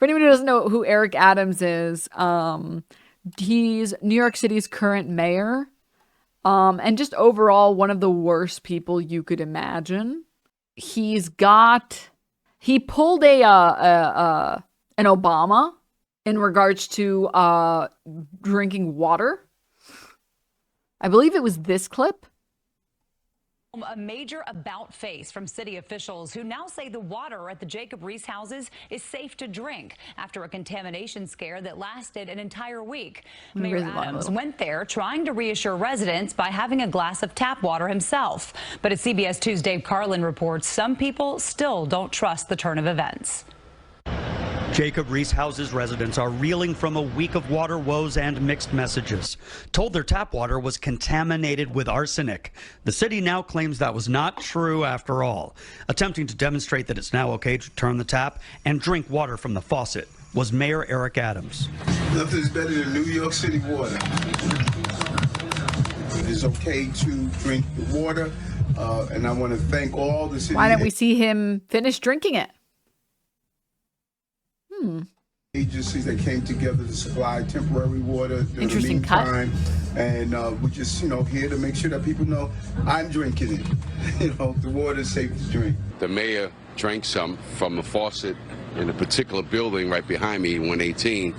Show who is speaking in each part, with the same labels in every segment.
Speaker 1: For anyone who doesn't know who Eric Adams is, he's New York City's current mayor, and just overall one of the worst people you could imagine. He pulled an Obama in regards to drinking water. I believe it was this clip.
Speaker 2: A major about face from city officials who now say the water at the Jacob Riis houses is safe to drink after a contamination scare that lasted an entire week. Mayor Adams went there trying to reassure residents by having a glass of tap water himself. But as CBS 2's Dave Carlin reports, some people still don't trust the turn of events.
Speaker 3: Jacob Riis houses residents are reeling from a week of water woes and mixed messages. Told their tap water was contaminated with arsenic. The city now claims that was not true after all. Attempting to demonstrate that it's now okay to turn the tap and drink water from the faucet was Mayor Eric Adams.
Speaker 4: Nothing's better than New York City water. It is okay to drink the water, and I want to thank all the city.
Speaker 1: Why don't we see him finish drinking it?
Speaker 4: Agencies that came together to supply temporary water during the
Speaker 1: Interesting cut.
Speaker 4: meantime, and we're just here to make sure that people know I'm drinking it. The water is safe to drink.
Speaker 5: The mayor drank some from a faucet in a particular building right behind me in 118,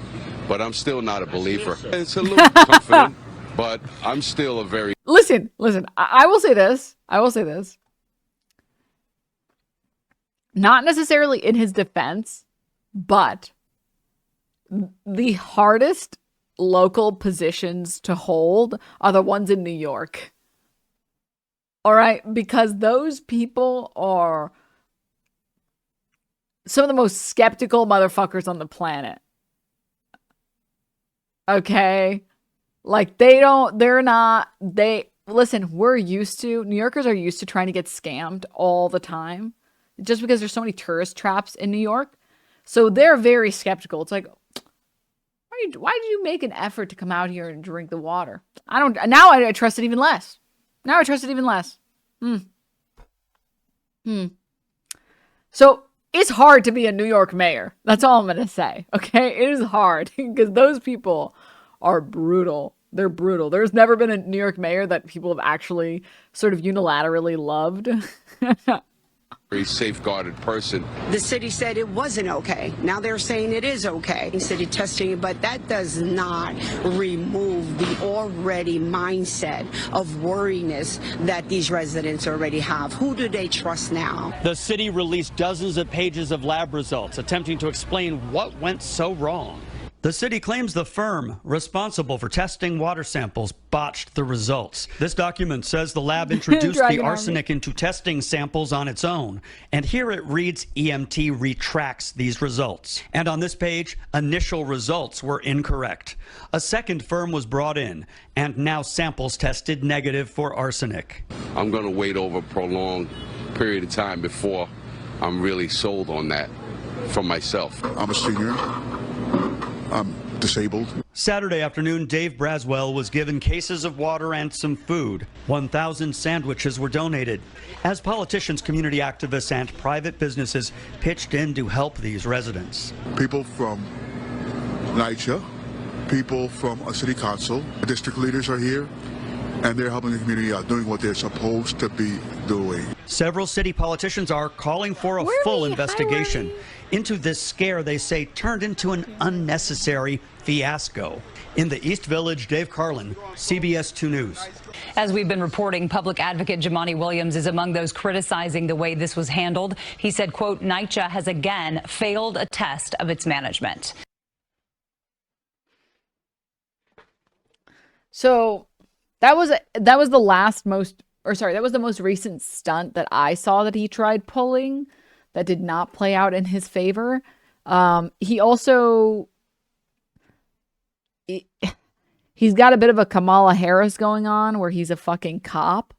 Speaker 5: but I'm still not a believer. It's a little comforting, but I'm still a very...
Speaker 1: Listen, I will say this. Not necessarily in his defense, but the hardest local positions to hold are the ones in New York. All right? Because those people are some of the most skeptical motherfuckers on the planet. Okay? Like, listen, New Yorkers are used to trying to get scammed all the time. Just because there's so many tourist traps in New York. So they're very skeptical. It's like, why did you make an effort to come out here and drink the water? I trust it even less. So it's hard to be a New York mayor. That's all I'm going to say. Okay. It is hard because those people are brutal. They're brutal. There's never been a New York mayor that people have actually sort of unilaterally loved.
Speaker 5: very safeguarded person.
Speaker 6: The city said it wasn't okay. Now they're saying it is okay. City testing, but that does not remove the already mindset of worriness that these residents already have. Who do they trust now?
Speaker 3: The city released dozens of pages of lab results attempting to explain what went so wrong. The city claims the firm responsible for testing water samples botched the results. This document says the lab introduced the arsenic into testing samples on its own. And here it reads EMT retracts these results. And on this page, initial results were incorrect. A second firm was brought in, and now samples tested negative for arsenic.
Speaker 5: I'm going to wait over a prolonged period of time before I'm really sold on that for myself.
Speaker 7: I'm a senior. I'm disabled.
Speaker 3: Saturday afternoon, Dave Braswell was given cases of water and some food. 1,000 sandwiches were donated as politicians, community activists, and private businesses pitched in to help these residents.
Speaker 7: People from NYC, people from a city council, district leaders are here, and they're helping the community out, doing what they're supposed to be doing.
Speaker 3: Several city politicians are calling for a full investigation into this scare they say turned into an unnecessary fiasco. In the East Village, Dave Carlin, CBS 2 News.
Speaker 2: As we've been reporting, public advocate Jumaane Williams is among those criticizing the way this was handled. He said, quote, NYCHA has again failed a test of its management.
Speaker 1: So that was the most recent stunt that I saw that he tried pulling that did not play out in his favor. He's got a bit of a Kamala Harris going on where he's a fucking cop.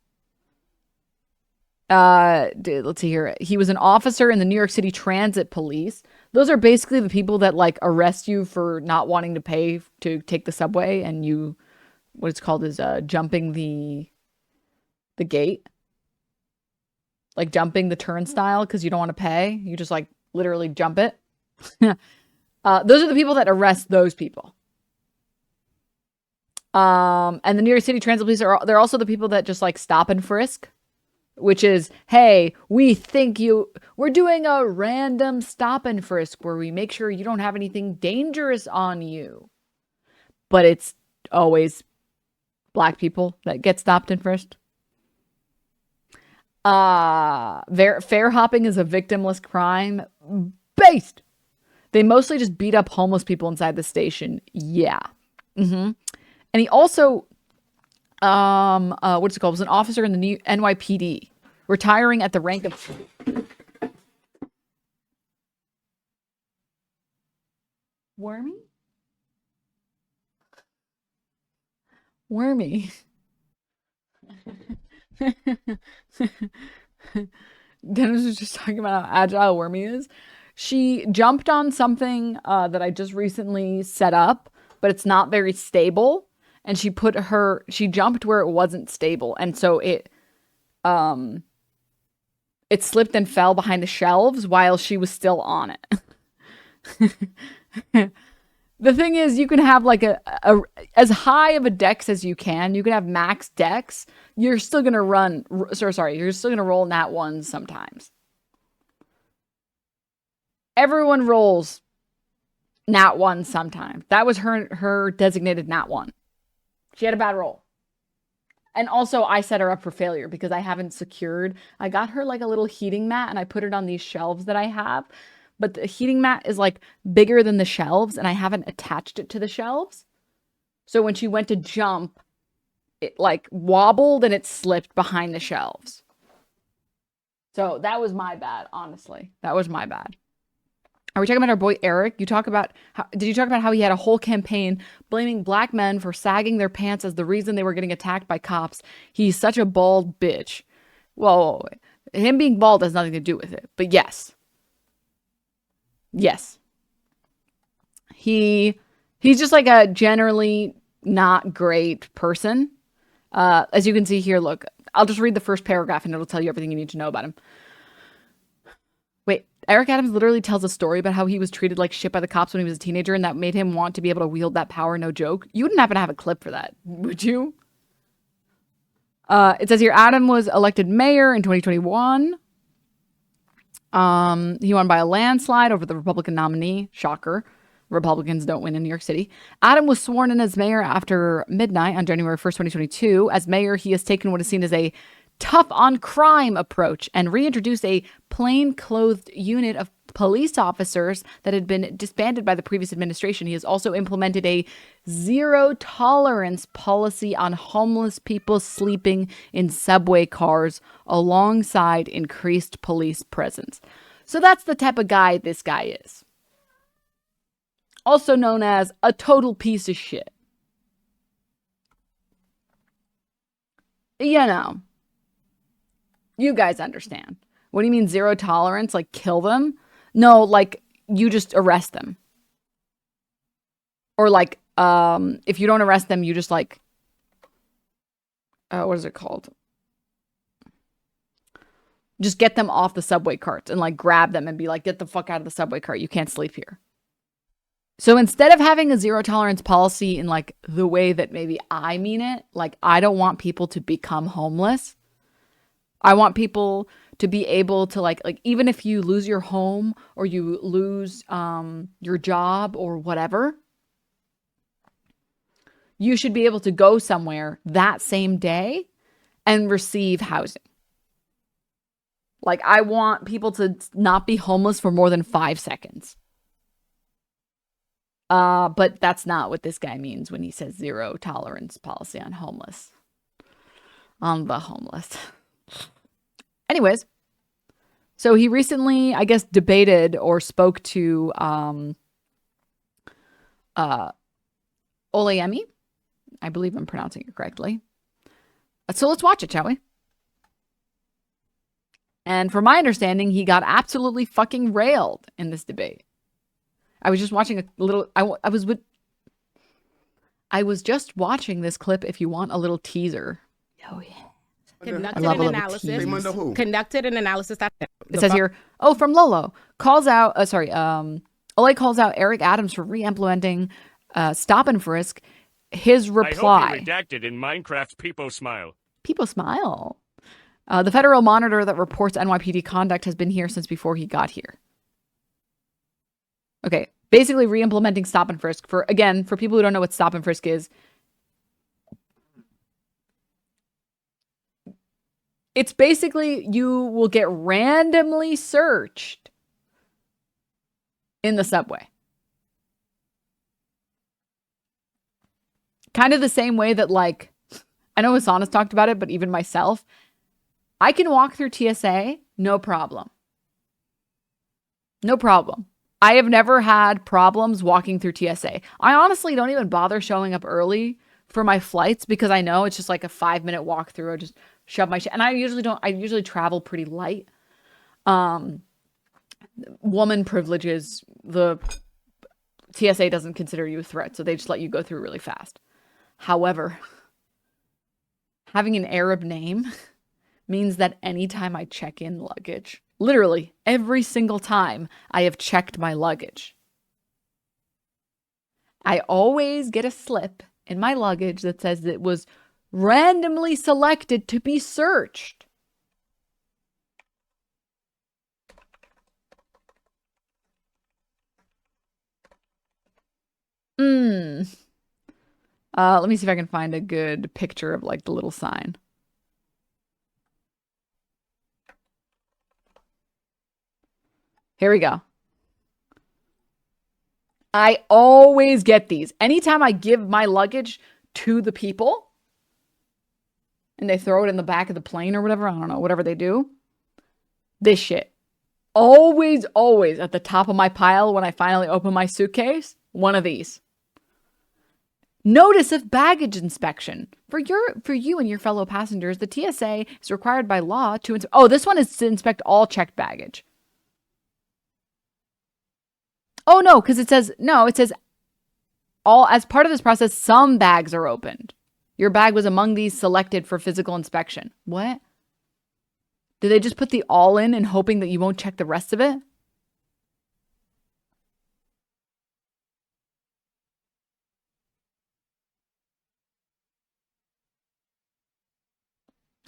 Speaker 1: Let's see here. He was an officer in the New York City Transit Police. Those are basically the people that like arrest you for not wanting to pay to take the subway, and you, what it's called is jumping the gate. Like jumping the turnstile because you don't want to pay. You just like literally jump it. Those are the people that arrest those people. And the New York City Transit Police they're also the people that just like stop and frisk, which is, hey, we think we're doing a random stop and frisk where we make sure you don't have anything dangerous on you. But it's always black people that get stopped and frisked. Fair hopping is a victimless crime. Based. They mostly just beat up homeless people inside the station. Yeah. And he also, what's it called? Was an officer in the new NYPD, retiring at the rank of. Wormy? Dennis was just talking about how agile Wormy is. She jumped on something that I just recently set up, but it's not very stable. And she jumped where it wasn't stable. And so it slipped and fell behind the shelves while she was still on it. The thing is, you can have like a as high of a dex as you can. You can have max dex. You're still going to you're still going to roll nat ones sometimes. Everyone rolls nat one sometimes. That was her designated nat one. She had a bad roll. And also, I set her up for failure because I haven't secured. I got her like a little heating mat and I put it on these shelves that I have. But the heating mat is like bigger than the shelves and I haven't attached it to the shelves. So when she went to jump, it like wobbled and it slipped behind the shelves. So that was my bad, honestly. That was my bad. Are we talking about our boy Eric? Did you talk about how he had a whole campaign blaming black men for sagging their pants as the reason they were getting attacked by cops? He's such a bald bitch. Well, him being bald has nothing to do with it. But yes. Yes. He's just like a generally not great person. As you can see here, look, I'll just read the first paragraph and it'll tell you everything you need to know about him. Wait, Eric Adams literally tells a story about how he was treated like shit by the cops when he was a teenager and that made him want to be able to wield that power, no joke. You wouldn't happen to have a clip for that, would you? It says here, Adam was elected mayor in 2021. He won by a landslide over the Republican nominee. Shocker. Republicans don't win in New York City. Adam was sworn in as mayor after midnight on January 1st, 2022. As mayor, he has taken what is seen as a tough on crime approach and reintroduced a plain-clothed unit of police officers that had been disbanded by the previous administration. He has also implemented a zero-tolerance policy on homeless people sleeping in subway cars alongside increased police presence. So that's the type of guy this guy is. Also known as a total piece of shit. You know. You guys understand. What do you mean zero tolerance? Like kill them? No, like you just arrest them. Or like, if you don't arrest them, you just like, what is it called? Just get them off the subway carts and like grab them and be like, get the fuck out of the subway cart. You can't sleep here. So instead of having a zero tolerance policy in like the way that maybe I mean it, like I don't want people to become homeless. I want people to be able to like even if you lose your home or you lose your job or whatever, you should be able to go somewhere that same day and receive housing. Like I want people to not be homeless for more than 5 seconds. But that's not what this guy means when he says zero tolerance policy on homeless. On the homeless. Anyways, so he recently, I guess, debated or spoke to Olurinatti. I believe I'm pronouncing it correctly. So let's watch it, shall we? And from my understanding, he got absolutely fucking railed in this debate. I was just watching a little. I was just watching this clip. If you want a little teaser. Oh yeah.
Speaker 8: Conducted an analysis. Conducted an analysis.
Speaker 1: It says here, from Lolo calls out. Olay calls out Eric Adams for re-implementing stop and frisk. His reply.
Speaker 8: I hope he redacted in Minecraft People Smile.
Speaker 1: People smile. The federal monitor that reports NYPD conduct has been here since before he got here. Okay, basically re-implementing stop and frisk. For people who don't know what stop and frisk is, it's basically you will get randomly searched in the subway. Kind of the same way that, like, I know Hassan has talked about it, but even myself, I can walk through TSA, no problem. No problem. I have never had problems walking through TSA. I honestly don't even bother showing up early for my flights because I know it's just like a 5-minute walk through. I just shove my shit. And I usually travel pretty light. Woman privileges, the TSA doesn't consider you a threat, so they just let you go through really fast. However, having an Arab name means that anytime I check in luggage, literally every single time I have checked my luggage, I always get a slip in my luggage that says it was randomly selected to be searched. Let me see if I can find a good picture of like the little sign. Here we go. I always get these. Anytime I give my luggage to the people and they throw it in the back of the plane or whatever, I don't know, whatever they do. This shit. Always, always at the top of my pile when I finally open my suitcase, one of these. Notice of baggage inspection. For you and your fellow passengers, the TSA is required by law to this one is to inspect all checked baggage. Oh no, because it says all as part of this process, some bags are opened. Your bag was among these selected for physical inspection. What? Did they just put the all in and hoping that you won't check the rest of it?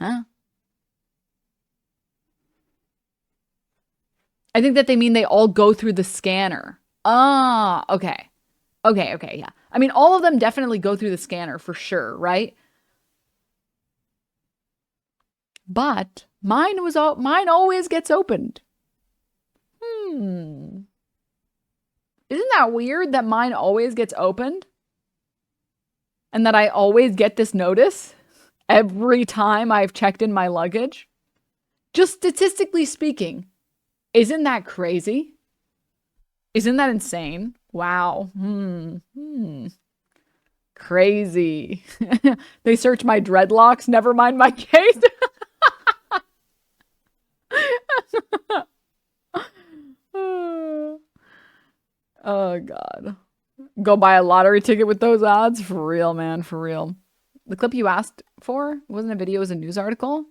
Speaker 1: Huh? I think that they mean they all go through the scanner. Ah, okay. Okay, yeah. I mean, all of them definitely go through the scanner for sure, right? But mine always gets opened. Isn't that weird that mine always gets opened? And that I always get this notice every time I've checked in my luggage? Just statistically speaking, isn't that crazy? Isn't that insane? Wow. Crazy. They search my dreadlocks, never mind my case. Oh, God. Go buy a lottery ticket with those odds? For real, man. For real. The clip you asked for wasn't a video, it was a news article.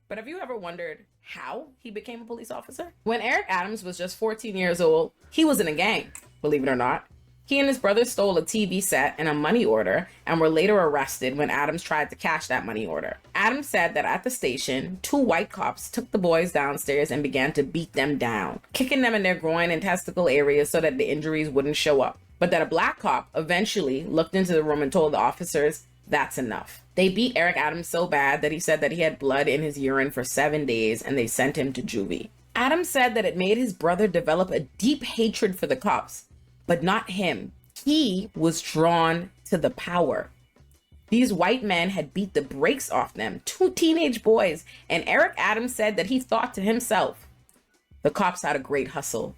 Speaker 9: But have you ever wondered how he became a police officer? When Eric Adams was just 14 years old, he was in a gang, believe it or not. He and his brother stole a TV set and a money order and were later arrested when Adams tried to cash that money order. Adams said that at the station, 2 white cops took the boys downstairs and began to beat them down, kicking them in their groin and testicle areas so that the injuries wouldn't show up. But that a black cop eventually looked into the room and told the officers, that's enough. They beat Eric Adams so bad that he said that he had blood in his urine for 7 days and they sent him to juvie. Adams said that it made his brother develop a deep hatred for the cops, but not him. He was drawn to the power. These white men had beat the brakes off them, 2 teenage boys, and Eric Adams said that he thought to himself, the cops had a great hustle.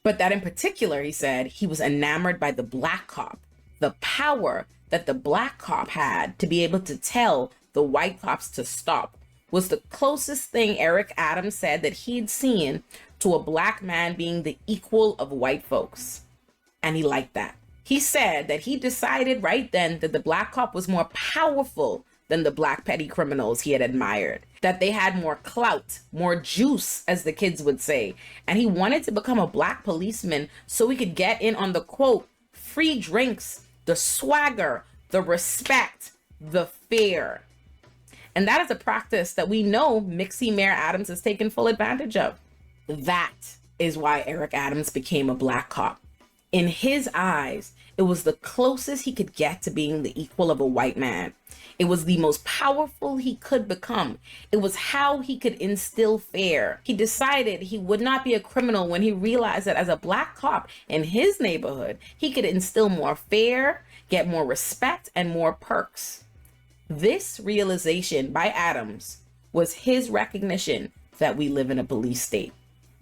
Speaker 9: But that in particular, he said, he was enamored by the black cop, the power that the black cop had to be able to tell the white cops to stop was the closest thing Eric Adams said that he'd seen to a black man being the equal of white folks. And he liked that. He said that he decided right then that the black cop was more powerful than the black petty criminals he had admired. that they had more clout, more juice, as the kids would say. And he wanted to become a black policeman so he could get in on the, quote, free drinks, the swagger, the respect, the fear. And that is a practice that we know Mixie Mayor Adams has taken full advantage of. That is why Eric Adams became a black cop. In his eyes, it was the closest he could get to being the equal of a white man. It was the most powerful he could become. It was how he could instill fear. He decided he would not be a criminal when he realized that as a black cop in his neighborhood, he could instill more fear, get more respect, and more perks. This realization by Adams was his recognition that we live in a police state,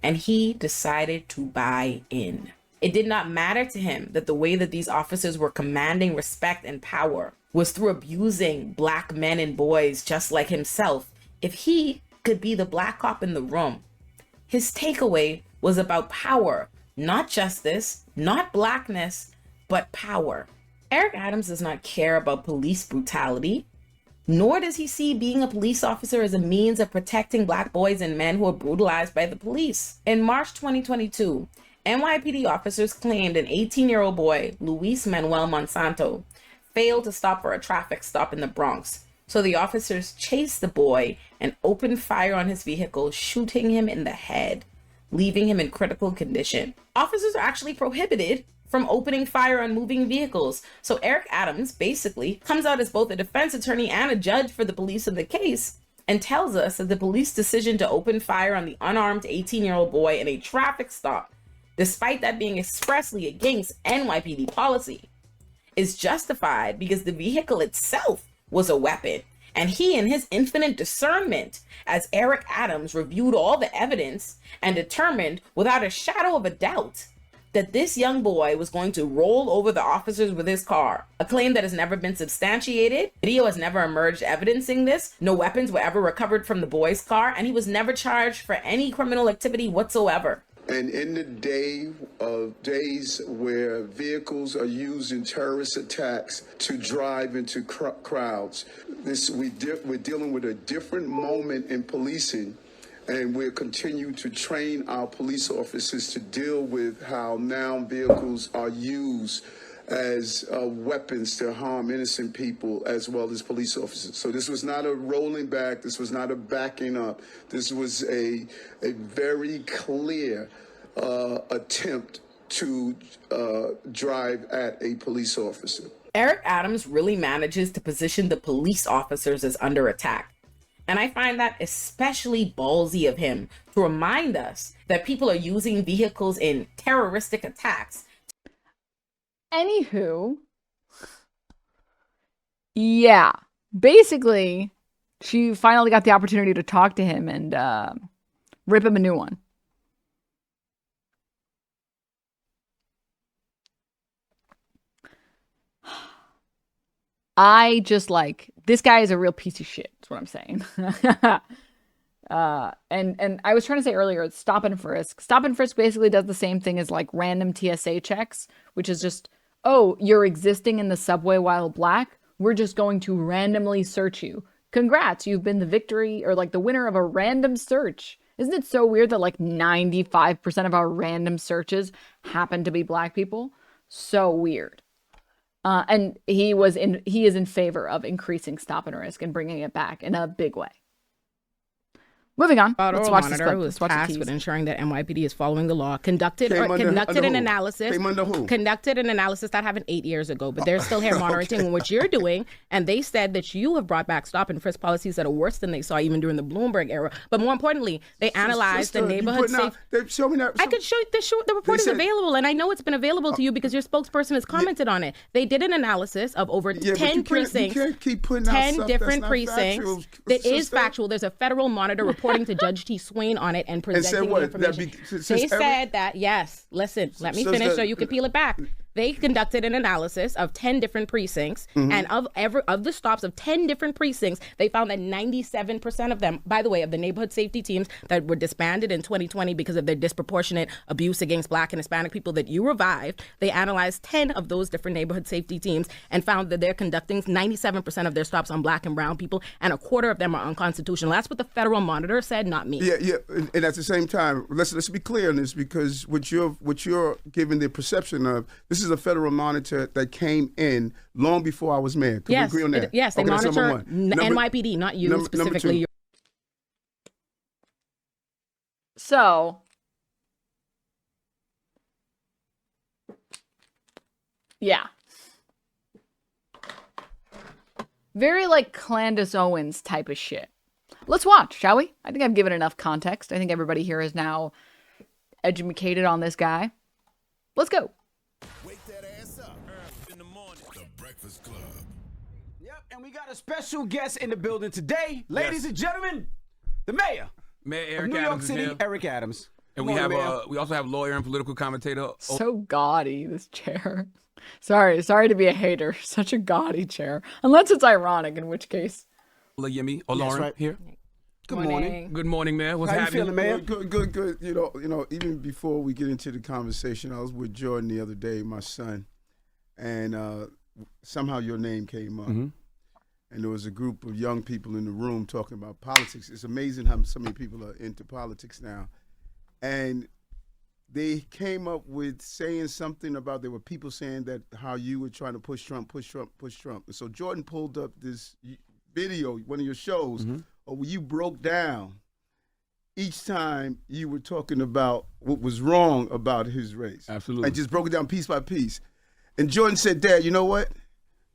Speaker 9: and he decided to buy in. It did not matter to him that the way that these officers were commanding respect and power was through abusing black men and boys just like himself. If he could be the black cop in the room, his takeaway was about power, not justice, not blackness, but power. Eric Adams does not care about police brutality, nor does he see being a police officer as a means of protecting black boys and men who are brutalized by the police. In March 2022, NYPD officers claimed an 18-year-old boy, Luis Manuel Monsanto, failed to stop for a traffic stop in the Bronx. So the officers chased the boy and opened fire on his vehicle, shooting him in the head, leaving him in critical condition. Officers are actually prohibited from opening fire on moving vehicles. So Eric Adams basically comes out as both a defense attorney and a judge for the police in the case and tells us that the police decision to open fire on the unarmed 18-year-old boy in a traffic stop, despite that being expressly against NYPD policy, is justified because the vehicle itself was a weapon. And he, in his infinite discernment, as Eric Adams reviewed all the evidence and determined without a shadow of a doubt that this young boy was going to roll over the officers with his car, a claim that has never been substantiated. Video has never emerged evidencing this. No weapons were ever recovered from the boy's car, and he was never charged for any criminal activity whatsoever.
Speaker 4: And in the days where vehicles are used in terrorist attacks to drive into crowds, we're dealing with a different moment in policing, and we'll continue to train our police officers to deal with how now vehicles are used as weapons to harm innocent people as well as police officers. So this was not a rolling back. This was not a backing up. This was a very clear attempt to drive at a police officer.
Speaker 9: Eric Adams really manages to position the police officers as under attack. And I find that especially ballsy of him to remind us that people are using vehicles in terroristic attacks.
Speaker 1: Anywho, yeah, basically, she finally got the opportunity to talk to him and rip him a new one. I just this guy is a real piece of shit. That's what I'm saying. And I was trying to say earlier, it's stop and frisk. Stop and frisk basically does the same thing as random TSA checks, which is just, oh, you're existing in the subway while black. We're just going to randomly search you. Congrats, you've been the victory or the winner of a random search. Isn't it so weird that 95% of our random searches happen to be black people? So weird. And he is in favor of increasing stop and frisk and bringing it back in a big way. Moving on.
Speaker 9: Let's watch this clip. Let's watch tasked with ensuring that NYPD is following the law. Conducted an analysis. Conducted an analysis that happened 8 years ago, but they're still here monitoring what you're doing. And they said that you have brought back stop and frisk policies that are worse than they saw even during the Bloomberg era. But more importantly, they analyzed the neighborhood safe.
Speaker 4: Show me that.
Speaker 9: I could show you the report is available, and I know it's been available to you because your spokesperson has commented on it. They did an analysis of over 10 precincts,
Speaker 4: you can't keep putting out
Speaker 9: 10
Speaker 4: stuff
Speaker 9: different
Speaker 4: that's
Speaker 9: precincts.
Speaker 4: factual,
Speaker 9: That is factual. There's a federal monitor reporting to Judge T. Swain on it and presenting the information. They said that, yes, listen, let me finish so you can peel it back. They conducted an analysis of 10 different precincts, and of the stops of 10 different precincts, they found that 97% of them, by the way, of the neighborhood safety teams that were disbanded in 2020 because of their disproportionate abuse against Black and Hispanic people that you revived, they analyzed 10 of those different neighborhood safety teams and found that they're conducting 97% of their stops on Black and brown people, and a quarter of them are unconstitutional. That's what the federal monitor said, not me.
Speaker 10: Yeah. And at the same time, let's be clear on this, because what you're giving the perception of, this is a federal monitor that came in long before I was mayor. Can we agree on that?
Speaker 9: Yes, they monitor NYPD, not you specifically.
Speaker 1: So, yeah. Very like Candace Owens type of shit. Let's watch, shall we? I think I've given enough context. I think everybody here is now educated on this guy. Let's go.
Speaker 11: Wake that ass up in the morning. The Breakfast Club.
Speaker 12: Yep, and we got a special guest in the building today. Ladies and gentlemen, the mayor
Speaker 13: Eric
Speaker 12: of New
Speaker 13: Adams
Speaker 12: York City,
Speaker 13: here.
Speaker 12: Eric Adams.
Speaker 13: And we also have lawyer and political commentator.
Speaker 1: So gaudy, this chair. Sorry to be a hater. Such a gaudy chair. Unless it's ironic, in which case.
Speaker 13: Olurinatti here.
Speaker 12: Good morning.
Speaker 13: Good morning, Mayor. What's
Speaker 12: How
Speaker 13: happening?
Speaker 12: you feeling, Mayor?
Speaker 10: Good. You know, even before we get into the conversation, I was with Jordan the other day, my son, and somehow your name came up.
Speaker 13: Mm-hmm.
Speaker 10: And there was a group of young people in the room talking about politics. It's amazing how so many people are into politics now. And they came up with saying something about, there were people saying that how you were trying to push Trump. And so Jordan pulled up this video, one of your shows, where you broke down each time you were talking about what was wrong about his race.
Speaker 13: Absolutely.
Speaker 10: And just broke it down piece by piece. And Jordan said, Dad, you know what?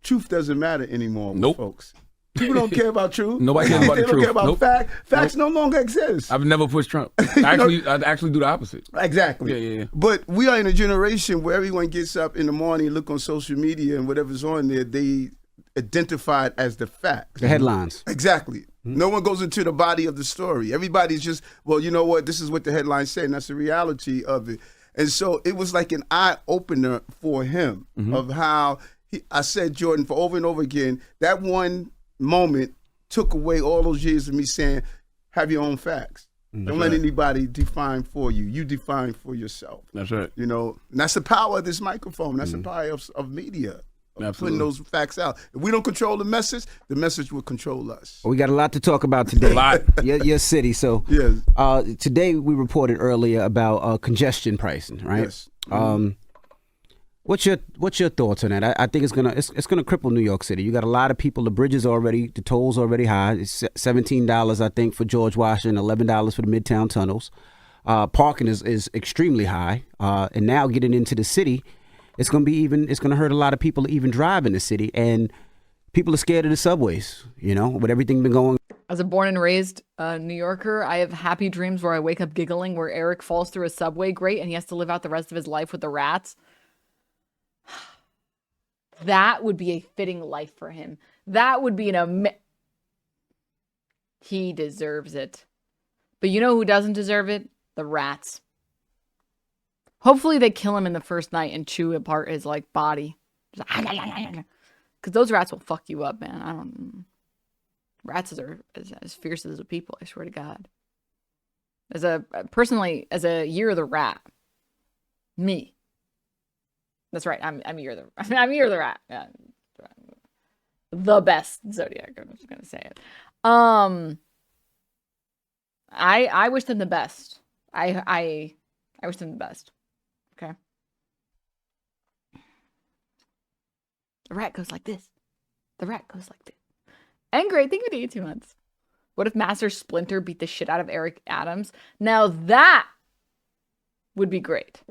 Speaker 10: Truth doesn't matter anymore with folks. People don't care about truth.
Speaker 13: Nobody cares about the truth.
Speaker 10: They don't care about fact. Facts no longer exist.
Speaker 13: I've never pushed Trump. I actually do the opposite.
Speaker 10: Exactly.
Speaker 13: Yeah.
Speaker 10: But we are in a generation where everyone gets up in the morning, look on social media, and whatever's on there, they identify it as the facts.
Speaker 12: The headlines.
Speaker 10: Exactly. Mm-hmm. No one goes into the body of the story. Everybody's just, well, you know what? This is what the headlines say, and that's the reality of it. And so it was like an eye-opener for him of how I said, Jordan, for over and over again, that one moment took away all those years of me saying, have your own facts. Don't let anybody define for you. You define for yourself.
Speaker 13: That's right.
Speaker 10: You know, and that's the power of this microphone. That's the power of media. Putting those facts out. If we don't control the message will control us.
Speaker 12: We got a lot to talk about today.
Speaker 13: A lot.
Speaker 12: Your city. So
Speaker 10: yes.
Speaker 12: Today we reported earlier about congestion pricing, right?
Speaker 10: Yes.
Speaker 12: What's your thoughts on that? I think it's gonna cripple New York City. You got a lot of people. The tolls already high. It's $17, I think, for George Washington, $11 for the Midtown tunnels. Parking is extremely high, and now getting into the city, it's gonna hurt a lot of people to even drive in the city, and people are scared of the subways. You know, with everything been going.
Speaker 1: As a born and raised New Yorker, I have happy dreams where I wake up giggling where Eric falls through a subway grate and he has to live out the rest of his life with the rats. That would be a fitting life for him. That would be he deserves it. But you know who doesn't deserve it? The rats. Hopefully they kill him in the first night and chew apart his like body. Because those rats will fuck you up, man. Rats are as fierce as the people, I swear to God. Personally, as a year of the rat. Me. That's right. I'm year of the rat. Yeah. The best zodiac. I'm just gonna say it. I wish them the best. I wish them the best. Okay. The rat goes like this. And great, thank you to 18 months. What if Master Splinter beat the shit out of Eric Adams? Now that would be great.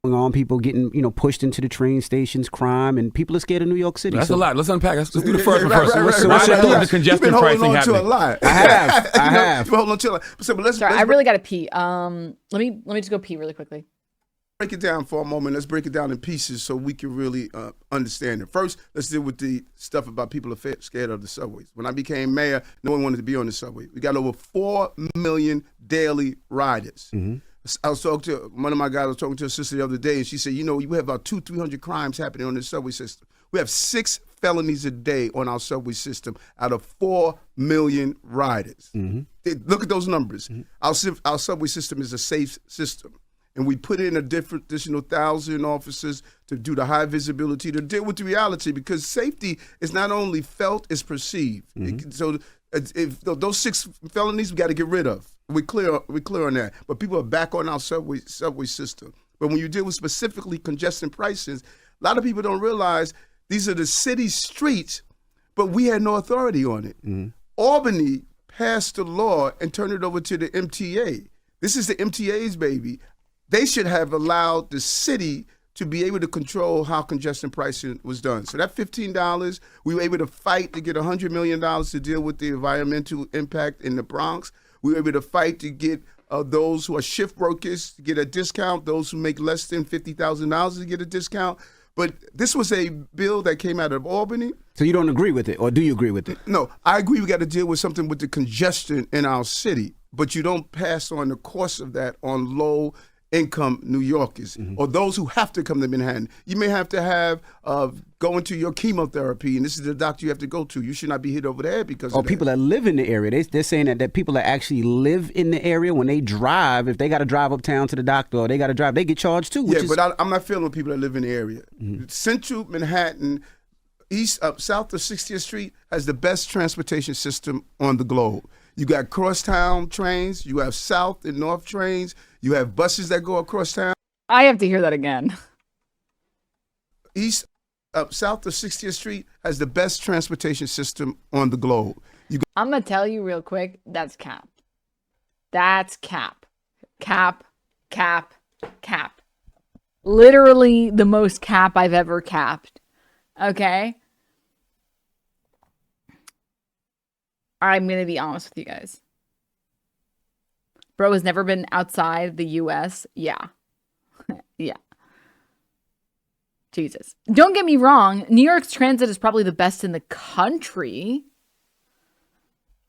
Speaker 12: On people getting pushed into the train stations, crime, and people are scared of New York City.
Speaker 13: That's a lot. Let's unpack. Let's do the first one first.
Speaker 10: So
Speaker 13: what's the congestion pricing happening?
Speaker 10: To a lot.
Speaker 12: I have.
Speaker 10: Hold on to a lot. Sorry,
Speaker 1: I really gotta pee. Let me just go pee really quickly.
Speaker 10: Break it down for a moment. Let's break it down in pieces so we can really understand it. First, let's deal with the stuff about people are scared of the subways. When I became mayor, no one wanted to be on the subway. We got over 4 million daily riders. I was talking to one of my guys. I was talking to a sister the other day, and she said, you have about 200-300 crimes happening on the subway system. We have 6 felonies a day on our subway system out of 4 million riders. Look at those numbers. Our subway system is a safe system. And we put in additional 1,000 officers to do the high visibility, to deal with the reality, because safety is not only felt, it's perceived. So if those 6 felonies, we got to get rid of. We're clear on that. But people are back on our subway system. But when you deal with specifically congestion prices, a lot of people don't realize these are the city streets, but we had no authority on it. Albany passed the law and turned it over to the MTA. This is the MTA's baby. They should have allowed the city to be able to control how congestion pricing was done. So that $15, we were able to fight to get $100 million to deal with the environmental impact in the Bronx. We were able to fight to get those who are shift workers to get a discount, those who make less than $50,000 to get a discount. But this was a bill that came out of Albany.
Speaker 12: So you don't agree with it, or do you agree with it?
Speaker 10: No, I agree we got to deal with something with the congestion in our city, but you don't pass on the cost of that on low-income New Yorkers or those who have to come to Manhattan. You may have to have go into your chemotherapy, and this is the doctor you have to go to. You should not be hit over the head because of that.
Speaker 12: People that live in the area. They're saying that people that actually live in the area, when they drive, if they got to drive uptown to the doctor or they got to drive, they get charged too.
Speaker 10: But I'm not feeling people that live in the area. Central Manhattan, south of 60th Street, has the best transportation system on the globe. You got crosstown trains, you have south and north trains, you have buses that go across town.
Speaker 1: I have to hear that again.
Speaker 10: South of 60th Street has the best transportation system on the globe.
Speaker 1: I'm going to tell you real quick, that's cap. That's cap. Cap, cap, cap. Literally the most cap I've ever capped. Okay? I'm going to be honest with you guys. Bro has never been outside the U.S. Yeah. Yeah. Jesus. Don't get me wrong. New York's transit is probably the best in the country.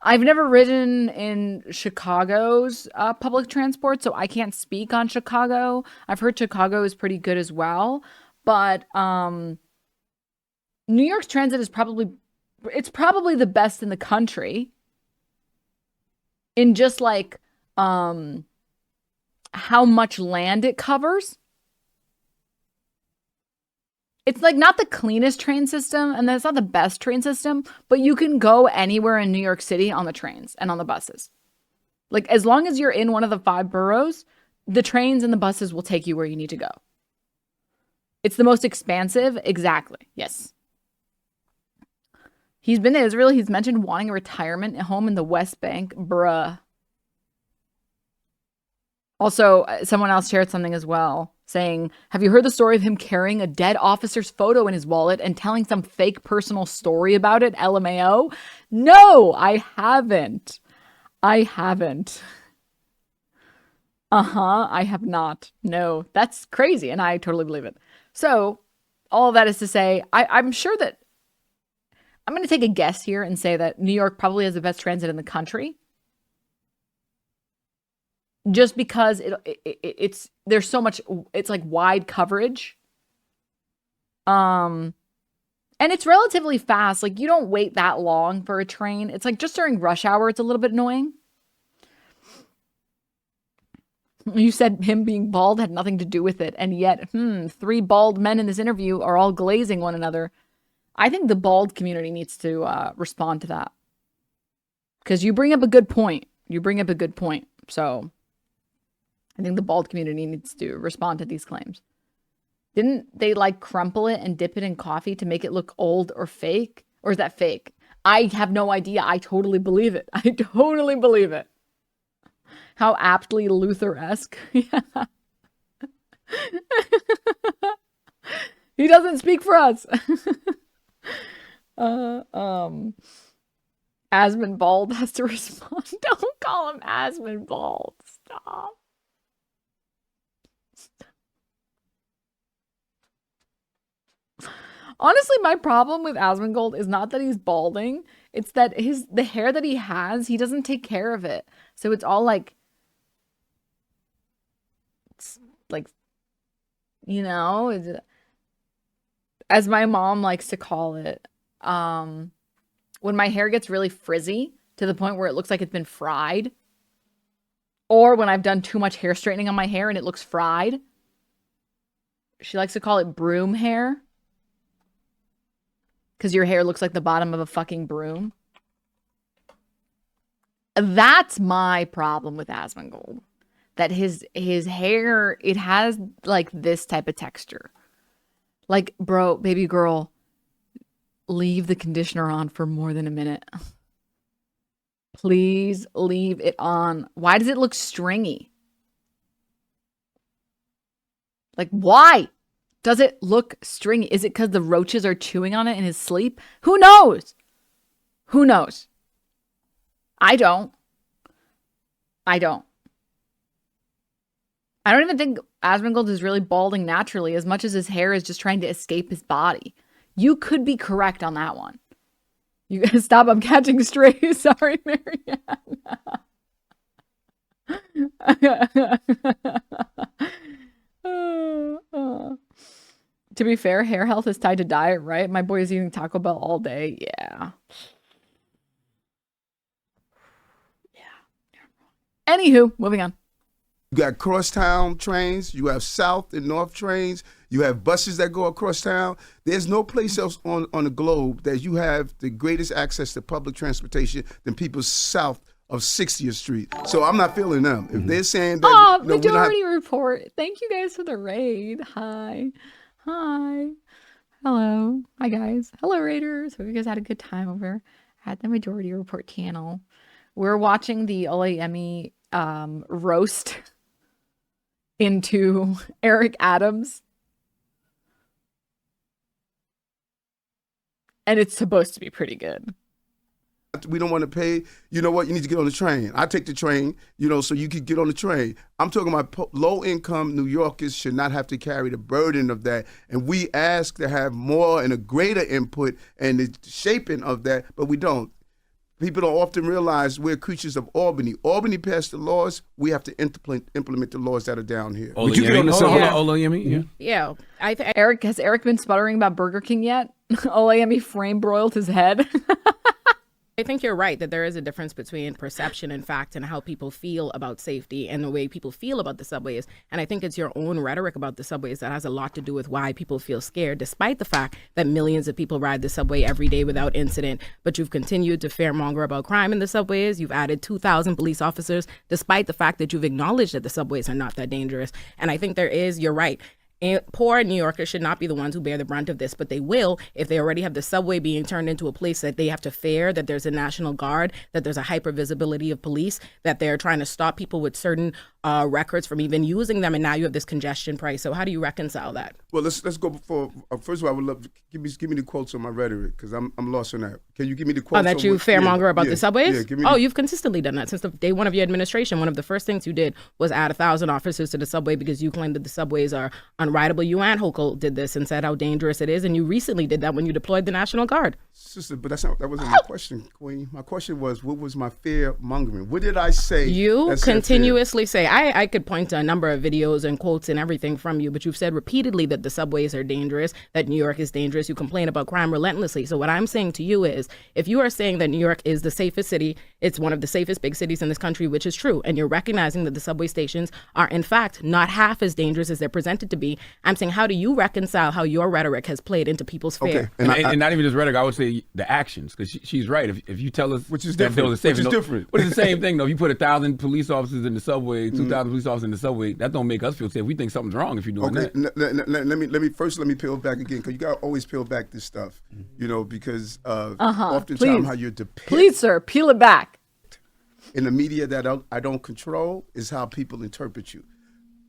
Speaker 1: I've never ridden in Chicago's public transport, so I can't speak on Chicago. I've heard Chicago is pretty good as well. But New York's transit is probably the best in the country. In just like how much land it covers. It's like not the cleanest train system, and that's not the best train system, but you can go anywhere in New York City on the trains and on the buses. Like, as long as you're in one of the 5 boroughs, the trains and the buses will take you where you need to go. It's the most expansive. Exactly. Yes. He's been to Israel. He's mentioned wanting a retirement home in the West Bank. Bruh. Also, someone else shared something as well, saying, have you heard the story of him carrying a dead officer's photo in his wallet and telling some fake personal story about it? LMAO? No, I haven't. I haven't. I have not. No, that's crazy, and I totally believe it. So, all of that is to say, I'm sure that I'm going to take a guess here and say that New York probably has the best transit in the country. Just because there's so much, it's like wide coverage. And it's relatively fast. Like, you don't wait that long for a train. It's like just during rush hour, it's a little bit annoying. You said him being bald had nothing to do with it. And yet, 3 bald men in this interview are all glazing one another. I think the bald community needs to respond to that. Because you bring up a good point. So I think the bald community needs to respond to these claims. Didn't they like crumple it and dip it in coffee to make it look old or fake? Or is that fake? I have no idea. I totally believe it. How aptly Luther-esque. Yeah. He doesn't speak for us. Asmund Bald has to respond. Don't call him Asmund Bald. Stop. Honestly, my problem with Asmongold is not that he's balding. It's that the hair that he has, he doesn't take care of it. So it's all like like, you know, as my mom likes to call it, when my hair gets really frizzy to the point where it looks like it's been fried, or when I've done too much hair straightening on my hair and it looks fried, she likes to call it broom hair. Because your hair looks like the bottom of a fucking broom. That's my problem with Asmongold. That his hair, it has like this type of texture. Like, bro, baby girl, leave the conditioner on for more than a minute. Please leave it on. Why does it look stringy? Like, why does it look stringy? Is it because the roaches are chewing on it in his sleep? Who knows? Who knows? I don't. I don't even think Asmongold is really balding naturally as much as his hair is just trying to escape his body. You could be correct on that one. You guys stop. I'm catching strays. Sorry, Marianne. To be fair, hair health is tied to diet, right? My boy is eating Taco Bell all day. Yeah. Anywho, moving on.
Speaker 10: You got crosstown trains. You have south and north trains. You have buses that go across town. There's no place else on the globe that you have the greatest access to public transportation than people south of 60th Street. So I'm not feeling them. If they're saying that...
Speaker 1: Oh, Majority Report. Thank you guys for the raid. Hi. Hi. Hello. Hi, guys. Hello, Raiders. Hope you guys had a good time over at the Majority Report channel. We're watching the Olurinatti roast into Eric Adams. And it's supposed to be pretty good.
Speaker 10: We don't want to pay. You know what? You need to get on the train. I take the train, so you could get on the train. I'm talking about low-income New Yorkers should not have to carry the burden of that. And we ask to have more and a greater input and the shaping of that, but we don't. People don't often realize we're creatures of Albany. Albany passed the laws. We have to implement the laws that are down here.
Speaker 1: Yeah. Has Eric been sputtering about Burger King yet? Olurinatti frame broiled his head.
Speaker 9: I think you're right that there is a difference between perception and fact and how people feel about safety and the way people feel about the subways. And I think it's your own rhetoric about the subways that has a lot to do with why people feel scared, despite the fact that millions of people ride the subway every day without incident. But you've continued to fearmonger about crime in the subways. You've added 2,000 police officers, despite the fact that you've acknowledged that the subways are not that dangerous. And I think you're right. And poor New Yorkers should not be the ones who bear the brunt of this, but they will if they already have the subway being turned into a place that they have to fear, that there's a National Guard, that there's a hyper visibility of police, that they're trying to stop people with certain records from even using them, and now you have this congestion price. So how do you reconcile that?
Speaker 10: Well, let's go before. First of all, I would love to give me the quotes on my rhetoric because I'm lost on that. Can you give me the quotes?
Speaker 9: Oh, that you fairmonger about the subways?
Speaker 10: Yeah,
Speaker 9: you've consistently done that since the day one of your administration. One of the first things you did was add 1,000 officers to the subway because you claimed that the subways are unrideable. You and Hochul did this and said how dangerous it is, and you recently did that when you deployed the National Guard.
Speaker 10: Sister, but that wasn't my question, Queen. My question was, what was my fear mongering? What did I say?
Speaker 9: You continuously say, I could point to a number of videos and quotes and everything from you, but you've said repeatedly that the subways are dangerous, that New York is dangerous. You complain about crime relentlessly. So what I'm saying to you is, if you are saying that New York is the safest city, it's one of the safest big cities in this country, which is true, and you're recognizing that the subway stations are in fact not half as dangerous as they're presented to be, I'm saying, how do you reconcile how your rhetoric has played into people's fear?
Speaker 13: Okay. And not even just rhetoric, I would say the actions, because she's right. If you tell us
Speaker 10: which is different,
Speaker 13: different. But it's the same thing, though. If you put 1,000 police officers in the subway, 2,000 police officers in the subway, that don't make us feel safe. We think something's wrong if you're doing that.
Speaker 10: Let me peel back again, because you got to always peel back this stuff, because oftentimes how you're depicted.
Speaker 1: Please, sir, peel it back.
Speaker 10: In the media that I don't control is how people interpret you.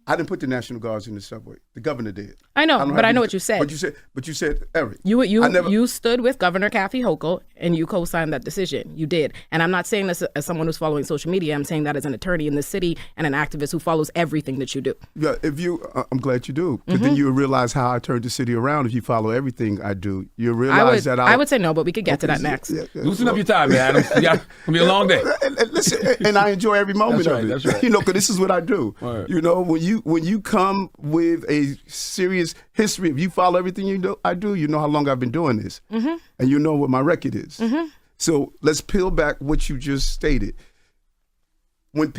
Speaker 10: I didn't put the National Guards in the subway. The governor did.
Speaker 9: I know, but I know what you said.
Speaker 10: But you said, Eric.
Speaker 9: You stood with Governor Kathy Hochul and you co-signed that decision. You did. And I'm not saying this as someone who's following social media. I'm saying that as an attorney in the city and an activist who follows everything that you do.
Speaker 10: Yeah, I'm glad you do. Because then you realize how I turned the city around if you follow everything I do. You realize
Speaker 9: I would say no, but we could get to that next.
Speaker 13: Loosen up your tie, man, Adam. It's going to be a long day.
Speaker 10: Listen, and I enjoy every moment of it.
Speaker 13: That's right.
Speaker 10: Because this is what I do.
Speaker 13: Right.
Speaker 10: When you come with a serious history, if you follow everything I do, you know how long I've been doing this, and you know what my record is. So let's peel back what you just stated. When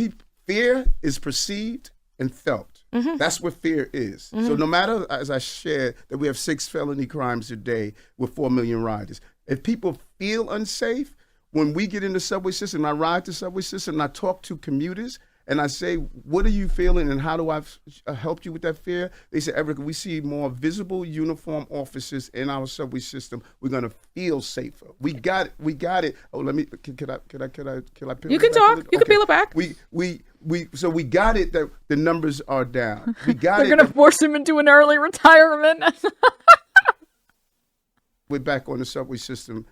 Speaker 10: fear is perceived and felt, that's what fear is. So no matter, as I shared, that we have 6 felony crimes a day with 4 million riders, if people feel unsafe, when we get in the subway system, I ride the subway system, and I talk to commuters, and I say, what are you feeling, and how do I help you with that fear? They say, Eric, we see more visible uniform officers in our subway system. We're gonna feel safer. We got it. We got it. Oh, let me. Can I peel
Speaker 9: You can talk. You can peel it back.
Speaker 10: So we got it that the numbers are down. We got it.
Speaker 1: They're gonna force him into an early retirement.
Speaker 10: We're back on the subway system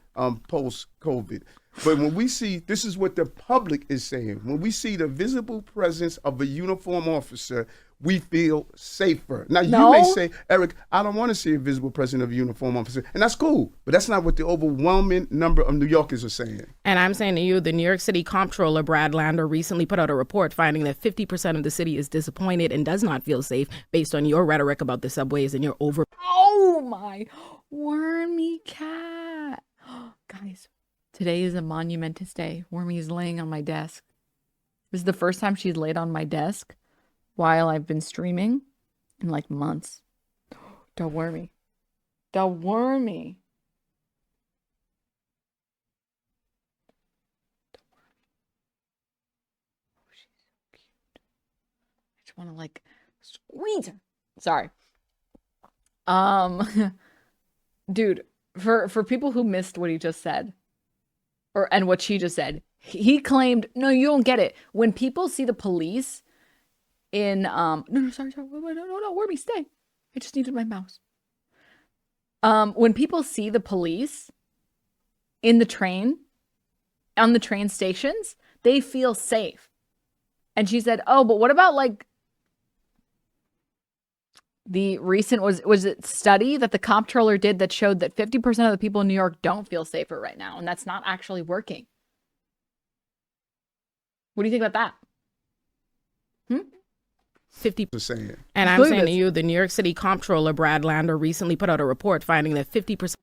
Speaker 10: post-COVID. But when we see, this is what the public is saying, when we see the visible presence of a uniform officer, we feel safer. Now, you may say, Eric, I don't want to see a visible presence of a uniform officer. And that's cool. But that's not what the overwhelming number of New Yorkers are saying.
Speaker 9: And I'm saying to you, the New York City Comptroller, Brad Lander, recently put out a report finding that 50% of the city is disappointed and does not feel safe based on your rhetoric about the subways and your
Speaker 1: Oh, my wormy cat. Guys, today is a monumentous day. Wormy's laying on my desk. This is the first time she's laid on my desk while I've been streaming in like months. Da Wormy. Da Wormy. Oh, she's so cute. I just want to like squeeze her. Sorry. Dude, for people who missed what he just said, and what she just said, he claimed, no, you don't get it. When people see the police in sorry, no, Wormy, stay. I just needed my mouse. When people see the police in the train, on the train stations, they feel safe. And she said, oh, but what about like the recent, was it study that the comptroller did that showed that 50% of the people in New York don't feel safer right now, and that's not actually working. What do you think about that?
Speaker 9: 50%. And I'm saying to you, the New York City Comptroller, Brad Lander, recently put out a report finding that 50%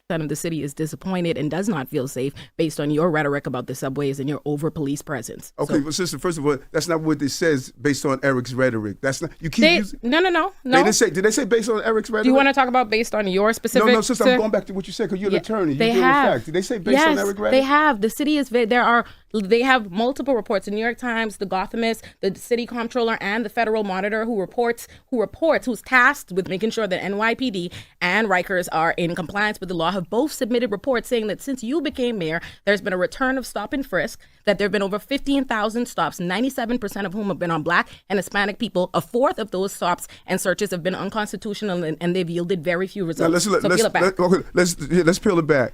Speaker 9: of the city is disappointed and does not feel safe based on your rhetoric about the subways and your over-police presence.
Speaker 10: Okay, but sister, first of all, that's not what it says based on Eric's rhetoric. That's not, you keep using...
Speaker 9: No.
Speaker 10: Did they say based on Eric's rhetoric?
Speaker 9: Do you want to talk about based on your specific...
Speaker 10: No, sister, I'm going back to what you said, because you're an attorney.
Speaker 9: They have.
Speaker 10: Did they say based on Eric's rhetoric?
Speaker 9: They have. The city is... They have multiple reports. The New York Times, the Gothamist, the city comptroller, and the Federal Monitor, who's tasked with making sure that NYPD and Rikers are in compliance with the law, have both submitted reports saying that since you became mayor, there's been a return of stop and frisk, that there have been over 15,000 stops, 97% of whom have been on Black and Hispanic people. A fourth of those stops and searches have been unconstitutional, and they've yielded very few results.
Speaker 10: Now let's peel it back.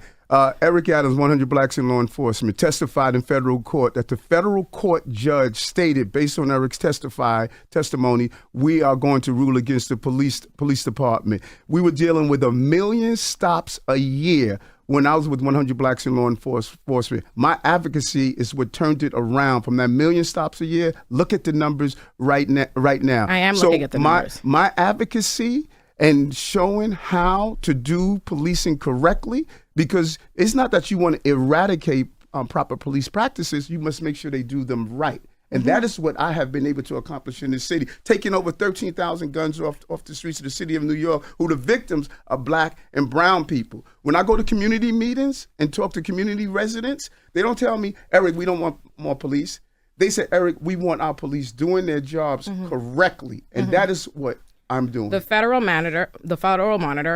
Speaker 10: Eric Adams, 100 Blacks in Law Enforcement, testified in federal court that the federal court judge stated, based on Eric's testimony, we are going to rule against the police department. We were dealing with 1 million stops a year when I was with 100 Blacks in Law Enforcement. My advocacy is what turned it around from that 1 million stops a year. Look at the numbers right now.
Speaker 9: I am looking at the numbers.
Speaker 10: My advocacy and showing how to do policing correctly, because it's not that you want to eradicate proper police practices, you must make sure they do them right. And that is what I have been able to accomplish in this city, taking over 13,000 guns off the streets of the city of New York, who the victims are Black and brown people. When I go to community meetings and talk to community residents, they don't tell me, Eric, we don't want more police. They say, Eric, we want our police doing their jobs correctly. And that is what I'm doing.
Speaker 9: The Federal Monitor,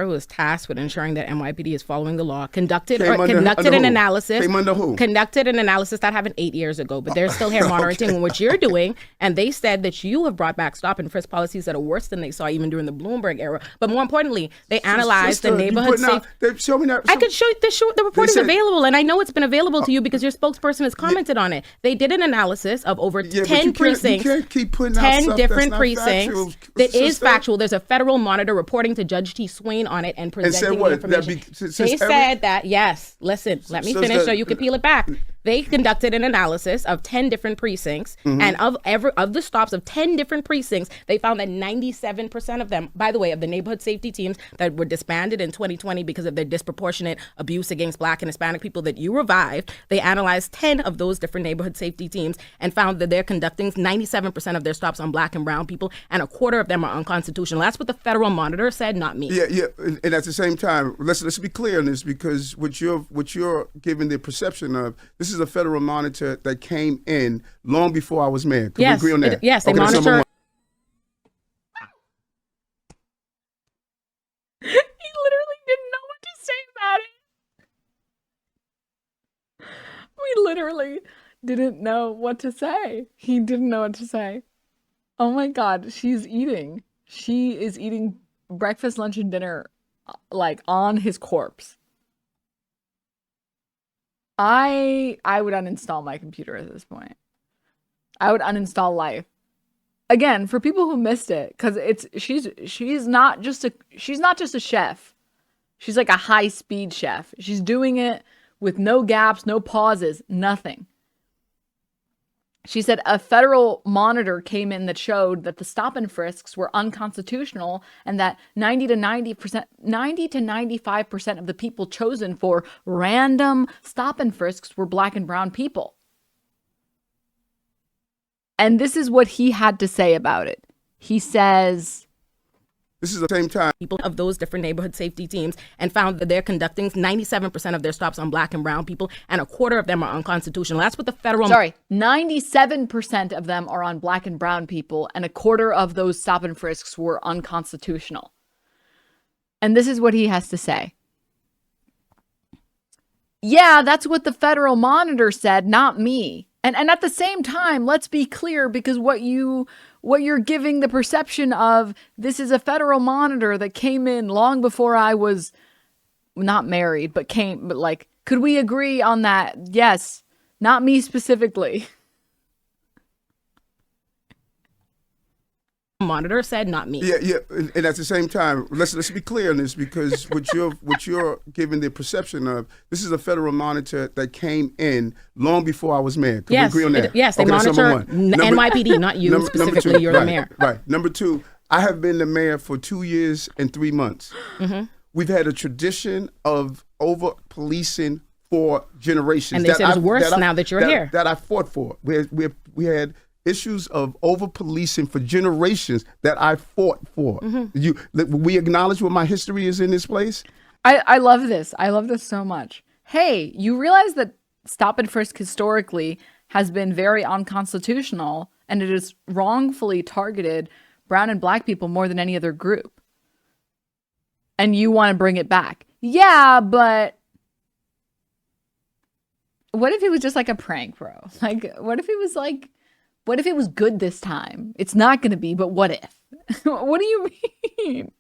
Speaker 9: who is tasked with ensuring that NYPD is following the law, conducted an analysis.
Speaker 10: Came under who?
Speaker 9: Conducted an analysis that happened 8 years ago, but they're still here monitoring what you're doing. And they said that you have brought back stop and frisk policies that are worse than they saw even during the Bloomberg era. But more importantly, they analyzed the neighborhood safe.
Speaker 10: Show me that.
Speaker 9: I could show you the report is available, and I know it's been available to you because your spokesperson has commented on it. They did an analysis of over 10 precincts,
Speaker 10: you can't keep putting out
Speaker 9: 10
Speaker 10: stuff
Speaker 9: different
Speaker 10: that's
Speaker 9: precincts.
Speaker 10: Factual,
Speaker 9: that is factual. There's a Federal Monitor reporting to Judge T. Swain on it and presenting the information. They said that, yes, listen, let me finish so you can peel it back. They conducted an analysis of 10 different precincts, and of the stops of 10 different precincts, they found that 97% of them, by the way, of the neighborhood safety teams that were disbanded in 2020 because of their disproportionate abuse against Black and Hispanic people that you revived, they analyzed 10 of those different neighborhood safety teams and found that they're conducting 97% of their stops on Black and brown people, and a quarter of them are unconstitutional. That's what the Federal Monitor said, not me.
Speaker 10: Yeah. And at the same time, let's be clear on this, because what you're giving the perception of, this is a Federal Monitor that came in long before I was mayor. Can we agree on that?
Speaker 9: Yes, they
Speaker 10: Okay, that's
Speaker 9: monitor.
Speaker 10: number one.
Speaker 1: He literally didn't know what to say about it. We literally didn't know what to say. He didn't know what to say. Oh my God, she's eating. She is eating breakfast, lunch, and dinner like on his corpse. I would uninstall my computer at this point. I would uninstall life. Again, for people who missed it, because she's not just a chef. She's like a high-speed chef. She's doing it with no gaps, no pauses, nothing. She said a federal monitor came in that showed that the stop and frisks were unconstitutional, and that 90 to 95% of the people chosen for random stop and frisks were Black and brown people. And this is what he had to say about it. He says,
Speaker 10: this is the same time.
Speaker 9: People of those different neighborhood safety teams, and found that they're conducting 97% of their stops on Black and brown people, and a quarter of them are unconstitutional. That's what the Federal...
Speaker 1: 97% of them are on Black and brown people, and a quarter of those stop and frisks were unconstitutional. And this is what he has to say. Yeah, that's what the Federal Monitor said, not me. And at the same time, let's be clear, because what you're giving the perception of, this is a Federal Monitor that came in long before I was not married, but like, could we agree on that? Yes, not me specifically.
Speaker 9: Monitor said, not me.
Speaker 10: Yeah, and at the same time, let's be clear on this, because what you're giving the perception of, this is a Federal Monitor that came in long before I was mayor. Can we agree on that?
Speaker 9: Yes, they monitor NYPD, not you specifically. You're the mayor.
Speaker 10: Right. Number two, I have been the mayor for 2 years and 3 months. We've had a tradition of over-policing for generations.
Speaker 9: And they said it's worse now that you're here.
Speaker 10: That I fought for. We had issues of over-policing for generations that I fought for. We acknowledge what my history is in this place?
Speaker 1: I love this. I love this so much. Hey, you realize that stop and frisk historically has been very unconstitutional, and it has wrongfully targeted brown and Black people more than any other group. And you want to bring it back. Yeah, but what if it was just like a prank, bro? Like, what if it was good this time? It's not going to be, but what if? What do you mean?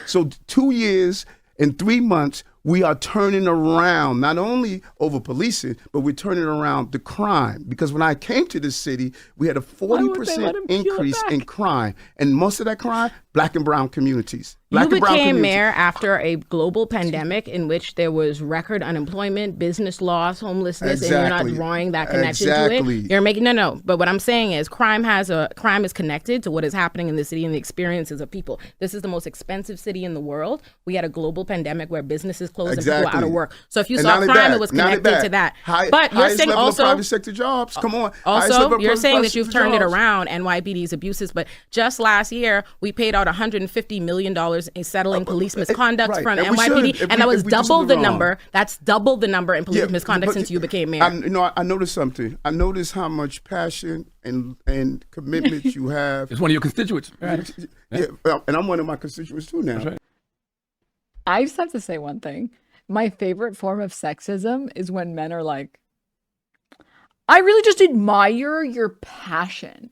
Speaker 10: So 2 years and 3 months, we are turning around, not only over policing, but we're turning around the crime. Because when I came to this city, we had a 40% increase in crime. And most of that crime, Black and brown communities.
Speaker 9: You became mayor after a global pandemic in which there was record unemployment, business loss, homelessness, and you're not drawing that connection to it. You're making no. But what I'm saying is crime is connected to what is happening in the city and the experiences of people. This is the most expensive city in the world. We had a global pandemic where businesses closed and people were out of work. So if you saw crime, it was connected to that. But you're saying also
Speaker 10: private sector jobs. Come on.
Speaker 9: Also, you're saying that you've turned it around, NYPD's abuses. But just last year, we paid out $150 million in settling police misconduct from NYPD, and that was double the number. That's double the number in police misconduct since you became mayor.
Speaker 10: I noticed something. I noticed how much passion and commitment you have.
Speaker 13: It's one of your constituents.
Speaker 10: Right. Yeah, and I'm one of my constituents too now.
Speaker 13: Right.
Speaker 1: I just have to say one thing. My favorite form of sexism is when men are like, I really just admire your passion,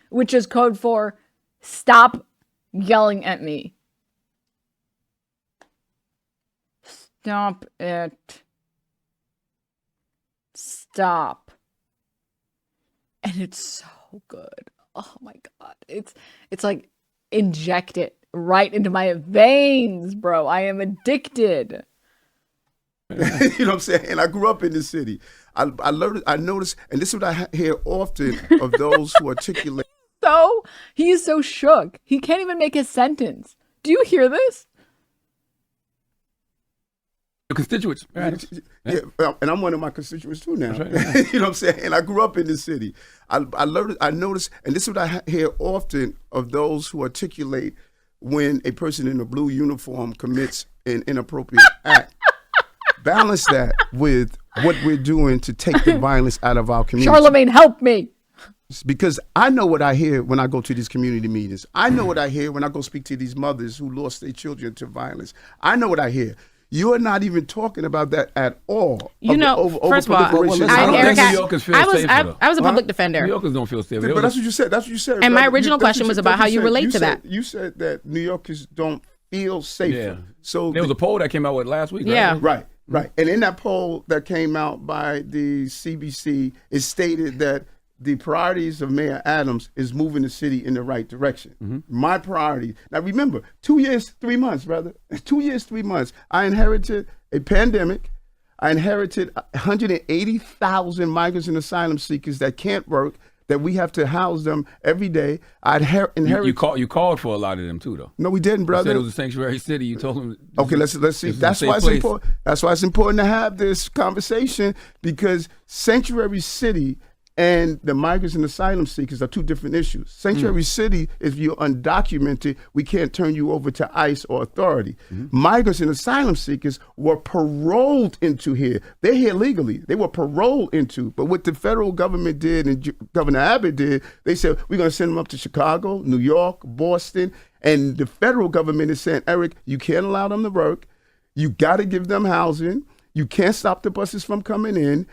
Speaker 1: which is code for stop yelling at me. Stop it. Stop. And it's so good. Oh my God. It's like inject it right into my veins, bro. I am addicted.
Speaker 10: You know what I'm saying? And I grew up in the city. I noticed, and this is what I hear often of those who articulate.
Speaker 1: So he is so shook. He can't even make a sentence. Do you hear this?
Speaker 13: Your constituents. Right.
Speaker 10: Yeah, and I'm one of my constituents too now.
Speaker 13: Right, right.
Speaker 10: You know what I'm saying? And I grew up in the city. I noticed, and this is what I hear often of those who articulate when a person in a blue uniform commits an inappropriate act. Balance that with what we're doing to take the violence out of our community.
Speaker 1: Charlemagne, help me.
Speaker 10: Because I know what I hear when I go to these community meetings. I know what I hear when I go speak to these mothers who lost their children to violence. I know what I hear. You're not even talking about that at all.
Speaker 14: You know, first of all, I was a public defender.
Speaker 13: New Yorkers don't feel safe.
Speaker 10: But that's what you said. That's what you said.
Speaker 14: And my original question was about how you relate to that.
Speaker 10: You said that New Yorkers don't feel safer.
Speaker 13: Yeah.
Speaker 10: So
Speaker 13: there was a poll that came out last week.
Speaker 14: Yeah.
Speaker 10: Right. Right. And in that poll that came out by the CBC, it stated that the priorities of Mayor Adams is moving the city in the right direction.
Speaker 13: Mm-hmm.
Speaker 10: My priority. Now remember, 2 years, 3 months, brother. 2 years, 3 months. I inherited a pandemic. I inherited 180,000 migrants and asylum seekers that can't work, that we have to house them every day. I inherited.
Speaker 13: You called for a lot of them too, though.
Speaker 10: No, we didn't, brother.
Speaker 13: You said it was a sanctuary city. You told them.
Speaker 10: Okay, let's see. That's why it's important. That's why it's important to have this conversation, because sanctuary city and the migrants and asylum seekers are two different issues. Sanctuary city, if you're undocumented, we can't turn you over to ICE or authority. Migrants and asylum seekers were paroled into here. They're here legally. They were paroled into. But what the federal government did and Governor Abbott did, they said, we're going to send them up to Chicago, New York, Boston. And the federal government is saying, Eric, you can't allow them to work. You got to give them housing. You can't stop the buses from coming in.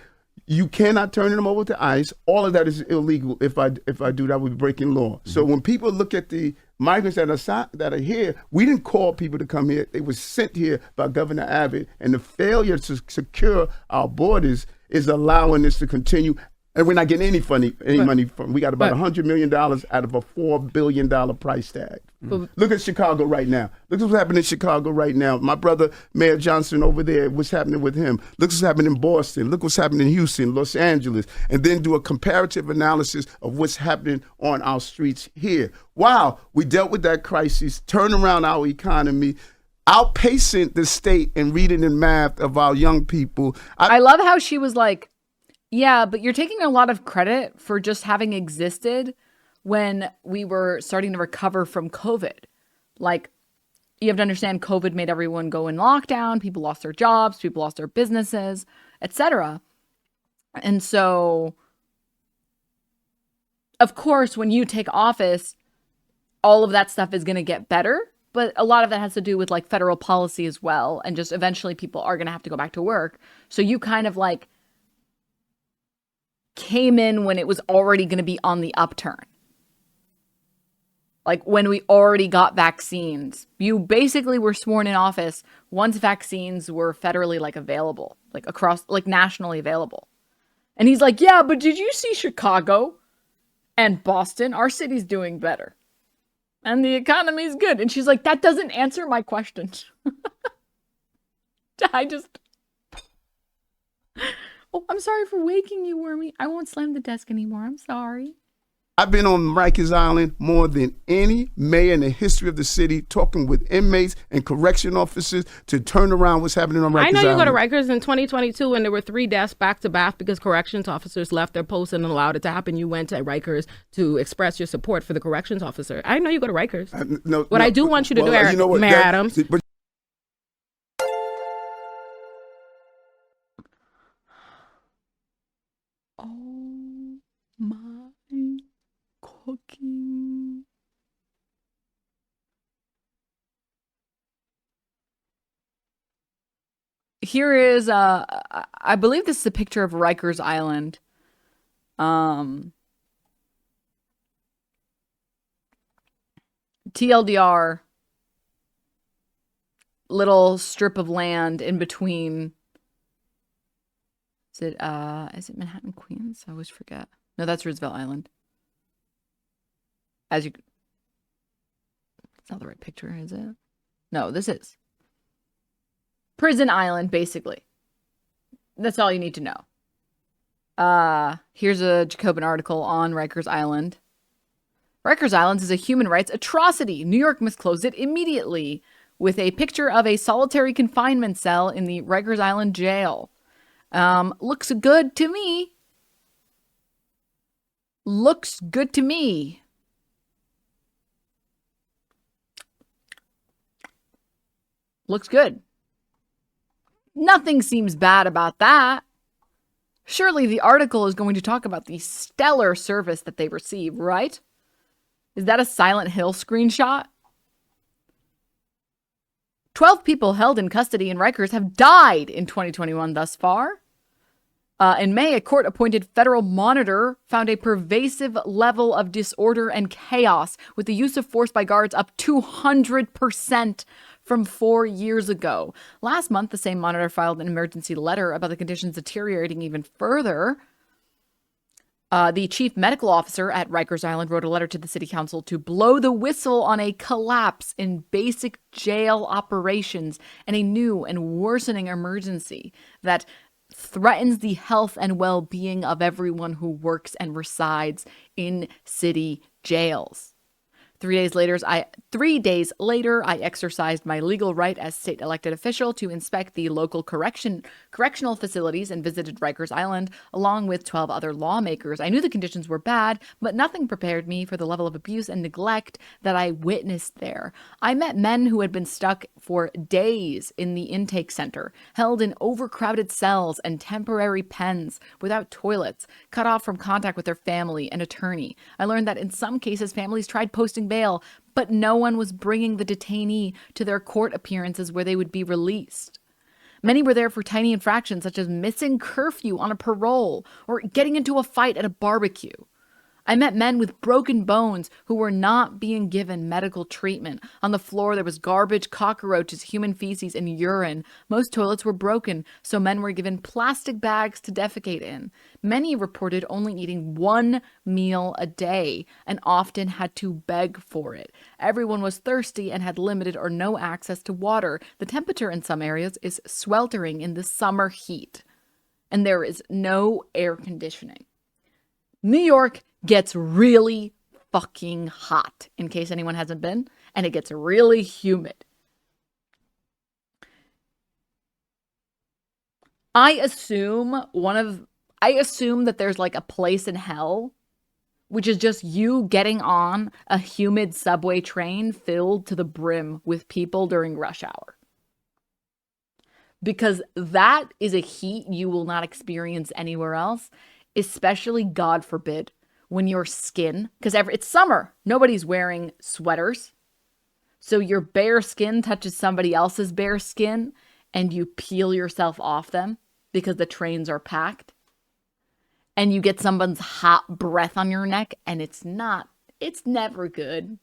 Speaker 10: You cannot turn them over to ICE. All of that is illegal. If I do that, we'll be breaking law. So when people look at the migrants that are here, we didn't call people to come here. They were sent here by Governor Abbott. And the failure to secure our borders is allowing this to continue. And we're not getting any money from. We got about $100 million out of a $4 billion price tag. Look at Chicago right now. Look what's happening in Chicago right now. My brother, Mayor Johnson over there, what's happening with him. Look what's happening in Boston. Look what's happening in Houston, Los Angeles. And then do a comparative analysis of what's happening on our streets here. Wow, we dealt with that crisis, turn around our economy, outpacing the state in reading and math of our young people.
Speaker 1: I love how she was like, yeah, but you're taking a lot of credit for just having existed when we were starting to recover from COVID. Like, you have to understand COVID made everyone go in lockdown. People lost their jobs. People lost their businesses, etc. And so, of course, when you take office, all of that stuff is going to get better. But a lot of that has to do with like federal policy as well. And just eventually people are going to have to go back to work. So you kind of like came in when it was already going to be on the upturn. Like when we already got vaccines. You basically were sworn in office once vaccines were federally like available, like across, like nationally available. And he's like, yeah, but did you see Chicago and Boston? Our city's doing better. And the economy's good. And she's like, that doesn't answer my question. Oh, I'm sorry for waking you, Wormy. I won't slam the desk anymore. I'm sorry.
Speaker 10: I've been on Rikers Island more than any mayor in the history of the city, talking with inmates and correction officers to turn around what's happening on Rikers Island.
Speaker 14: I know you go to Rikers in 2022 when there were 3 deaths back to back because corrections officers left their posts and allowed it to happen. You went to Rikers to express your support for the corrections officer. I know you go to Rikers. I do want you to do, Eric, Mayor Adams.
Speaker 1: Oh my cooking. Here is I believe this is a picture of Rikers Island. TLDR, little strip of land in between. Is it Manhattan, Queens? I always forget. No, that's Roosevelt Island. It's not the right picture, is it? No, this is Prison Island, basically. That's all you need to know. Here's a Jacobin article on Rikers Island. Rikers Island is a human rights atrocity. New York must close it immediately, with a picture of a solitary confinement cell in the Rikers Island jail. Looks good to me. Looks good to me. Looks good. Nothing seems bad about that. Surely the article is going to talk about the stellar service that they receive, right? Is that a Silent Hill screenshot? 12 people held in custody in Rikers have died in 2021 thus far. In May, a court-appointed federal monitor found a pervasive level of disorder and chaos, with the use of force by guards up 200% from 4 years ago. Last month, the same monitor filed an emergency letter about the conditions deteriorating even further. The chief medical officer at Rikers Island wrote a letter to the city council to blow the whistle on a collapse in basic jail operations and a new and worsening emergency that threatens the health and well-being of everyone who works and resides in city jails. 3 days later, I exercised my legal right as state elected official to inspect the local correctional facilities and visited Rikers Island along with 12 other lawmakers. I knew the conditions were bad, but nothing prepared me for the level of abuse and neglect that I witnessed there. I met men who had been stuck for days in the intake center, held in overcrowded cells and temporary pens without toilets, cut off from contact with their family and attorney. I learned that in some cases, families tried posting bail, but no one was bringing the detainee to their court appearances where they would be released. Many were there for tiny infractions such as missing curfew on a parole or getting into a fight at a barbecue. I met men with broken bones who were not being given medical treatment. On the floor, there was garbage, cockroaches, human feces, and urine. Most toilets were broken, so men were given plastic bags to defecate in. Many reported only eating one meal a day and often had to beg for it. Everyone was thirsty and had limited or no access to water. The temperature in some areas is sweltering in the summer heat, and there is no air conditioning. New York gets really fucking hot, in case anyone hasn't been, and it gets really humid. I assume that there's like a place in hell, which is just you getting on a humid subway train filled to the brim with people during rush hour. Because that is a heat you will not experience anywhere else, especially, God forbid, when your skin, because it's summer, nobody's wearing sweaters. So your bare skin touches somebody else's bare skin and you peel yourself off them because the trains are packed. And you get someone's hot breath on your neck and it's never good.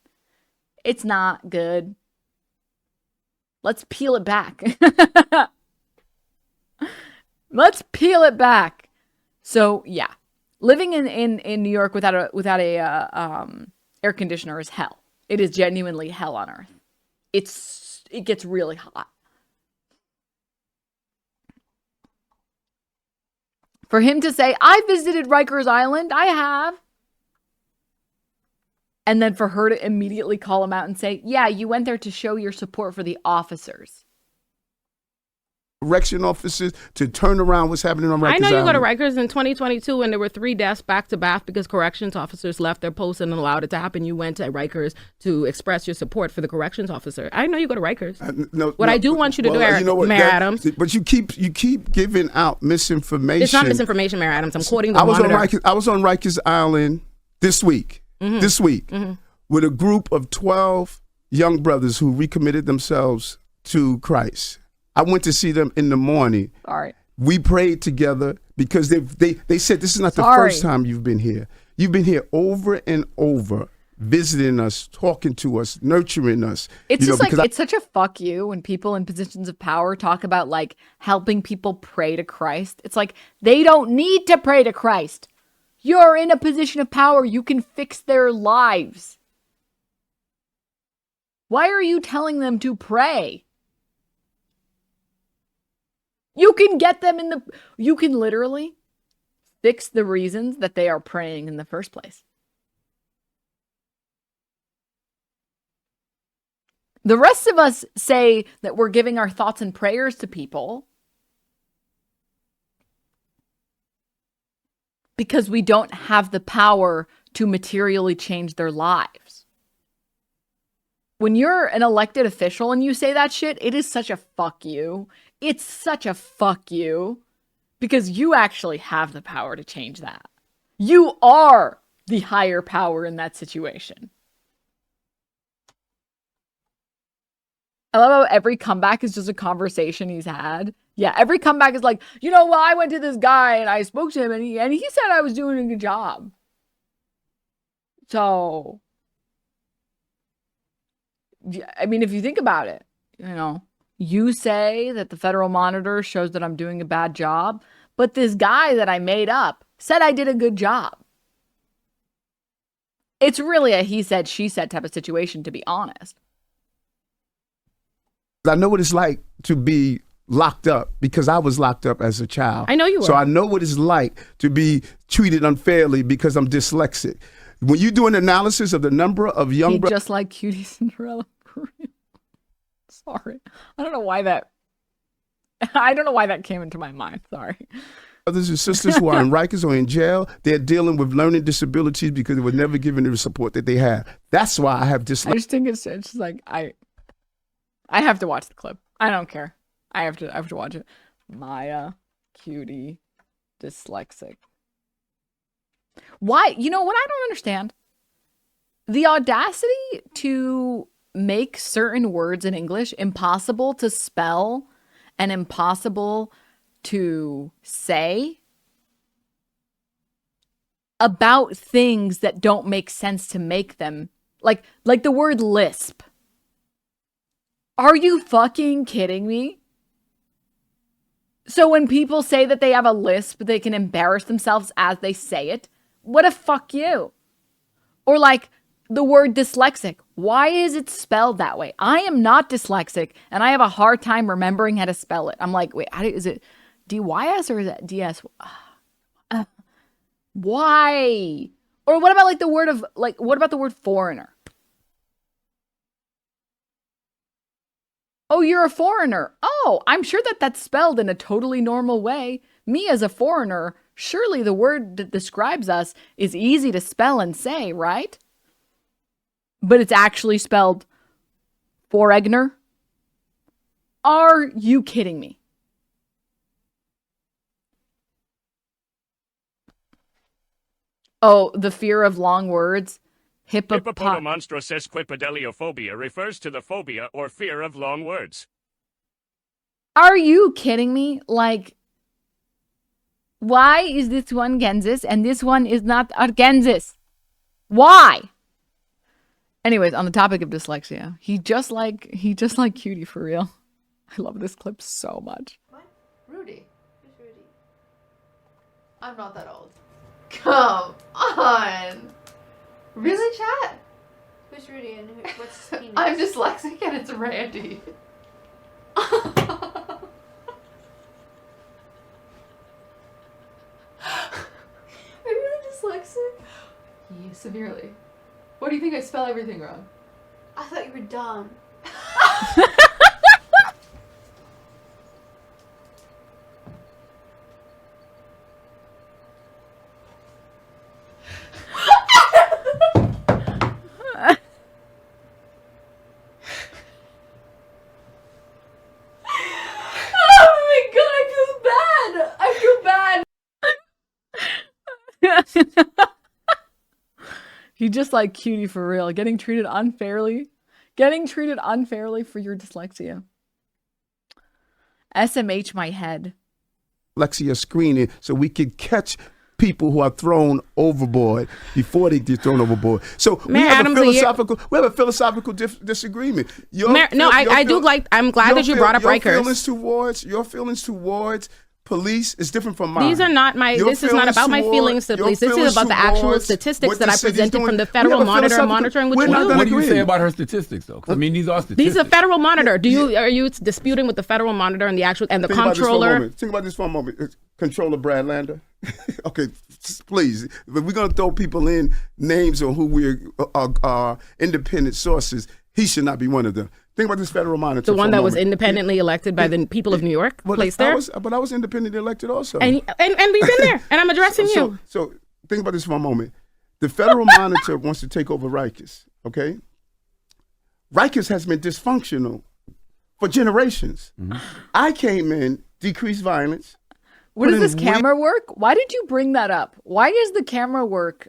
Speaker 1: It's not good. Let's peel it back. Let's peel it back. So yeah. Living in New York without a air conditioner is hell. It is genuinely hell on earth. It gets really hot. For him to say, I visited Rikers Island, I have. And then for her to immediately call him out and say, yeah, you went there to show your support for the officers.
Speaker 10: Correction officers to turn around what's happening on Rikers Island.
Speaker 14: I know you go to Rikers in 2022 and there were 3 deaths back to back because corrections officers left their posts and allowed it to happen. You went to Rikers to express your support for the corrections officer. I know you go to Rikers. I do want you to do, Eric, Mayor Adams.
Speaker 10: But you keep giving out misinformation.
Speaker 14: It's not misinformation, Mayor Adams. I'm quoting the monitor.
Speaker 10: I was on Rikers Island this week. With a group of 12 young brothers who recommitted themselves to Christ. I went to see them in the morning.
Speaker 1: Sorry.
Speaker 10: We prayed together because they said this is not the first time you've been here. You've been here over and over, visiting us, talking to us, nurturing us.
Speaker 1: It's it's such a fuck you when people in positions of power talk about like helping people pray to Christ. It's like they don't need to pray to Christ. You're in a position of power. You can fix their lives. Why are you telling them to pray? You can get them you can literally fix the reasons that they are praying in the first place. The rest of us say that we're giving our thoughts and prayers to people because we don't have the power to materially change their lives. When you're an elected official and you say that shit, it is such a fuck you. It's such a fuck you because you actually have the power to change that. You are the higher power in that situation. I love how every comeback is just a conversation he's had. Yeah, every comeback is like, you know, well, I went to this guy and I spoke to him and he said I was doing a good job. So, I mean, if you think about it, you know, you say that the federal monitor shows that I'm doing a bad job, but this guy that I made up said I did a good job. It's really a he said, she said type of situation, to be honest.
Speaker 10: I know what it's like to be locked up because I was locked up as a child.
Speaker 14: I know you were.
Speaker 10: So I know what it's like to be treated unfairly because I'm dyslexic. When you do an analysis of the number of young brothers,
Speaker 1: just like Cutie Cinderella. Sorry, I don't know why that came into my mind. Sorry.
Speaker 10: Brothers and sisters who are in Rikers or in jail, they're dealing with learning disabilities because they were never given the support that they have. That's why I have dyslexia.
Speaker 1: I just think it's just like I have to watch the clip. I don't care. I have to watch it. Maya, Cutie, dyslexic. Why? You know what I don't understand? The audacity to make certain words in English impossible to spell and impossible to say about things that don't make sense to make them. Like the word lisp. Are you fucking kidding me? So when people say that they have a lisp, they can embarrass themselves as they say it. What a fuck you. Or like the word dyslexic. Why is it spelled that way? I am not dyslexic and I have a hard time remembering how to spell it. I'm like, wait, is it DYS or is it DS? Why? Or what about what about the word foreigner? Oh, you're a foreigner. Oh, I'm sure that that's spelled in a totally normal way. Me as a foreigner, surely the word that describes us is easy to spell and say, right? But it's actually spelled foreigner. Are you kidding me? Oh, the fear of long words.
Speaker 8: Hippopotomonstrousesquippedaliophobia refers to the phobia or fear of long words.
Speaker 1: Are you kidding me? Like, why is this one Gensis and this one is not Arkansas? Why? Anyways, on the topic of dyslexia, he just like Cutie for real. I love this clip so much.
Speaker 15: What? Rudy. Who's Rudy? I'm not that old. Come on. Really, chat? Who's Rudy and what's his penis? I'm dyslexic and it's Randy. Are you really dyslexic? Yeah, severely. What do you think I spell everything wrong? I thought you were dumb.
Speaker 1: He just like Cutie for real, getting treated unfairly for your dyslexia. SMH my head.
Speaker 10: Dyslexia screening so we can catch people who are thrown overboard before they get thrown overboard. So we have a philosophical disagreement.
Speaker 14: I'm glad that you brought up Rikers.
Speaker 10: Your feelings towards police is different from mine.
Speaker 14: These are not my. This is not about my feelings to police. This is about the actual statistics that I presented from the Federal Monitor monitoring with you.
Speaker 13: What do you say about her statistics, though? 'Cause, I mean, these are statistics.
Speaker 14: These are Federal Monitor. Are you disputing with the Federal Monitor and the actual and the comptroller?
Speaker 10: Think about this for a moment. Controller Brad Lander. Okay, please. If we're gonna throw people in names on who we're independent sources, he should not be one of them. Think about this Federal Monitor.
Speaker 14: The one that was independently elected by the people of New York, placed there.
Speaker 10: But I was independently elected also.
Speaker 14: And we've been there, and I'm addressing you.
Speaker 10: So think about this for a moment. The Federal Monitor wants to take over Rikers, okay? Rikers has been dysfunctional for generations. I came in, decreased violence.
Speaker 1: What does this camera work? Why did you bring that up? Why does the camera work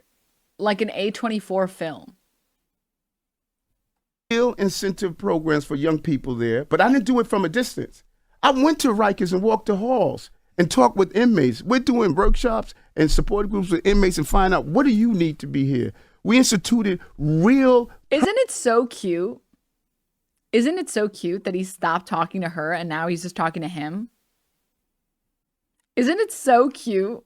Speaker 1: like an A24 film?
Speaker 10: Incentive programs for young people there, but I didn't do it from a distance. I went to Rikers and walked the halls and talked with inmates. We're doing workshops and support groups with inmates and find out, what do you need to be here? We instituted real...
Speaker 1: Isn't it so cute? Isn't it so cute that he stopped talking to her and now he's just talking to him? Isn't it so cute?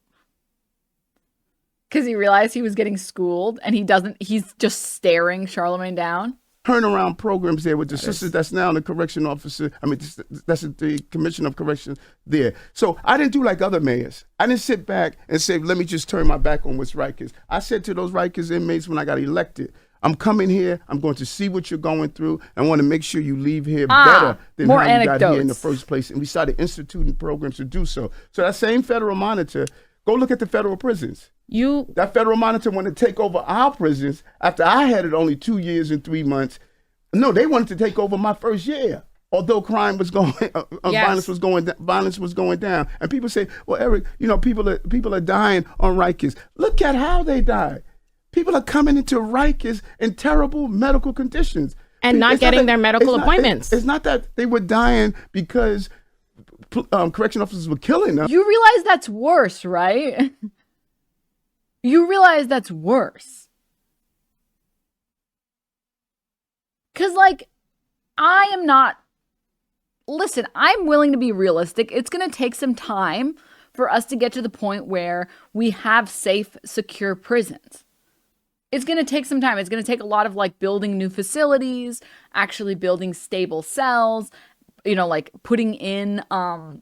Speaker 1: Because he realized he was getting schooled and he's just staring Charlemagne down.
Speaker 10: Turnaround programs there with the sisters that's now the correction officer. I mean, that's the commission of correction there. So I didn't do like other mayors. I didn't sit back and say, let me just turn my back on what's Rikers. I said to those Rikers inmates when I got elected, I'm coming here, I'm going to see what you're going through, and I want to make sure you leave here better than how you got here in the first place. And we started instituting programs to do so. So that same Federal Monitor, go look at the federal prisons. That Federal Monitor wanted to take over our prisons after I had it only 2 years and 3 months. No, they wanted to take over my first year. Although crime was going, violence was going down, and people say, "Well, Eric, people are dying on Rikers. Look at how they died. People are coming into Rikers in terrible medical conditions
Speaker 14: and not getting their medical appointments.
Speaker 10: It's not that they were dying because correction officers were killing them.
Speaker 1: You realize that's worse, right? You realize that's worse. Because, I am not... Listen, I'm willing to be realistic. It's going to take some time for us to get to the point where we have safe, secure prisons. It's going to take some time. It's going to take a lot of, building new facilities, actually building stable cells, putting in, what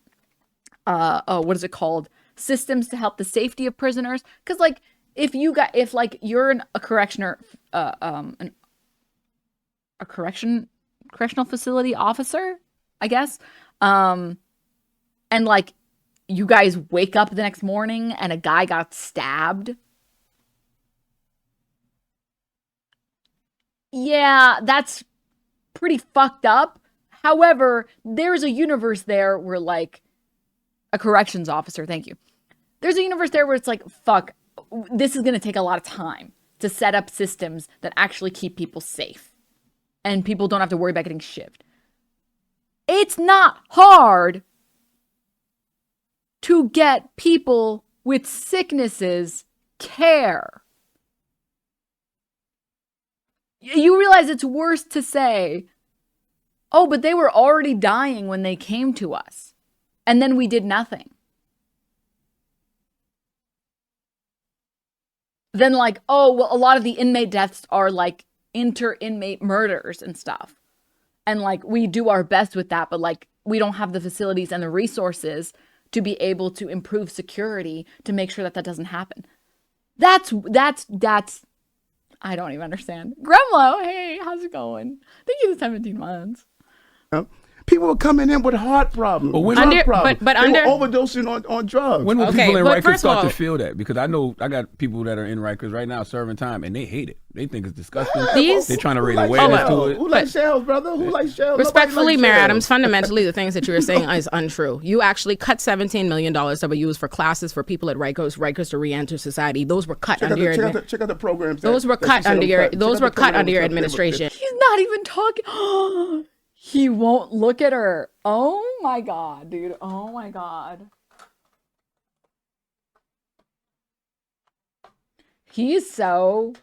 Speaker 1: is it called? Systems to help the safety of prisoners. Because, if you're a correctional facility officer, I guess, and you guys wake up the next morning and a guy got stabbed. Yeah, that's pretty fucked up. However, there's a universe there where a corrections officer, thank you. There's a universe there where it's fuck, this is going to take a lot of time to set up systems that actually keep people safe. And people don't have to worry about getting shivved. It's not hard to get people with sicknesses care. You realize it's worse to say, oh, but they were already dying when they came to us. And then we did nothing. Then oh, well, a lot of the inmate deaths are inter-inmate murders and stuff. And we do our best with that, but we don't have the facilities and the resources to be able to improve security to make sure that that doesn't happen. That's I don't even understand. Gremlo, hey, how's it going? Thank you for 17 months.
Speaker 10: People were coming in with heart problems,
Speaker 13: but
Speaker 10: they were overdosing on drugs.
Speaker 13: When will people in Rikers start to feel that? Because I know I got people that are in Rikers right now serving time, and they hate it. They think it's disgusting. They're trying to raise awareness to it.
Speaker 10: Who likes shells, brother? Who likes shells?
Speaker 14: Respectfully, Mayor Adams, fundamentally, the things that you were saying is untrue. You actually cut $17 million that were used for classes for people at Rikers to re-enter society. Those were cut under your administration.
Speaker 10: Check out the programs.
Speaker 14: Those were cut under your administration.
Speaker 1: He's not even talking. He won't look at her. Oh my God, dude. Oh my God. He's such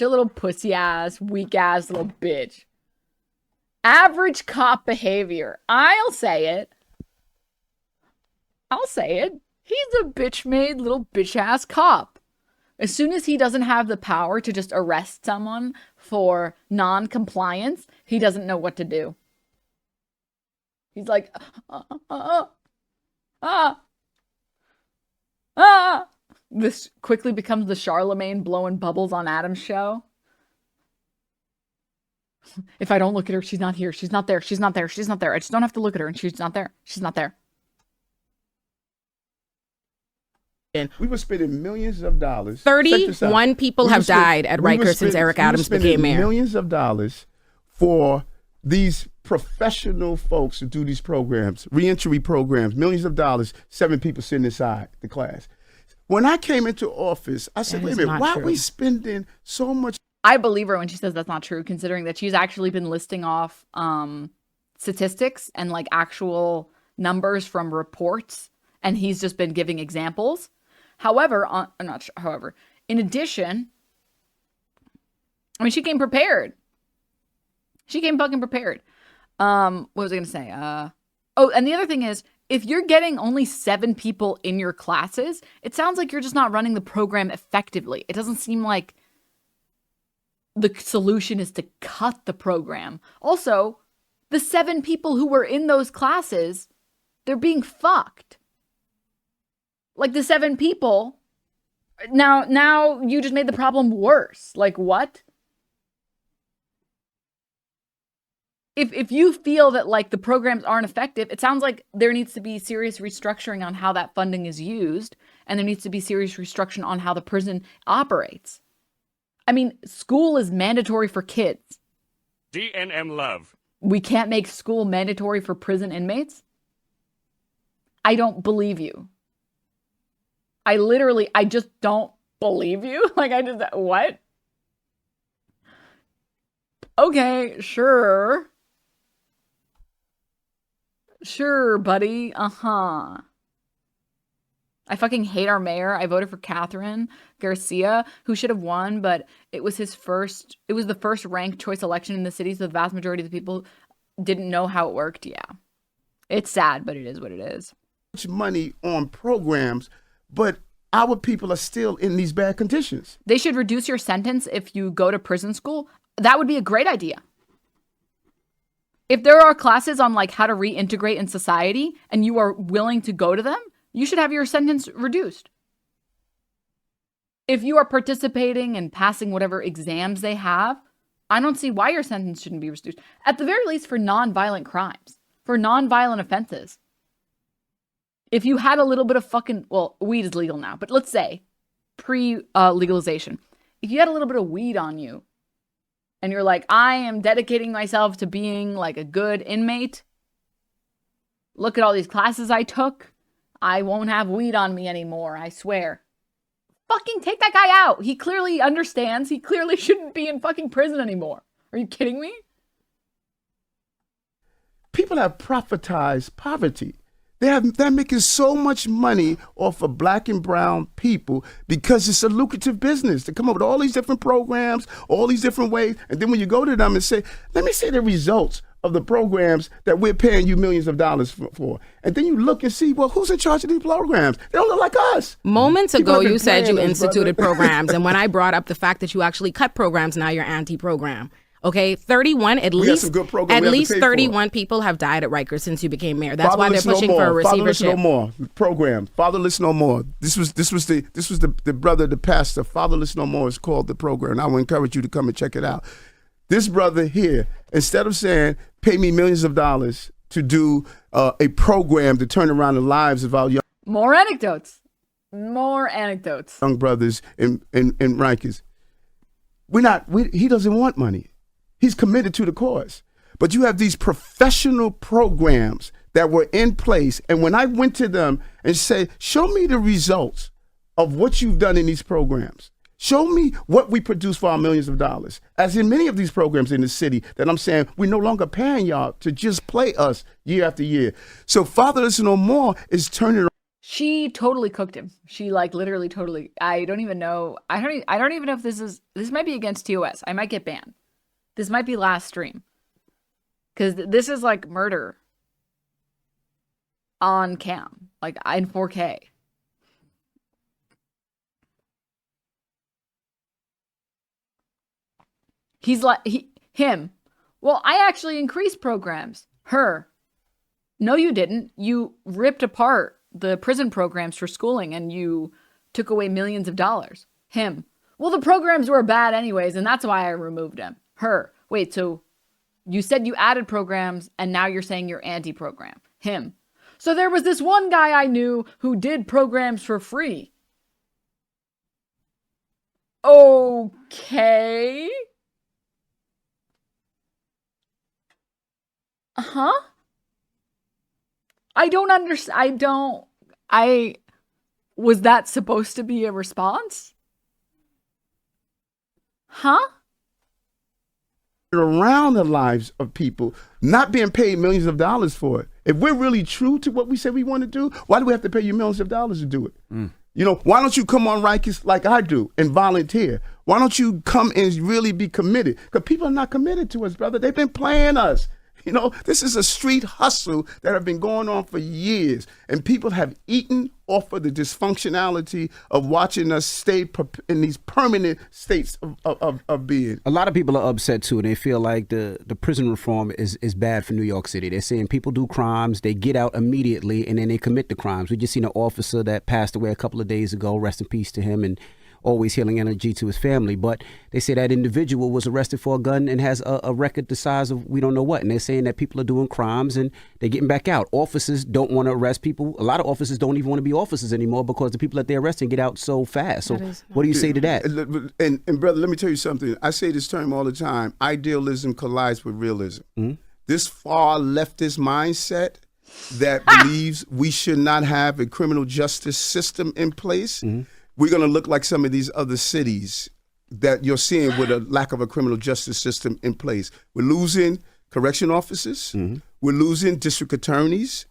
Speaker 1: a little pussy ass, weak ass little bitch. Average cop behavior. I'll say it. I'll say it. He's a bitch-made little bitch-ass cop. As soon as he doesn't have the power to just arrest someone for non-compliance, he doesn't know what to do. He's like, This quickly becomes the Charlemagne blowing bubbles on Adam's show. If I don't look at her, she's not here. She's not there. She's not there. She's not there. I just don't have to look at her and she's not there. She's not there.
Speaker 10: We were spending millions of dollars.
Speaker 14: 31 people have died at Rikers since Eric Adams became mayor.
Speaker 10: Millions of dollars for these professional folks to do these programs, reentry programs, millions of dollars, 7 people sitting inside the class. When I came into office, I said, wait a minute, why are we spending so much?
Speaker 1: I believe her when she says that's not true, considering that she's actually been listing off statistics and like actual numbers from reports, and he's just been giving examples. However, in addition, I mean, she came prepared. She came fucking prepared. What was I going to say? Oh, and the other thing is, if you're getting only 7 people in your classes, it sounds like you're just not running the program effectively. It doesn't seem like the solution is to cut the program. Also, the 7 people who were in those classes, they're being fucked. Like the 7 people, now you just made the problem worse. Like what? If you feel that like the programs aren't effective, it sounds like there needs to be serious restructuring on how that funding is used, and there needs to be serious restructuring on how the prison operates. I mean, school is mandatory for kids.
Speaker 8: DNM love.
Speaker 1: We can't make school mandatory for prison inmates? I don't believe you. I just don't believe you. Like, what? Okay, sure. Sure, buddy. Uh-huh. I fucking hate our mayor. I voted for Catherine Garcia, who should have won, but it was the first ranked choice election in the city, so the vast majority of the people didn't know how it worked. Yeah. It's sad, but it is what it is.
Speaker 10: Much money on programs, but our people are still in these bad conditions.
Speaker 1: They should reduce your sentence if you go to prison school. That would be a great idea. If there are classes on like how to reintegrate in society and you are willing to go to them, you should have your sentence reduced. If you are participating and passing whatever exams they have, I don't see why your sentence shouldn't be reduced. At the very least for non-violent crimes, for non-violent offenses. If you had a little bit of fucking, well, weed is legal now, but let's say pre-legalization. If you had a little bit of weed on you and you're like, I am dedicating myself to being like a good inmate. Look at all these classes I took. I won't have weed on me anymore, I swear. Fucking take that guy out. He clearly understands. He clearly shouldn't be in fucking prison anymore. Are you kidding me?
Speaker 10: People have profitized poverty. They're making so much money off of black and brown people because it's a lucrative business to come up with all these different programs, all these different ways. And then when you go to them and say, let me see the results of the programs that we're paying you millions of dollars for. And then you look and see, well, who's in charge of these programs? They don't look like us.
Speaker 14: Moments ago, you said you instituted programs. And when I brought up the fact that you actually cut programs, now you're anti-program. Okay, 31, at least 31 people have died at Rikers since you became mayor. That's why they're pushing for a receivership.
Speaker 10: Fatherless No More program. Fatherless No More. This was the brother, the pastor. Fatherless No More is called the program. And I would encourage you to come and check it out. This brother here, instead of saying, pay me millions of dollars to do a program to turn around the lives of our young
Speaker 1: More anecdotes. Young
Speaker 10: brothers in Rikers. He doesn't want money. He's committed to the cause. But you have these professional programs that were in place. And when I went to them and said, show me the results of what you've done in these programs. Show me what we produce for our millions of dollars. As in many of these programs in the city that I'm saying, we're no longer paying y'all to just play us year after year. So Fatherless No More is turning around.
Speaker 1: She totally cooked him. She like literally totally. I don't even know. I don't even know if this might be against TOS. I might get banned. This might be last stream. Because this is like murder on cam. like in 4K. He's like, him. Well, I actually increased programs. Her. No, you didn't. You ripped apart the prison programs for schooling and you took away millions of dollars. Him. Well, the programs were bad anyways, and that's why I removed them. Her. Wait, so you said you added programs and now you're saying you're anti-program. Him. So there was this one guy I knew who did programs for free. Okay. Huh? I don't understand. Was that supposed to be a response? Huh?
Speaker 10: Around the lives of people, not being paid millions of dollars for it. If we're really true to what we say we want to do, why do we have to pay you millions of dollars to do it? You know, why don't you come on Rikers like I do and volunteer? Why don't you come and really be committed? Because people are not committed to us, brother. They've been playing us. You know, this is a street hustle that have been going on for years, and people have eaten off of the dysfunctionality of watching us stay in these permanent states of being.
Speaker 12: A lot of people are upset too, and they feel like the prison reform is bad for New York City. They're saying people do crimes, they get out immediately, and then they commit the crimes. We just seen an officer that passed away a couple of days ago, rest in peace to him, and always healing energy to his family. But they say that individual was arrested for a gun and has a record the size of we don't know what. And they're saying that people are doing crimes and they're getting back out. Officers don't want to arrest people. A lot of officers don't even want to be officers anymore because the people that they're arresting get out so fast. So what do you say to that?
Speaker 10: And brother, let me tell you something. I say this term all the time. Idealism collides with realism. This far leftist mindset that believes we should not have a criminal justice system in place, we're going to look like some of these other cities that you're seeing with a lack of a criminal justice system in place. We're losing correction officers. We're losing district attorneys.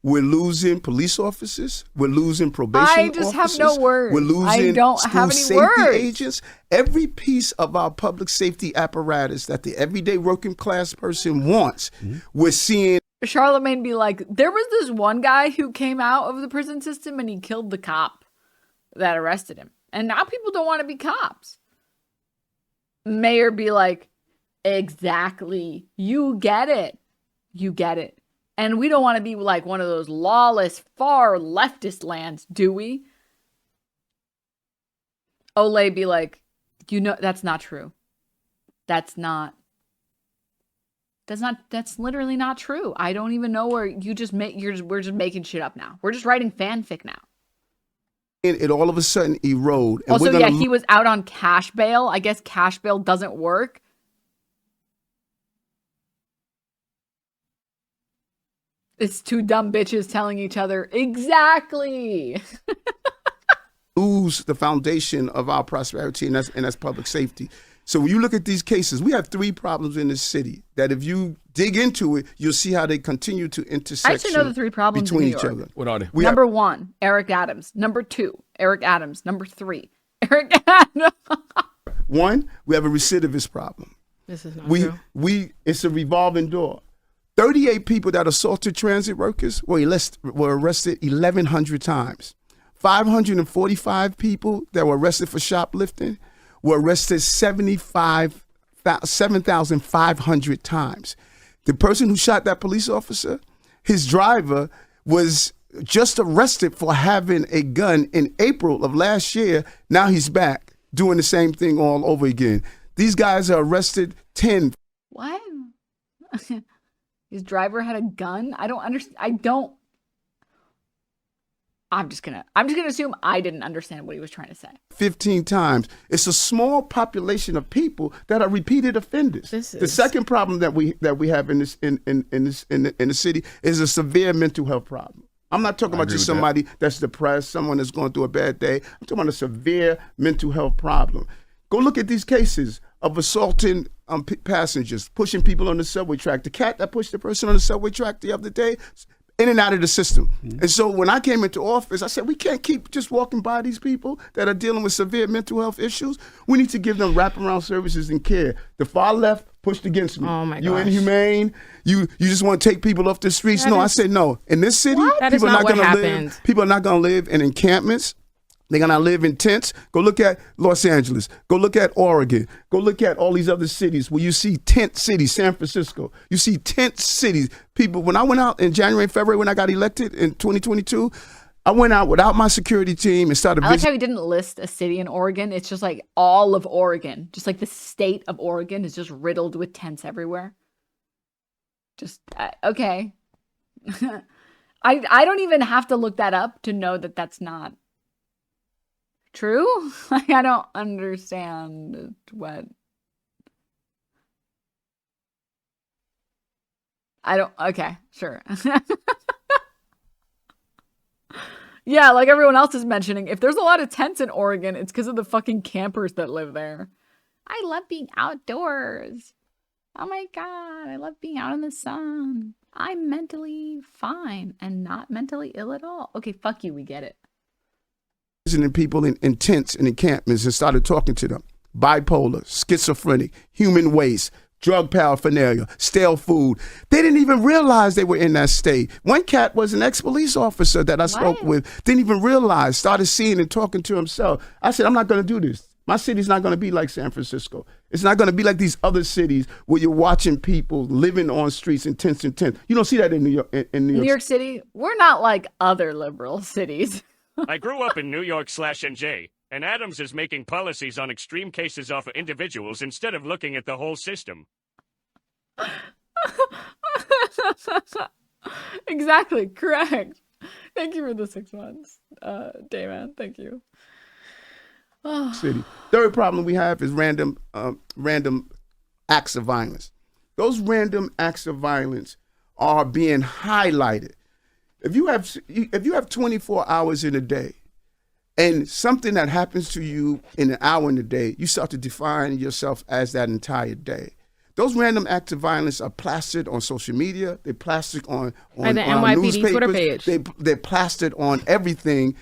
Speaker 10: We're losing police officers. We're losing probation officers.
Speaker 1: I just have no words.
Speaker 10: We're losing
Speaker 1: I don't
Speaker 10: school
Speaker 1: have any
Speaker 10: safety
Speaker 1: words.
Speaker 10: agents. Every piece of our public safety apparatus that the everyday working class person wants, we're seeing.
Speaker 1: Charlemagne be like, there was this one guy who came out of the prison system and he killed the cop that arrested him. And now people don't want to be cops. Mayor be like, exactly. You get it. You get it. And we don't want to be like one of those lawless, far leftist lands, do we? Olay be like, you know, that's not true. That's literally not true. I don't even know where we're just making shit up now. We're just writing fanfic now.
Speaker 10: It all of a sudden erode. And
Speaker 1: also, yeah, he was out on cash bail. I guess cash bail doesn't work. It's two dumb bitches telling each other, exactly.
Speaker 10: Lose the foundation of our prosperity, and that's public safety. So when you look at these cases, we have three problems in this city that if you dig into it, you'll see how they continue to intersect.
Speaker 1: I actually know the three problems
Speaker 10: between
Speaker 1: in New
Speaker 10: each
Speaker 1: York.
Speaker 10: other.
Speaker 13: What are they?
Speaker 1: Number one, Eric Adams. Number two, Eric Adams. Number three, Eric Adams.
Speaker 10: One, we have a recidivist problem.
Speaker 14: This is not true.
Speaker 10: It's a revolving door. 38 people that assaulted transit workers were arrested 1,100 times. 545 people that were arrested for shoplifting were arrested 7,500 times. The person who shot that police officer, his driver was just arrested for having a gun in April of last year. Now he's back doing the same thing all over again. These guys are arrested 10.
Speaker 1: What? His driver had a gun? I don't understand. I'm just gonna assume I didn't understand what he was trying to say.
Speaker 10: 15 times. It's a small population of people that are repeated offenders. The second problem that we have in the city is a severe mental health problem. I'm not talking about just somebody that's depressed, someone that's going through a bad day. I'm talking about a severe mental health problem. Go look at these cases of assaulting passengers, pushing people on the subway track. The cat that pushed the person on the subway track the other day, in and out of the system. And so when I came into office, I said, we can't keep just walking by these people that are dealing with severe mental health issues. We need to give them wraparound services and care. The far left pushed against me.
Speaker 14: Oh my
Speaker 10: You
Speaker 14: gosh.
Speaker 10: inhumane. You just want to take people off the streets. I said no. In this city,
Speaker 14: That is
Speaker 10: people are
Speaker 14: not
Speaker 10: not
Speaker 14: what
Speaker 10: going to
Speaker 14: happened.
Speaker 10: live. People are not going to live in encampments. They're going to live in tents. Go look at Los Angeles. Go look at Oregon. Go look at all these other cities where you see tent cities, San Francisco. You see tent cities. People, when I went out in January, February, when I got elected in 2022, I went out without my security team and started
Speaker 1: I like
Speaker 10: visiting.
Speaker 1: how he didn't list a city in Oregon. It's just like all of Oregon. Just like the state of Oregon is just riddled with tents everywhere. Just, okay. I don't even have to look that up to know that that's not true. Like, I don't understand what. Okay, sure. Yeah, like everyone else is mentioning, if there's a lot of tents in Oregon, it's because of the fucking campers that live there. I love being outdoors. Oh my God, I love being out in the sun. I'm mentally fine and not mentally ill at all. Okay, fuck you, we get it.
Speaker 10: Visiting people in tents and encampments and started talking to them. Bipolar, schizophrenic, human waste, drug paraphernalia, stale food. They didn't even realize they were in that state. One cat was an ex-police officer that I spoke with. Didn't even realize, started seeing and talking to himself. I said, I'm not going to do this. My city's not going to be like San Francisco. It's not going to be like these other cities where you're watching people living on streets in tents and tents. You don't see that in New York. In
Speaker 1: New York City, we're not like other liberal cities.
Speaker 8: I grew up in New York/NJ, and Adams is making policies on extreme cases off of individuals instead of looking at the whole system.
Speaker 1: Exactly, correct. Thank you for the 6 months, Dayman. Thank you.
Speaker 10: City. Third problem we have is random acts of violence. Those random acts of violence are being highlighted. If you have 24 hours in a day, and something that happens to you in an hour in a day, you start to define yourself as that entire day. Those random acts of violence are plastered on social media. They're plastered on
Speaker 14: the NYPD
Speaker 10: newspapers.
Speaker 14: Twitter page.
Speaker 10: They're plastered on everything.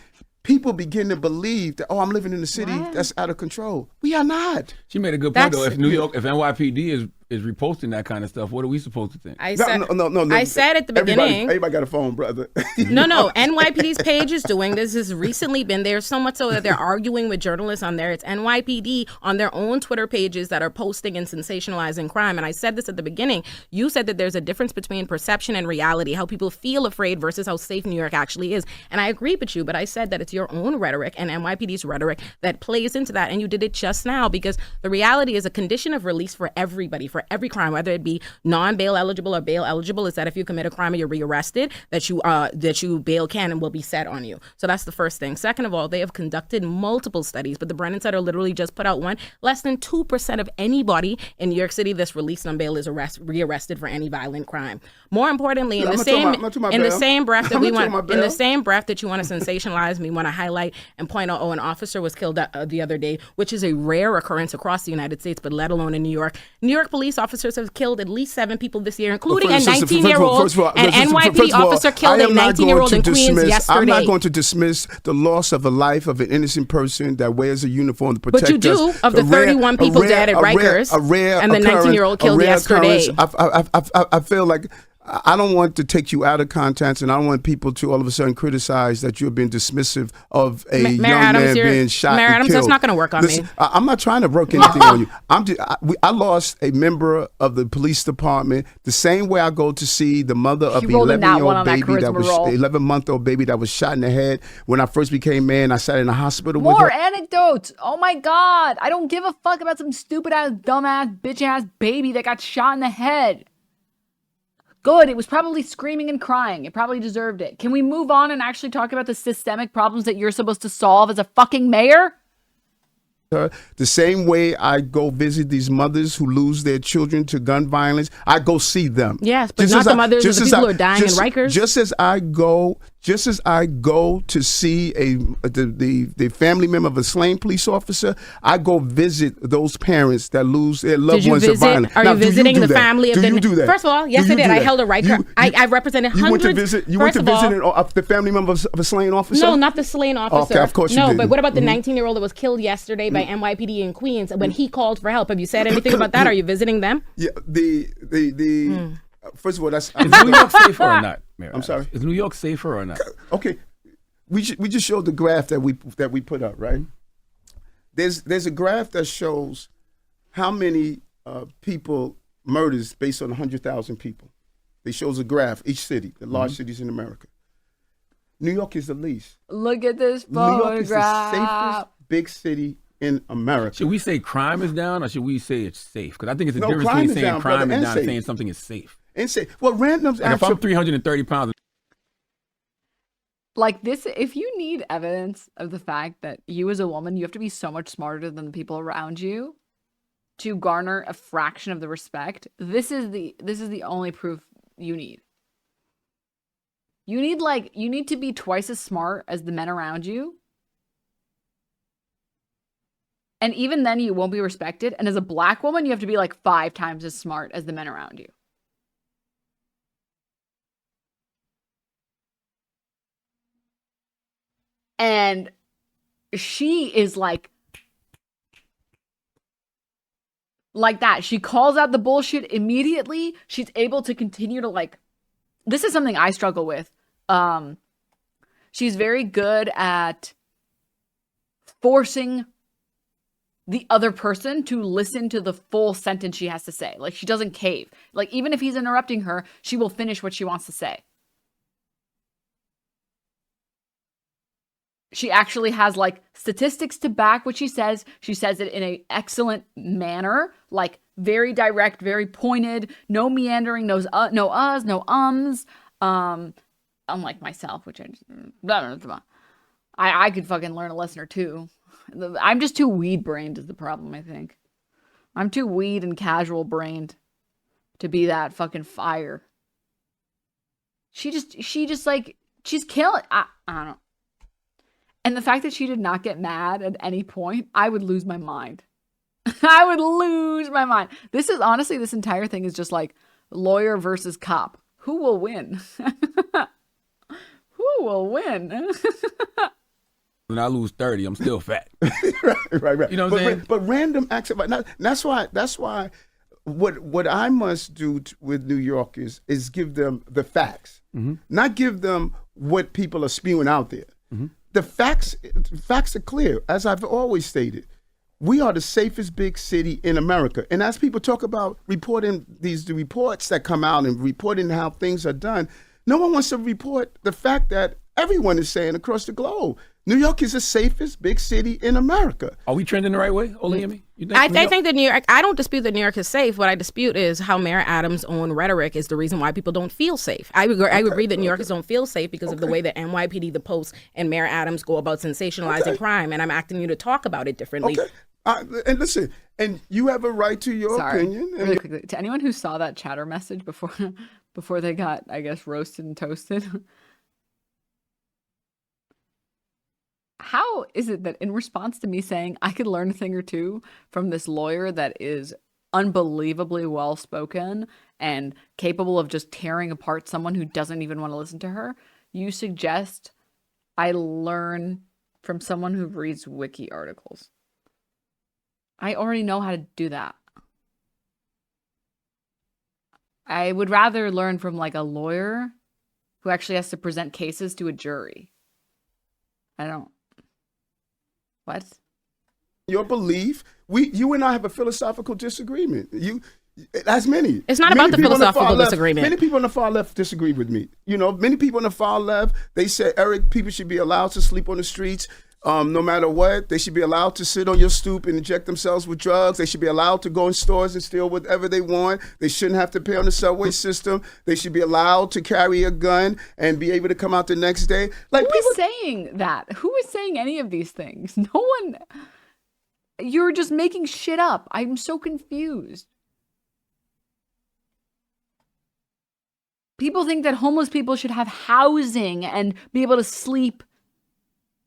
Speaker 10: People begin to believe that, I'm living in a city that's out of control. We are not.
Speaker 13: She made a good point, though. If NYPD is reposting that kind of stuff, what are we supposed to think?
Speaker 14: I said at the beginning.
Speaker 10: Everybody got a phone, brother.
Speaker 14: No. NYPD's page is doing this. Has recently been there, so much so that they're arguing with journalists on there. It's NYPD on their own Twitter pages that are posting and sensationalizing crime. And I said this at the beginning. You said that there's a difference between perception and reality, how people feel afraid versus how safe New York actually is. And I agree with you, but I said that it's your own rhetoric and NYPD's rhetoric that plays into that. And you did it just now, because the reality is a condition of release for everybody, for every crime, whether it be non-bail eligible or bail eligible, is that if you commit a crime and you're rearrested, that you bail can and will be set on you. So that's the first thing. Second of all, they have conducted multiple studies, but the Brennan Center literally just put out one. Less than 2% of anybody in New York City that's released on bail is rearrested for any violent crime. More importantly, in the same breath that you want to sensationalize me, want to highlight and point out, an officer was killed the other day, which is a rare occurrence across the United States, but let alone in New York. New York police officers have killed at least 7 people this year, including a 19-year-old. An NYPD officer killed a 19-year-old in Queens yesterday.
Speaker 10: I'm not going to dismiss the loss of a life of an innocent person that wears a uniform to protect us.
Speaker 14: But you do, of the 31 people dead at Rikers and the 19-year-old killed yesterday.
Speaker 10: I feel like I don't want to take you out of context, and I don't want people to all of a sudden criticize that you're being dismissive of a young man being shot
Speaker 14: Mayor
Speaker 10: and
Speaker 14: Adams,
Speaker 10: killed.
Speaker 14: that's not going to work on me.
Speaker 10: I'm not trying to work anything on you. I lost a member of the police department the same way I go to see the mother of the 11-year-old baby that was 11-month-old baby that was shot in the head. When I first became mayor, I sat in the hospital with her.
Speaker 1: More anecdotes. Oh my God. I don't give a fuck about some stupid ass, dumb ass, bitch ass baby that got shot in the head. Good. It was probably screaming and crying. It probably deserved it. Can we move on and actually talk about the systemic problems that you're supposed to solve as a fucking mayor?
Speaker 10: The same way I go visit these mothers who lose their children to gun violence, I go see them.
Speaker 14: Yes, but not the mothers of the people who are dying in Rikers.
Speaker 10: Just as I go to see the family member of a slain police officer, I go visit those parents that lose their loved ones to violence.
Speaker 14: Are you visiting the family of the?
Speaker 10: Do you do that?
Speaker 14: First of all, yes, I did. I held a Riker. I represented hundreds.
Speaker 10: You went to visit the family member of a slain officer?
Speaker 14: No, not the slain officer.
Speaker 10: Okay, of course you did.
Speaker 14: No, but what about the 19-year-old that was killed yesterday by by NYPD in Queens when he called for help. Have you said anything about that? Are you visiting them?
Speaker 10: Yeah, first of all, that's
Speaker 13: is New York safer or not? Mary?
Speaker 10: I'm sorry.
Speaker 13: Is New York safer or not?
Speaker 10: Okay, we just showed the graph that we put up, right? There's a graph that shows how many people murders based on 100,000 people. It shows a graph, each city, the large cities in America. New York is the least.
Speaker 1: Look at this
Speaker 10: photograph. New York is the
Speaker 1: photograph.
Speaker 10: safest big city in America.
Speaker 13: Should we say crime is down or should we say it's safe? Because I think it's a
Speaker 10: No,
Speaker 13: difference
Speaker 10: crime
Speaker 13: between
Speaker 10: is
Speaker 13: saying
Speaker 10: down,
Speaker 13: crime
Speaker 10: brother,
Speaker 13: is
Speaker 10: and
Speaker 13: down and
Speaker 10: safe.
Speaker 13: saying something is safe.
Speaker 10: And say, well, random's
Speaker 13: Like if I'm 330 pounds.
Speaker 1: Like this, if you need evidence of the fact that you as a woman, you have to be so much smarter than the people around you to garner a fraction of the respect. This is the only proof you need. You need to be twice as smart as the men around you. And even then you won't be respected. And as a black woman, you have to be like 5 times as smart as the men around you. And she is like that. She calls out the bullshit immediately. She's able to continue to this is something I struggle with. She's very good at forcing the other person to listen to the full sentence she has to say. Like, she doesn't cave. Like, even if he's interrupting her, she will finish what she wants to say. She actually has statistics to back what she says. She says it in an excellent manner, very direct, very pointed, no meandering, no uhs, no ums. Unlike myself, which I could fucking learn a lesson or two. I'm just too weed brained is the problem, I think. I'm too weed and casual brained to be that fucking fire. She's killing. I don't know. And the fact that she did not get mad at any point, I would lose my mind. I would lose my mind. This entire thing is just lawyer versus cop. Who will win? Who will win?
Speaker 10: When
Speaker 13: I lose 30, I'm still fat.
Speaker 10: right.
Speaker 13: You know what I'm saying?
Speaker 10: But random acts of that's why what I must do with New Yorkers is give them the facts, not give them what people are spewing out there. The facts are clear. As I've always stated, we are the safest big city in America. And as people talk about reporting the reports that come out and reporting how things are done, no one wants to report the fact that everyone is saying across the globe, New York is the safest big city in America.
Speaker 13: Are we trending the right way, Olurinatti?
Speaker 14: I think that New York, I don't dispute that New York is safe. What I dispute is how Mayor Adams' own rhetoric is the reason why people don't feel safe. I agree that New Yorkers don't feel safe because of the way that NYPD, the Post, and Mayor Adams go about sensationalizing crime, and I'm asking you to talk about it differently.
Speaker 10: Okay. And listen, and you have a right to your opinion.
Speaker 1: Really quickly, to anyone who saw that chatter message before they got, I guess, roasted and toasted, how is it that in response to me saying I could learn a thing or two from this lawyer that is unbelievably well-spoken and capable of just tearing apart someone who doesn't even want to listen to her, you suggest I learn from someone who reads wiki articles? I already know how to do that. I would rather learn from a lawyer who actually has to present cases to a jury. I don't. What?
Speaker 10: Your belief. You and I have a philosophical disagreement. As many.
Speaker 14: It's not about the philosophical disagreement.
Speaker 10: Many people on the far left disagree with me. Many people on the far left, they say, Eric, people should be allowed to sleep on the streets. No matter what, they should be allowed to sit on your stoop and inject themselves with drugs. They should be allowed to go in stores and steal whatever they want. They shouldn't have to pay on the subway system. They should be allowed to carry a gun and be able to come out the next day.
Speaker 1: Who is saying that? Who is saying any of these things? No one. You're just making shit up. I'm so confused. People think that homeless people should have housing and be able to sleep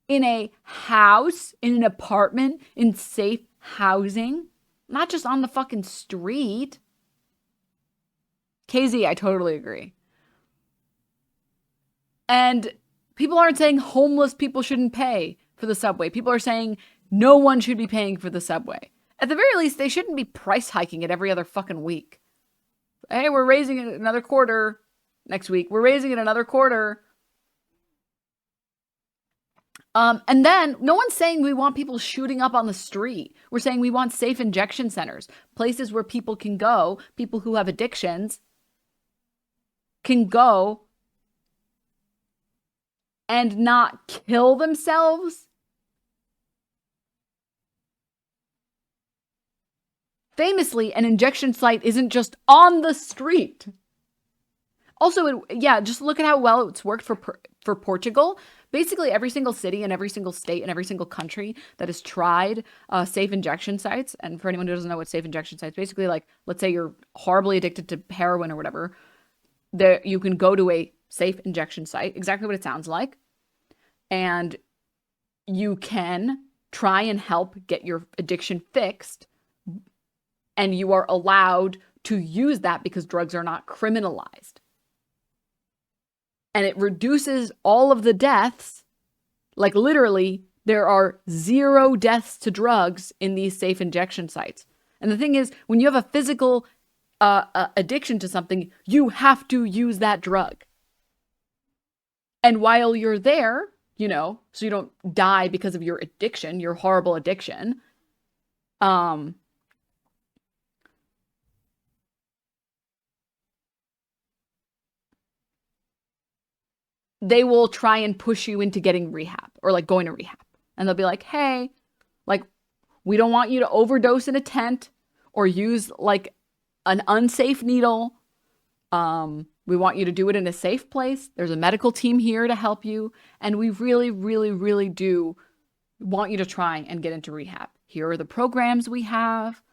Speaker 1: in a house, in an apartment, in safe housing, not just on the fucking street. KZ, I totally agree. And people aren't saying homeless people shouldn't pay for the subway. People are saying No one should be paying for the subway. At the very least, they shouldn't be price hiking it every other fucking week. Hey, we're raising it another quarter next week. We're raising it another quarter. And then no one's saying we want people shooting up on the street. We're saying we want safe injection centers, places where people can go, people who have addictions can go and not kill themselves. Famously, an injection site isn't just on the street. Also, just look at how well it's worked for Portugal. Basically, every single city and every single state and every single country that has tried safe injection sites, and for anyone who doesn't know what safe injection sites, basically, like, let's say you're horribly addicted to heroin or whatever, there you can go to a safe injection site, exactly what it sounds like, and you can try and help get your addiction fixed, and you are allowed to use that because drugs are not criminalized. And it reduces all of the deaths. Like, literally, there are 0 deaths to drugs in these safe injection sites. And the thing is, when you have a physical addiction to something, you have to use that drug. And while you're there, so you don't die because of your addiction, your horrible addiction, they will try and push you into getting rehab or like going to rehab. And they'll be like, hey, like, we don't want you to overdose in a tent or use like an unsafe needle. We want you to do it in a safe place. There's a medical team here to help you. And we really, really, really do want you to try and get into rehab. Here are the programs we have.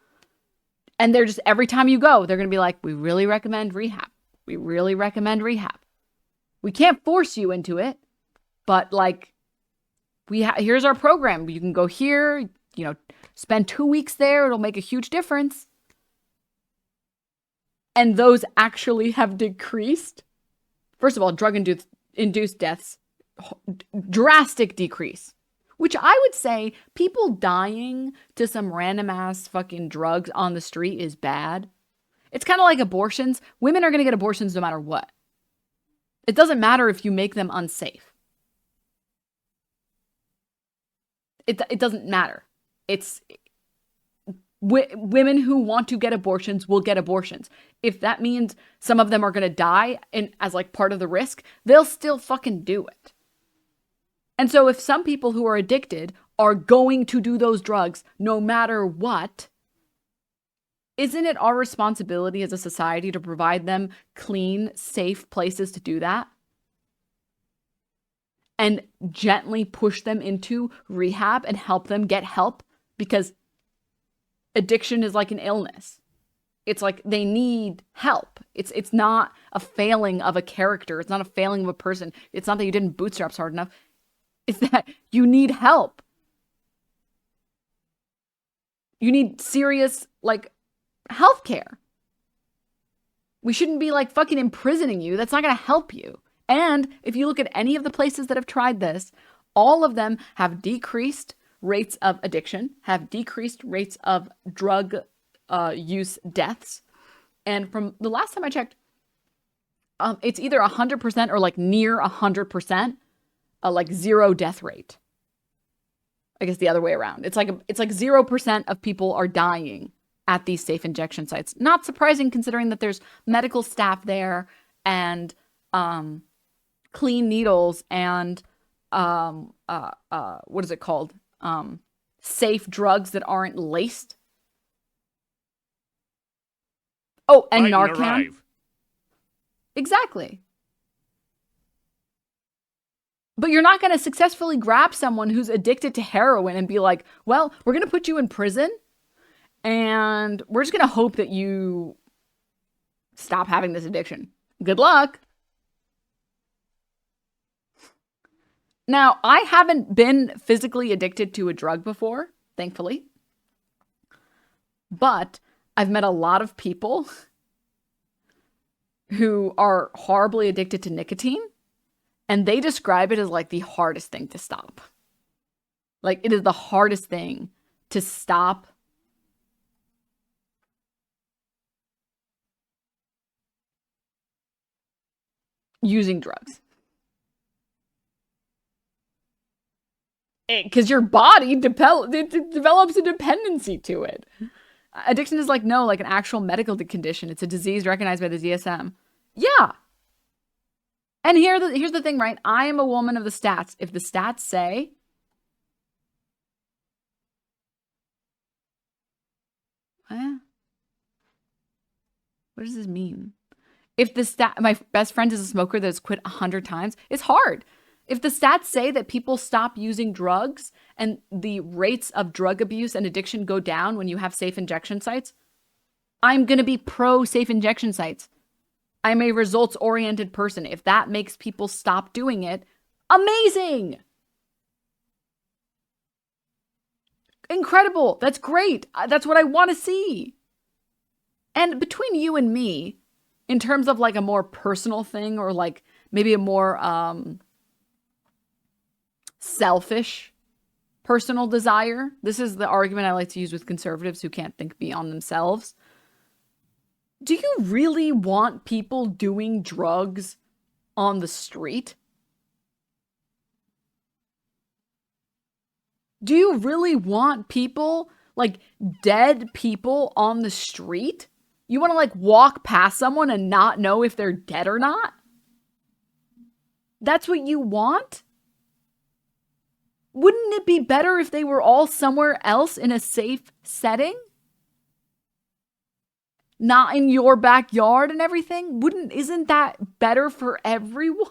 Speaker 1: And they're just, every time you go, they're going to be like, we really recommend rehab. We really recommend rehab. We can't force you into it, but like, here's our program. You can go here, spend 2 weeks there. It'll make a huge difference. And those actually have decreased. First of all, drug-induced deaths, drastic decrease, which I would say people dying to some random ass fucking drugs on the street is bad. It's kind of like abortions. Women are going to get abortions no matter what. It doesn't matter if you make them unsafe. It doesn't matter. Women who want to get abortions will get abortions. If that means some of them are going to die as like part of the risk, they'll still fucking do it. And so if some people who are addicted are going to do those drugs no matter what, isn't it our responsibility as a society to provide them clean, safe places to do that? And gently push them into rehab and help them get help? Because addiction is like an illness. It's like they need help. It's not a failing of a character. It's not a failing of a person. It's not that you didn't bootstraps hard enough. It's that you need help. You need serious, like, healthcare. We shouldn't be like fucking imprisoning you. That's not going to help you. And if you look at any of the places that have tried this, all of them have decreased rates of addiction, have decreased rates of drug use deaths. And from the last time I checked, it's either 100% or like near 100%, like 0 death rate. I guess the other way around. It's like 0% of people are dying at these safe injection sites. Not surprising considering that there's medical staff there and clean needles and what is it called? Safe drugs that aren't laced. Oh, and Narcan. Exactly. But you're not going to successfully grab someone who's addicted to heroin and be like, well, we're going to put you in prison and we're just going to hope that you stop having this addiction. Good luck. Now, I haven't been physically addicted to a drug before, thankfully. But I've met a lot of people who are horribly addicted to nicotine. And they describe it as like the hardest thing to stop. Like, it is the hardest thing to stop using drugs. Because your body develops a dependency to it. Addiction is like, no, like an actual medical condition. It's a disease recognized by the DSM. Yeah. And here's the thing, right? I am a woman of the stats. If the stats say what does this mean? If my best friend is a smoker that's quit 100 times, it's hard. If the stats say that people stop using drugs and the rates of drug abuse and addiction go down when you have safe injection sites, I'm going to be pro safe injection sites. I'm a results-oriented person. If that makes people stop doing it, amazing. Incredible. That's great. That's what I want to see. And between you and me, in terms of like a more personal thing or like maybe a more selfish personal desire, this is the argument I like to use with conservatives who can't think beyond themselves. Do you really want people doing drugs on the street? Do you really want people, like dead people on the street? You want to like walk past someone and not know if they're dead or not? That's what you want? Wouldn't it be better if they were all somewhere else in a safe setting? Not in your backyard and everything? Isn't that better for everyone?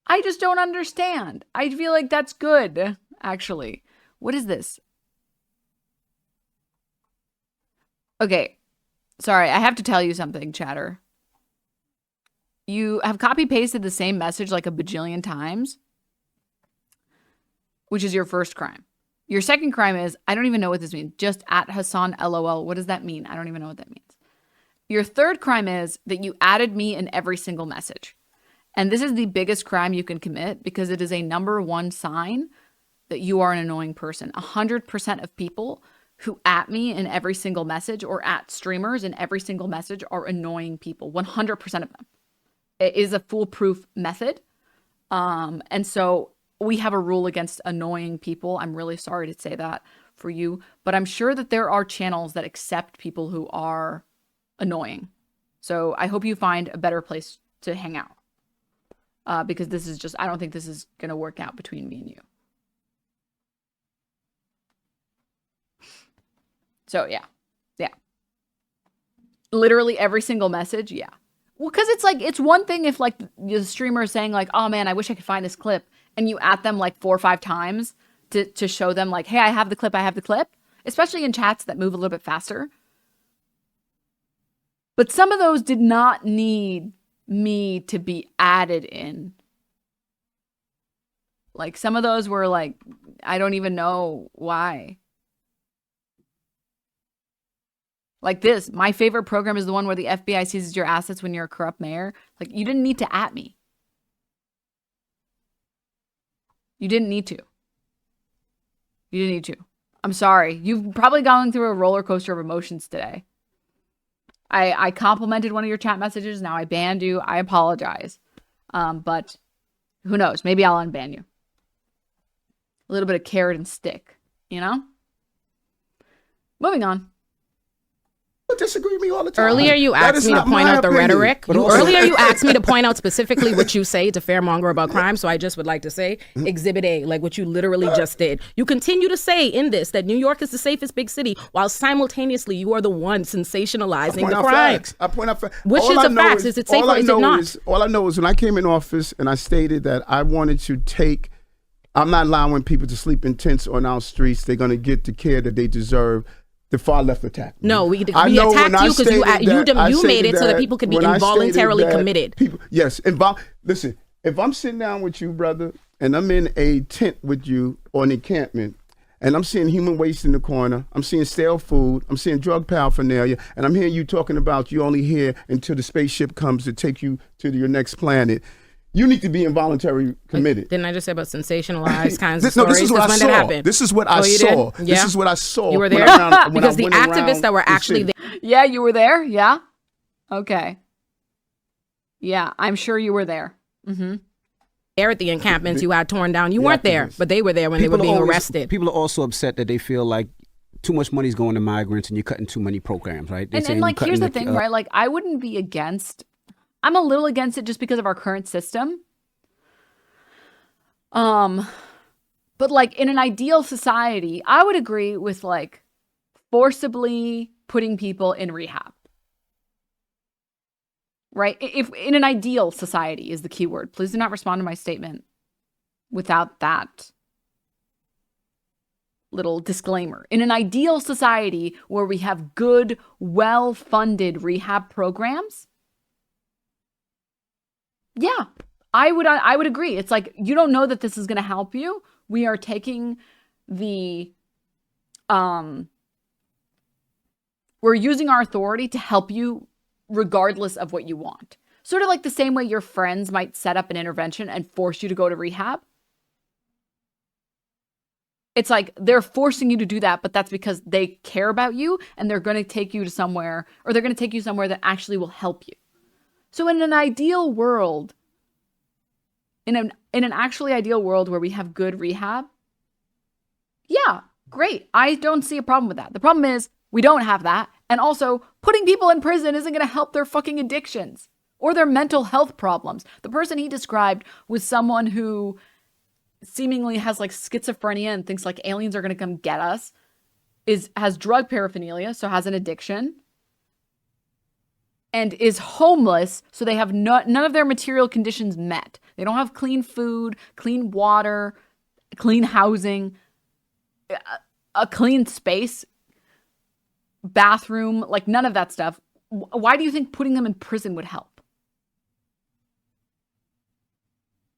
Speaker 1: I just don't understand. I feel like that's good, actually. What is this? Okay. Sorry, I have to tell you something, chatter. You have copy-pasted the same message like a bajillion times, which is your first crime. Your second crime is, I don't even know what this means. Just at Hassan LOL. What does that mean? I don't even know what that means. Your third crime is that you added me in every single message. And this is the biggest crime you can commit because it is a number one sign that you are an annoying person. 100% of people who at me in every single message or at streamers in every single message are annoying people. 100% of them. It is a foolproof method. And so we have a rule against annoying people. I'm really sorry to say that for you, but I'm sure that there are channels that accept people who are annoying. So I hope you find a better place to hang out. Because this is just, I don't think this is going to work out between me and you. So yeah. Literally every single message, yeah. Well, because it's like, it's one thing if like the streamer is saying like, oh man, I wish I could find this clip. And you at them like 4 or 5 times to show them like, hey, I have the clip. Especially in chats that move a little bit faster. But some of those did not need me to be added in. Like some of those were like, I don't even know why. Like this, my favorite program is the one where the FBI seizes your assets when you're a corrupt mayor. Like you didn't need to at me. You didn't need to. I'm sorry. You've probably gone through a roller coaster of emotions today. I complimented one of your chat messages. Now I banned you. I apologize. But who knows? Maybe I'll unban you. A little bit of carrot and stick, you know? Moving on.
Speaker 10: Disagree with me all the time.
Speaker 14: Earlier you asked me to point out the rhetoric. Earlier you asked me to point out specifically what you say to fairmonger about crime. So I just would like to say Exhibit A, like what you literally just did. You continue to say in this that New York is the safest big city, while simultaneously you are the one sensationalizing the crime.
Speaker 10: I point out facts.
Speaker 14: Which is the facts? Is it safe or is it not?
Speaker 10: All I know is when I came in office and I stated that I wanted to I'm not allowing people to sleep in tents on our streets. They're going to get the care that they deserve. The far left attacked me.
Speaker 14: No, we attacked you because you made it so that people could be involuntarily committed.
Speaker 10: Yes. Listen, if I'm sitting down with you, brother, and I'm in a tent with you or an encampment, and I'm seeing human waste in the corner, I'm seeing stale food, I'm seeing drug paraphernalia, and I'm hearing you talking about you only here until the spaceship comes to take you to your next planet, You need to be involuntary committed.
Speaker 14: Didn't I just say about sensationalized kinds of
Speaker 10: No,
Speaker 14: stories?
Speaker 10: this is what I saw.
Speaker 14: Happened.
Speaker 10: This is what I saw.
Speaker 14: Yeah.
Speaker 10: This is what I saw.
Speaker 14: You were there? Because the activists that were actually there.
Speaker 1: Yeah, you were there? Yeah? Okay. Yeah, I'm sure you were there. Mm-hmm.
Speaker 14: There at the encampments you had torn down. You weren't there, but they were there when they were being arrested.
Speaker 12: People are also upset that they feel like too much money is going to migrants and you're cutting too many programs, right?
Speaker 1: And like, here's the thing, right? Like, I wouldn't be against, I'm a little against it just because of our current system. But like in an ideal society, I would agree with like forcibly putting people in rehab. Right? If in an ideal society is the key word. Please do not respond to my statement without that little disclaimer. In an ideal society where we have good, well-funded rehab programs, yeah, I would agree. It's like, you don't know that this is going to help you. We are taking the, we're using our authority to help you regardless of what you want. Sort of like the same way your friends might set up an intervention and force you to go to rehab. It's like they're forcing you to do that, but that's because they care about you and they're going to take you to somewhere, or they're going to take you somewhere that actually will help you. So in an ideal world, in an actually ideal world where we have good rehab, yeah, great. I don't see a problem with that. The problem is we don't have that. And also, putting people in prison isn't going to help their fucking addictions or their mental health problems. The person he described was someone who seemingly has like schizophrenia and thinks like aliens are going to come get us, has drug paraphernalia, so has an addiction, and is homeless, so they have none of their material conditions met. They don't have clean food, clean water, clean housing, a clean space, bathroom, like none of that stuff. Why do you think putting them in prison would help?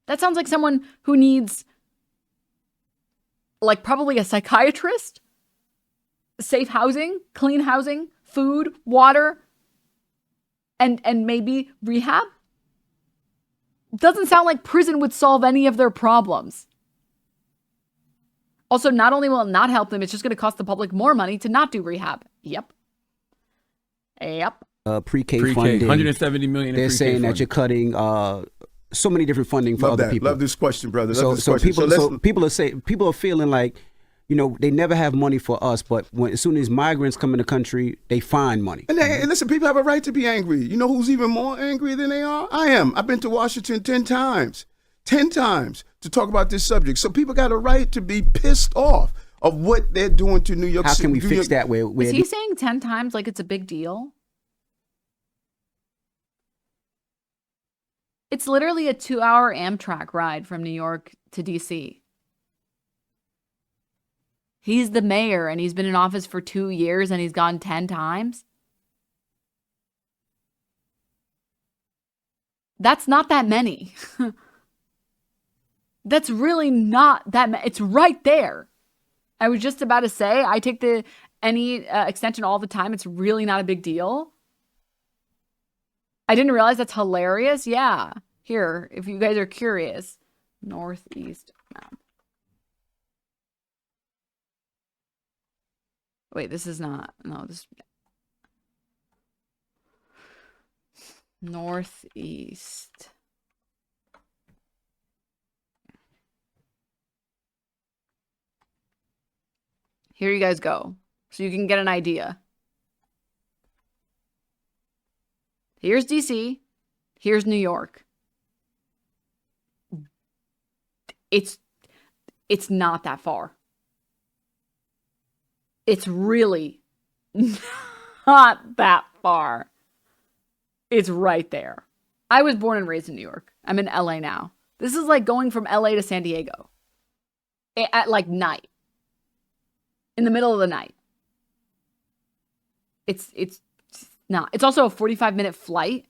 Speaker 1: That sounds like someone who needs like probably a psychiatrist, safe housing, clean housing, food, water, and maybe rehab. Doesn't sound like prison would solve any of their problems. Also, not only will it not help them, it's just going to cost the public more money to not do rehab. Yep.
Speaker 12: Pre-K funding.
Speaker 13: 170 million.
Speaker 12: They're saying that you're cutting so many different funding for other people.
Speaker 10: Love this question, brother.
Speaker 12: People are feeling like, you know, they never have money for us, but as soon as migrants come in the country, they find money.
Speaker 10: And listen, people have a right to be angry. You know who's even more angry than they are? I am. I've been to Washington 10 times to talk about this subject. So people got a right to be pissed off of what they're doing to New York City.
Speaker 12: How can we fix that?
Speaker 1: Is he saying 10 times like it's a big deal? It's literally a 2-hour Amtrak ride from New York to DC. He's the mayor and he's been in office for 2 years and he's gone 10 times. That's not that many. That's really not that many. It's right there. I was just about to say, I take any extension all the time. It's really not a big deal. I didn't realize that's hilarious. Yeah. Here, if you guys are curious, northeast map. Wait, this is not, no, this northeast. Here you guys go, so you can get an idea. Here's DC, here's New York. It's not that far. It's really not that far. It's right there. I was born and raised in New York. I'm in LA now. This is like going from LA to San Diego at like night. In the middle of the night. It's not. It's also a 45-minute flight.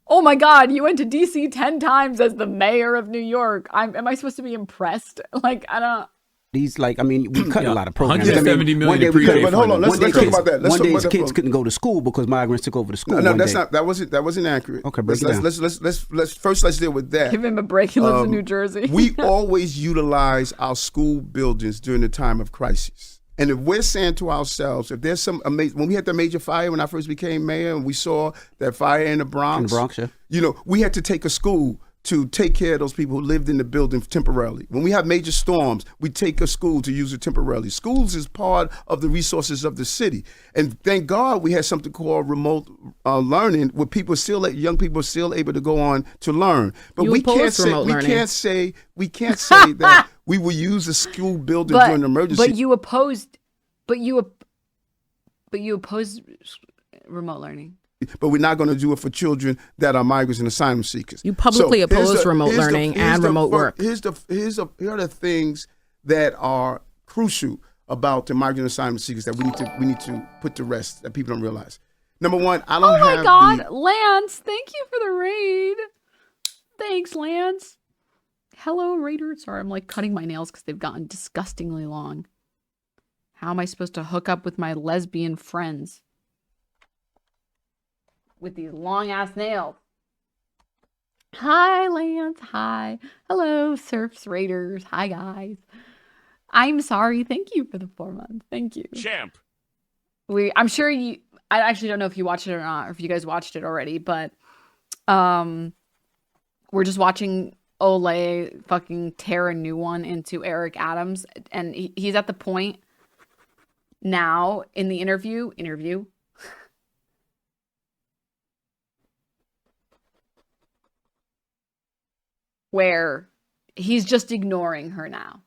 Speaker 1: Oh my God, you went to DC 10 times as the mayor of New York. Am I supposed to be impressed? Like, I don't.
Speaker 12: These, like, I mean, we cut a lot of programs.
Speaker 13: 170 million
Speaker 12: one day we
Speaker 13: pre-K
Speaker 12: cut,
Speaker 10: but hold on, let's talk about that.
Speaker 12: One day kids couldn't go to school because migrants took over the school.
Speaker 10: No, that's not. That wasn't accurate.
Speaker 12: Okay, break it down.
Speaker 10: Let's deal with that.
Speaker 1: Give him a break. He lives in New Jersey.
Speaker 10: We always utilize our school buildings during the time of crisis. And if we're saying to ourselves, if there's some amazing, when we had the major fire when I first became mayor, and we saw that fire in the Bronx,
Speaker 12: yeah.
Speaker 10: You know, we had to take a school to take care of those people who lived in the building temporarily. When we have major storms, we take a school to use it temporarily. Schools is part of the resources of the city. And thank God we had something called remote learning, where young people are still able to go on to learn. But we can't say that we will use a school building during an emergency.
Speaker 1: But you opposed remote learning.
Speaker 10: But we're not going to do it for children that are migrants and asylum seekers.
Speaker 14: You publicly oppose remote learning and remote work.
Speaker 10: Here are the things that are crucial about the migrant and asylum seekers that we need to put to rest, that people don't realize. Number one, I don't have.
Speaker 1: Oh my God, Lance! Thank you for the raid. Thanks, Lance. Hello, Raider. Sorry, I'm like cutting my nails because they've gotten disgustingly long. How am I supposed to hook up with my lesbian friends with these long ass nails? Hi, Lance. Hi. Hello, Surfs Raiders. Hi, guys. I'm sorry. Thank you for the 4 months. Thank you.
Speaker 8: Champ.
Speaker 1: I'm sure I actually don't know if you watched it or not, or if you guys watched it already, but we're just watching Olay fucking tear a new one into Eric Adams, and he's at the point now in the interview where he's just ignoring her now.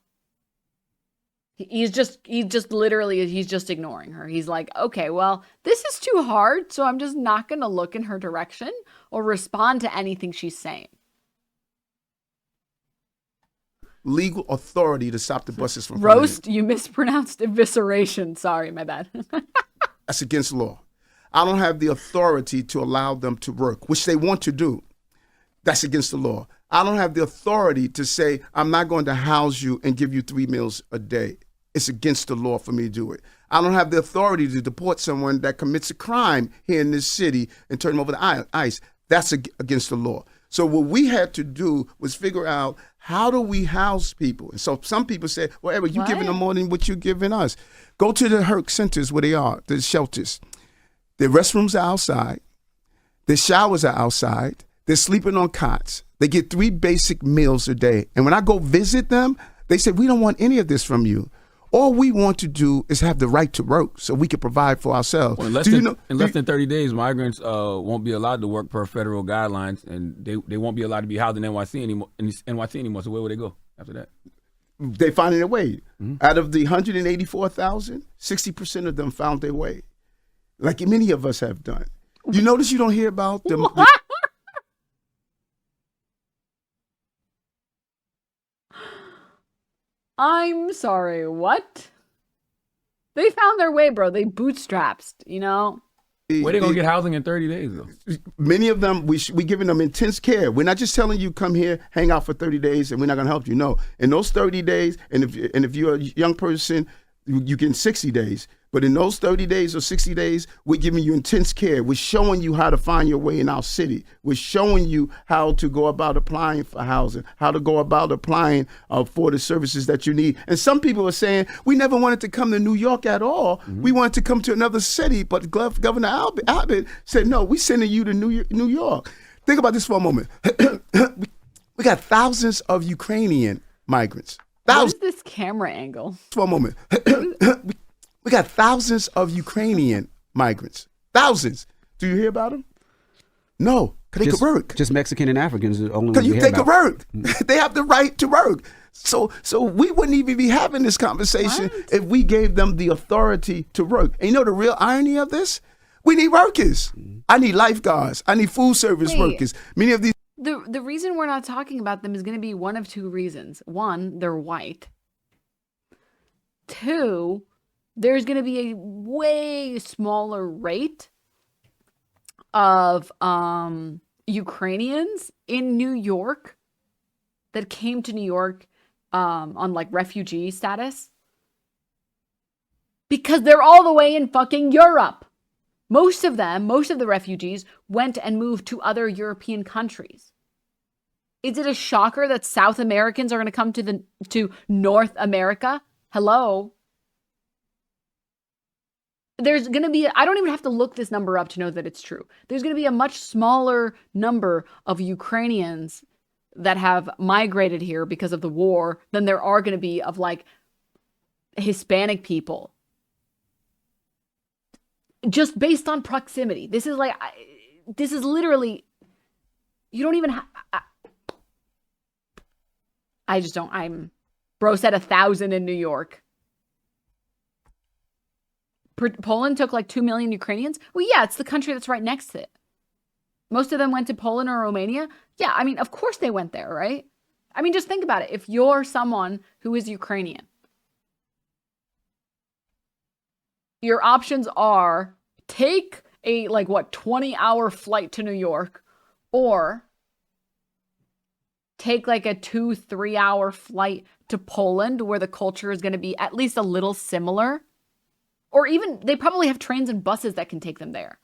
Speaker 1: He's just ignoring her. He's like, okay, well, this is too hard, so I'm just not going to look in her direction or respond to anything she's saying.
Speaker 10: Legal authority to stop the buses from
Speaker 1: roast. You mispronounced evisceration. Sorry, my bad.
Speaker 10: That's against law. I don't have the authority to allow them to work, which they want to do. That's against the law. I don't have the authority to say, I'm not going to house you and give you 3 meals a day. It's against the law for me to do it. I don't have the authority to deport someone that commits a crime here in this city and turn them over to ICE. That's against the law. So what we had to do was figure out, how do we house people? And so some people say, well, Eric, you're giving them more than what you're giving us. Go to the HERC centers where they are, the shelters. Their restrooms are outside. Their showers are outside. They're sleeping on cots. They get 3 basic meals a day. And when I go visit them, they say, we don't want any of this from you. All we want to do is have the right to work so we can provide for ourselves.
Speaker 13: Well, in less than 30 days, migrants won't be allowed to work per federal guidelines, and they won't be allowed to be housed in NYC anymore. So where will they go after that?
Speaker 10: They finding their way. Mm-hmm. Out of the 184,000, 60% of them found their way, like many of us have done. You notice you don't hear about them.
Speaker 1: I'm sorry, what? They found their way, bro. They bootstrapped, you know?
Speaker 13: Where they gonna get housing in 30 days, though?
Speaker 10: Many of them, we giving them intense care. We're not just telling you, come here, hang out for 30 days, and we're not gonna help you. No, in those 30 days, and if you're a young person, you get 60 days. But in those 30 days or 60 days, we're giving you intense care. We're showing you how to find your way in our city. We're showing you how to go about applying for housing, how to go about applying for the services that you need. And some people are saying, we never wanted to come to New York at all. Mm-hmm. We wanted to come to another city. But Governor Abbott said, no, we're sending you to New York. Think about this for a moment. We got thousands of Ukrainian migrants. Thousands.
Speaker 1: What is this camera angle?
Speaker 10: For a moment. We got thousands of Ukrainian migrants. Thousands. Do you hear about them? No, because they could work.
Speaker 12: Just Mexican and Africans are the only ones
Speaker 10: Because they could work. They have the right to work. So we wouldn't even be having this conversation if we gave them the authority to work. And you know the real irony of this? We need workers. I need lifeguards. I need food service workers. Many of these.
Speaker 1: The reason we're not talking about them is going to be one of 2 reasons. 1, they're white. 2, there's going to be a way smaller rate of Ukrainians in New York that came to New York on like refugee status? Because they're all the way in fucking Europe. Most of the refugees went and moved to other European countries. Is it a shocker that South Americans are going to come to North America? Hello? There's going to be, I don't even have to look this number up to know that it's true. There's going to be a much smaller number of Ukrainians that have migrated here because of the war than there are going to be of like Hispanic people. Just based on proximity. This is like, this is literally, you don't even have, I just don't, bro said 1,000 in New York. Poland took like 2 million Ukrainians. Well, yeah, it's the country that's right next to it. Most of them went to Poland or Romania. Yeah, I mean, of course they went there, right? I mean, just think about it. If you're someone who is Ukrainian, your options are take a 20-hour flight to New York, or take like a 2-3 hour flight to Poland where the culture is going to be at least a little similar. Or even, they probably have trains and buses that can take them there.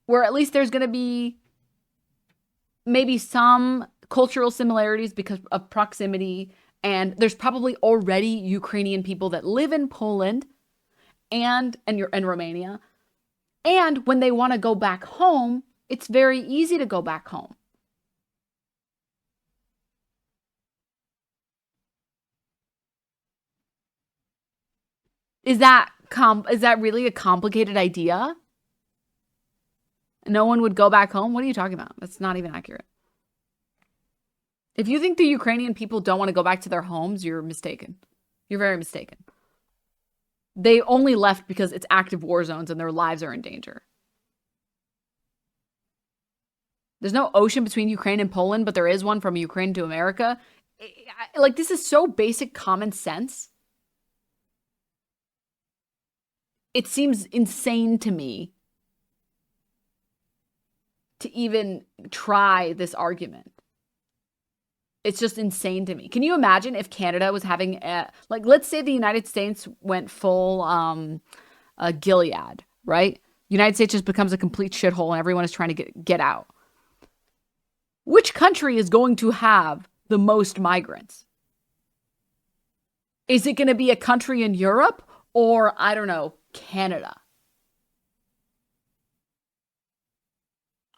Speaker 1: Where at least there's going to be maybe some cultural similarities because of proximity. And there's probably already Ukrainian people that live in Poland and Romania. And when they want to go back home, it's very easy to go back home. Is that really a complicated idea? No one would go back home? What are you talking about? That's not even accurate. If you think the Ukrainian people don't want to go back to their homes, you're mistaken. You're very mistaken. They only left because it's active war zones and their lives are in danger. There's no ocean between Ukraine and Poland, but there is one from Ukraine to America. Like, this is so basic common sense. It seems insane to me to even try this argument. It's just insane to me. Can you imagine if Canada was having let's say the United States went full Gilead, right? United States just becomes a complete shithole and everyone is trying to get out. Which country is going to have the most migrants? Is it going to be a country in Europe or, I don't know, Canada?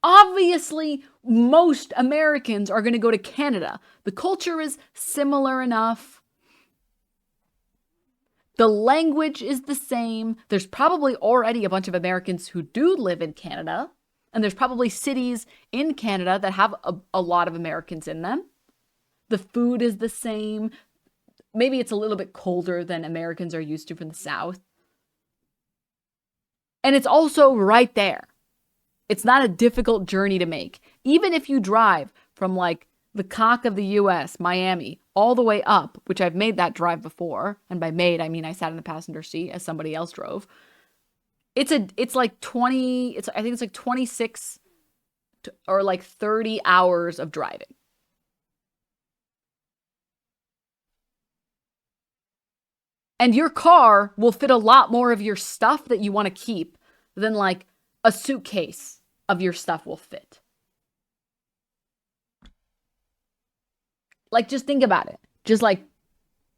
Speaker 1: Obviously, most Americans are going to go to Canada. The culture is similar enough. The language is the same. There's probably already a bunch of Americans who do live in Canada. And there's probably cities in Canada that have a lot of Americans in them. The food is the same. Maybe it's a little bit colder than Americans are used to from the South. And it's also right there. It's not a difficult journey to make. Even if you drive from like the cock of the US, Miami, all the way up, which I've made that drive before. And by made, I mean I sat in the passenger seat as somebody else drove. I think it's like 26 or like 30 hours of driving. And your car will fit a lot more of your stuff that you want to keep than like a suitcase of your stuff will fit. Like, just think about it. Just like,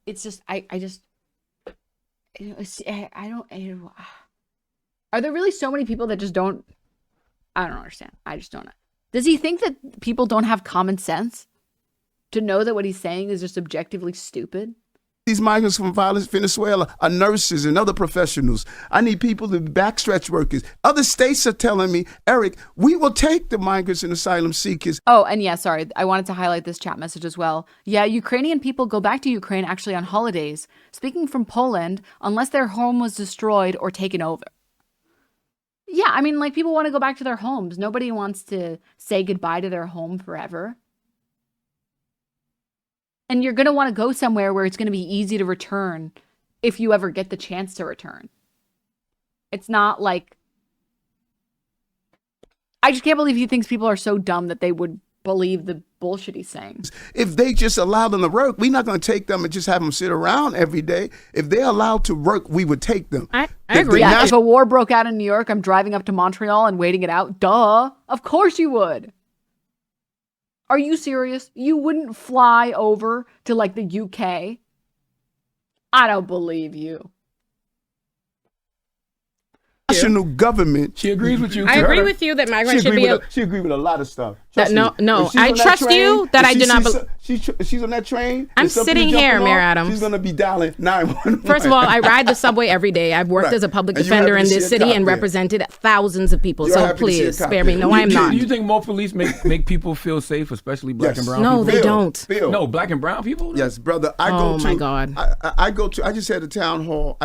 Speaker 1: it's just, I don't, are there really so many people that just don't, I don't understand. I just don't know. Does he think that people don't have common sense to know that what he's saying is just objectively stupid?
Speaker 10: These migrants from violence, Venezuela, are nurses and other professionals. I need people to be backstretch workers. Other states are telling me, Eric, we will take the migrants and asylum seekers.
Speaker 1: Oh, and yeah, sorry. I wanted to highlight this chat message as well. Yeah, Ukrainian people go back to Ukraine actually on holidays. Speaking from Poland, unless their home was destroyed or taken over. Yeah, I mean, like, people want to go back to their homes. Nobody wants to say goodbye to their home forever. And you're going to want to go somewhere where it's going to be easy to return if you ever get the chance to return. It's not like... I just can't believe he thinks people are so dumb that they would believe the bullshit he's saying.
Speaker 10: If they just allow them to work, we're not going to take them and just have them sit around every day. If they're allowed to work, we would take them.
Speaker 14: I agree.
Speaker 1: Yeah, if a war broke out in New York, I'm driving up to Montreal and waiting it out. Duh. Of course you would. Are you serious? You wouldn't fly over to like the UK? I don't believe you.
Speaker 10: National government.
Speaker 13: She agrees with you.
Speaker 14: I agree with you that migrants should be.
Speaker 10: She agrees with a lot of stuff.
Speaker 14: No. I trust you that I do not.
Speaker 10: She's on that train.
Speaker 14: I'm sitting here, Mayor Adams.
Speaker 10: She's gonna be dialing 911.
Speaker 14: First of all, I ride the subway every day. I've worked as a public defender in this city and represented thousands of people. So please spare me. No, I am not.
Speaker 13: Do you think more police make people feel safe, especially black and brown
Speaker 14: people?
Speaker 13: No,
Speaker 14: they don't.
Speaker 13: No, black and brown people?
Speaker 10: Yes, brother.
Speaker 14: Oh my God.
Speaker 10: I go to. I just had a town hall.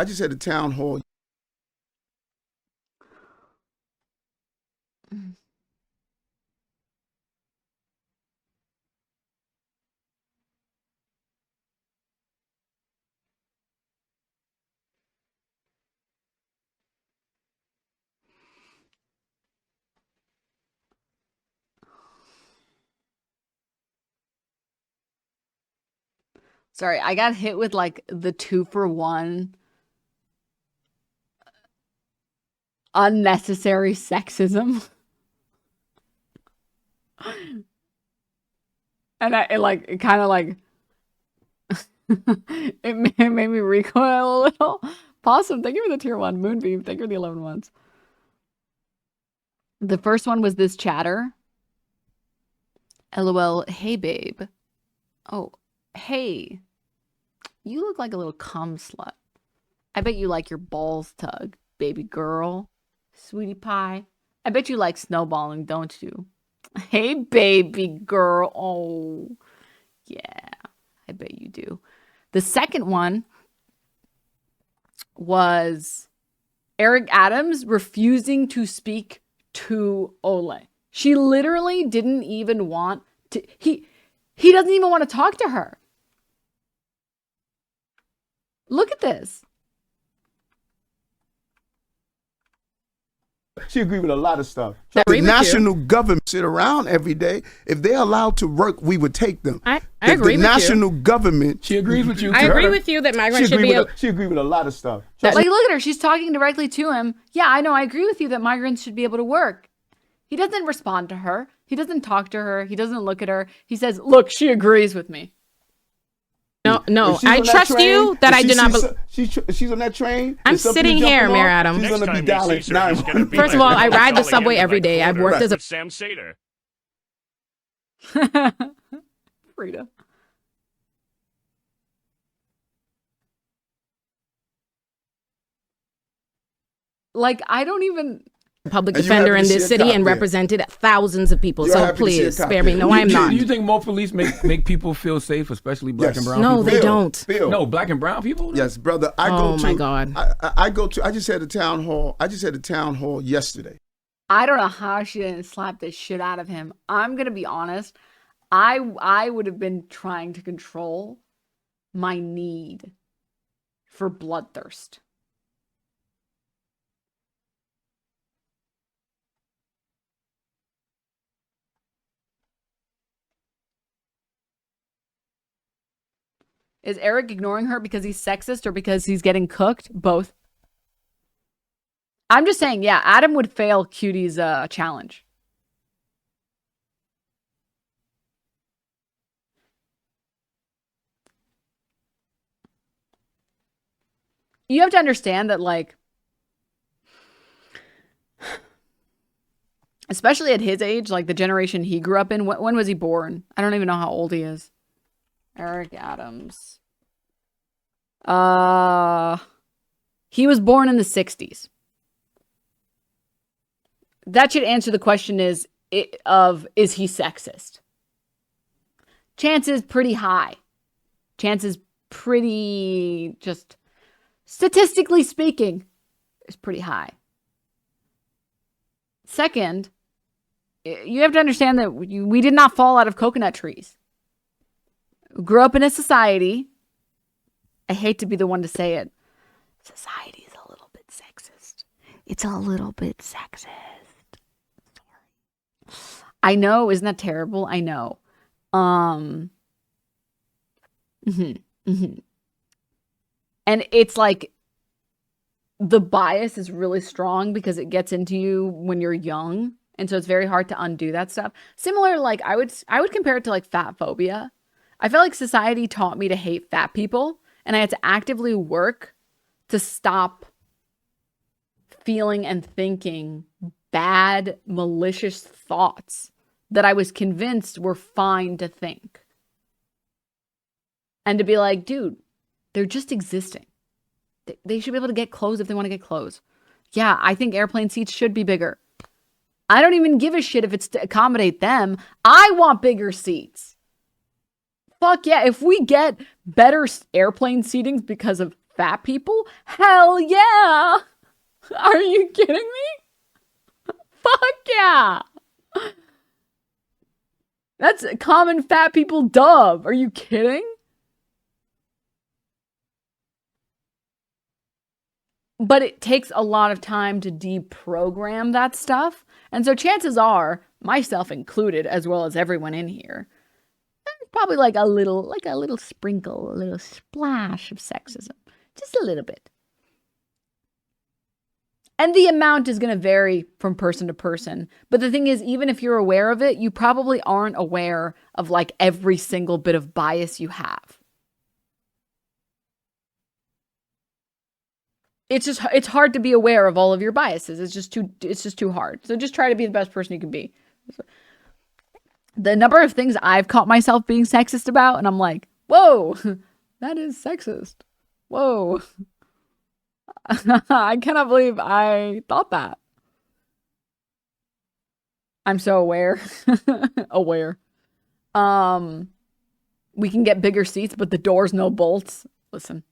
Speaker 1: Sorry, I got hit with like the 2-for-1 unnecessary sexism. And it kind of like it made me recoil a little. Possum, thank you for the tier 1. Moonbeam, thank you for the 11 ones. The first one was this chatter. LOL, hey babe. Oh, hey. You look like a little cum slut. I bet you like your balls tug, baby girl. Sweetie pie. I bet you like snowballing, don't you? Hey, baby girl. Oh, yeah. I bet you do. The second one was Eric Adams refusing to speak to Ole. She literally didn't even want to. He doesn't even want to talk to her. Look at this.
Speaker 10: She agreed with a lot of stuff. The national government sit around every day. If they're allowed to work, we would take them.
Speaker 14: I agree with you.
Speaker 10: The national government.
Speaker 13: She agrees with you.
Speaker 14: I agree with you that migrants should be.
Speaker 10: She agreed with a lot of stuff.
Speaker 1: Like, look at her. She's talking directly to him. Yeah, I know. I agree with you that migrants should be able to work. He doesn't respond to her. He doesn't talk to her. He doesn't look at her. He says, look, she agrees with me.
Speaker 14: No, I trust you that I do not.
Speaker 10: She's on that train.
Speaker 14: I'm sitting here, Mayor Adams.
Speaker 10: She's going to be dialing 911.
Speaker 14: First of all, I ride the subway every day. I've worked as a.
Speaker 8: Sam Sater.
Speaker 1: Frida. Like, I don't even.
Speaker 14: Public defender in this city and represented thousands of people. So please spare me. No, I am not.
Speaker 13: Do you think more police make people feel safe, especially black and brown people?
Speaker 14: No, they don't.
Speaker 13: No, black and brown people?
Speaker 10: Yes, brother.
Speaker 14: Oh my God.
Speaker 10: I just had a town hall yesterday.
Speaker 1: I don't know how she didn't slap the shit out of him. I'm going to be honest. I would have been trying to control my need for bloodthirst. Is Eric ignoring her because he's sexist or because he's getting cooked? Both. I'm just saying, yeah, Adam would fail Cutie's challenge. You have to understand that, like, especially at his age, like the generation he grew up in, when was he born? I don't even know how old he is. Eric Adams. He was born in the 60s. That should answer the question is he sexist? Chances pretty high. Chances pretty, just statistically speaking, is pretty high. Second, you have to understand that we did not fall out of coconut trees. Grew up in a society, I hate to be the one to say it, society is a little bit sexist. It's a little bit sexist. Sorry. I know, isn't that terrible? I know. And it's like the bias is really strong because it gets into you when you're young, and so it's very hard to undo that stuff. Similar, like I would compare it to like fat phobia. I felt like society taught me to hate fat people, and I had to actively work to stop feeling and thinking bad, malicious thoughts that I was convinced were fine to think. And to be like, dude, they're just existing. They should be able to get clothes if they want to get clothes. Yeah, I think airplane seats should be bigger. I don't even give a shit if it's to accommodate them. I want bigger seats. Fuck yeah. If we get better airplane seatings because of fat people, hell yeah. Are you kidding me? Fuck yeah. That's a common fat people dub. Are you kidding? But it takes a lot of time to deprogram that stuff. And so chances are, myself included, as well as everyone in here, probably like a little sprinkle, a little splash of sexism. Just a little bit. And the amount is going to vary from person to person. But the thing is, even if you're aware of it, you probably aren't aware of like every single bit of bias you have. It's hard to be aware of all of your biases. It's just too hard. So just try to be the best person you can be. The number of things I've caught myself being sexist about, and I'm like, whoa, that is sexist. Whoa. I cannot believe I thought that. I'm so aware. Aware. We can get bigger seats, but the doors no bolts. Listen.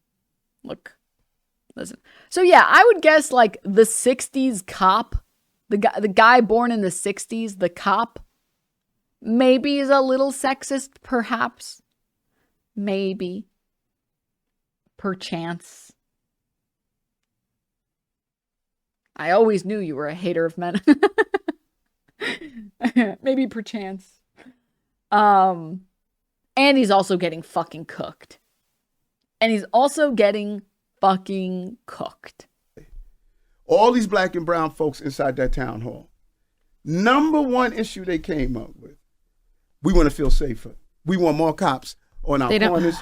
Speaker 1: So yeah, I would guess like the 60s cop, the guy born in the 60s, the cop, maybe is a little sexist, perhaps. Maybe. Perchance. I always knew you were a hater of men. Maybe perchance. And he's also getting fucking cooked.
Speaker 10: All these black and brown folks inside that town hall. Number one issue they came up with. We want to feel safer. We want more cops on our corners.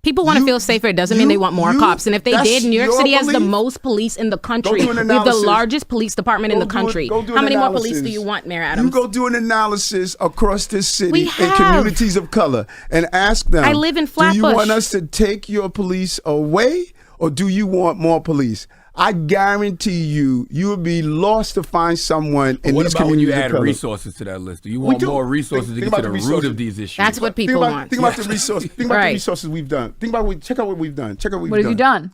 Speaker 14: People want to feel safer. It doesn't mean they want more cops. And if they did, New York City has the most police in the country. We have the largest police department in the country. How many more police do you want, Mayor Adams?
Speaker 10: You go do an analysis across this city in communities of color and ask them,
Speaker 14: I live in Flatbush.
Speaker 10: Do you want us to take your police away or do you want more police? I guarantee you would be lost to find someone in these communities. What about when you add
Speaker 13: resources to that list? Do you want more resources to get to the root of these issues?
Speaker 14: That's what people want.
Speaker 10: Think about the resources. Think about the resources we've done. Check out what we've done.
Speaker 1: What have you done?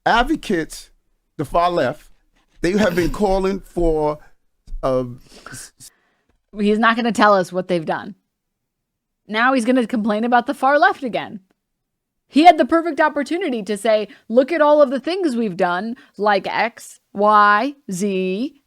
Speaker 10: Advocates, the far left, they have been calling for.
Speaker 1: He's not going to tell us what they've done. Now he's going to complain about the far left again. He had the perfect opportunity to say, look at all of the things we've done, like X, Y, Z.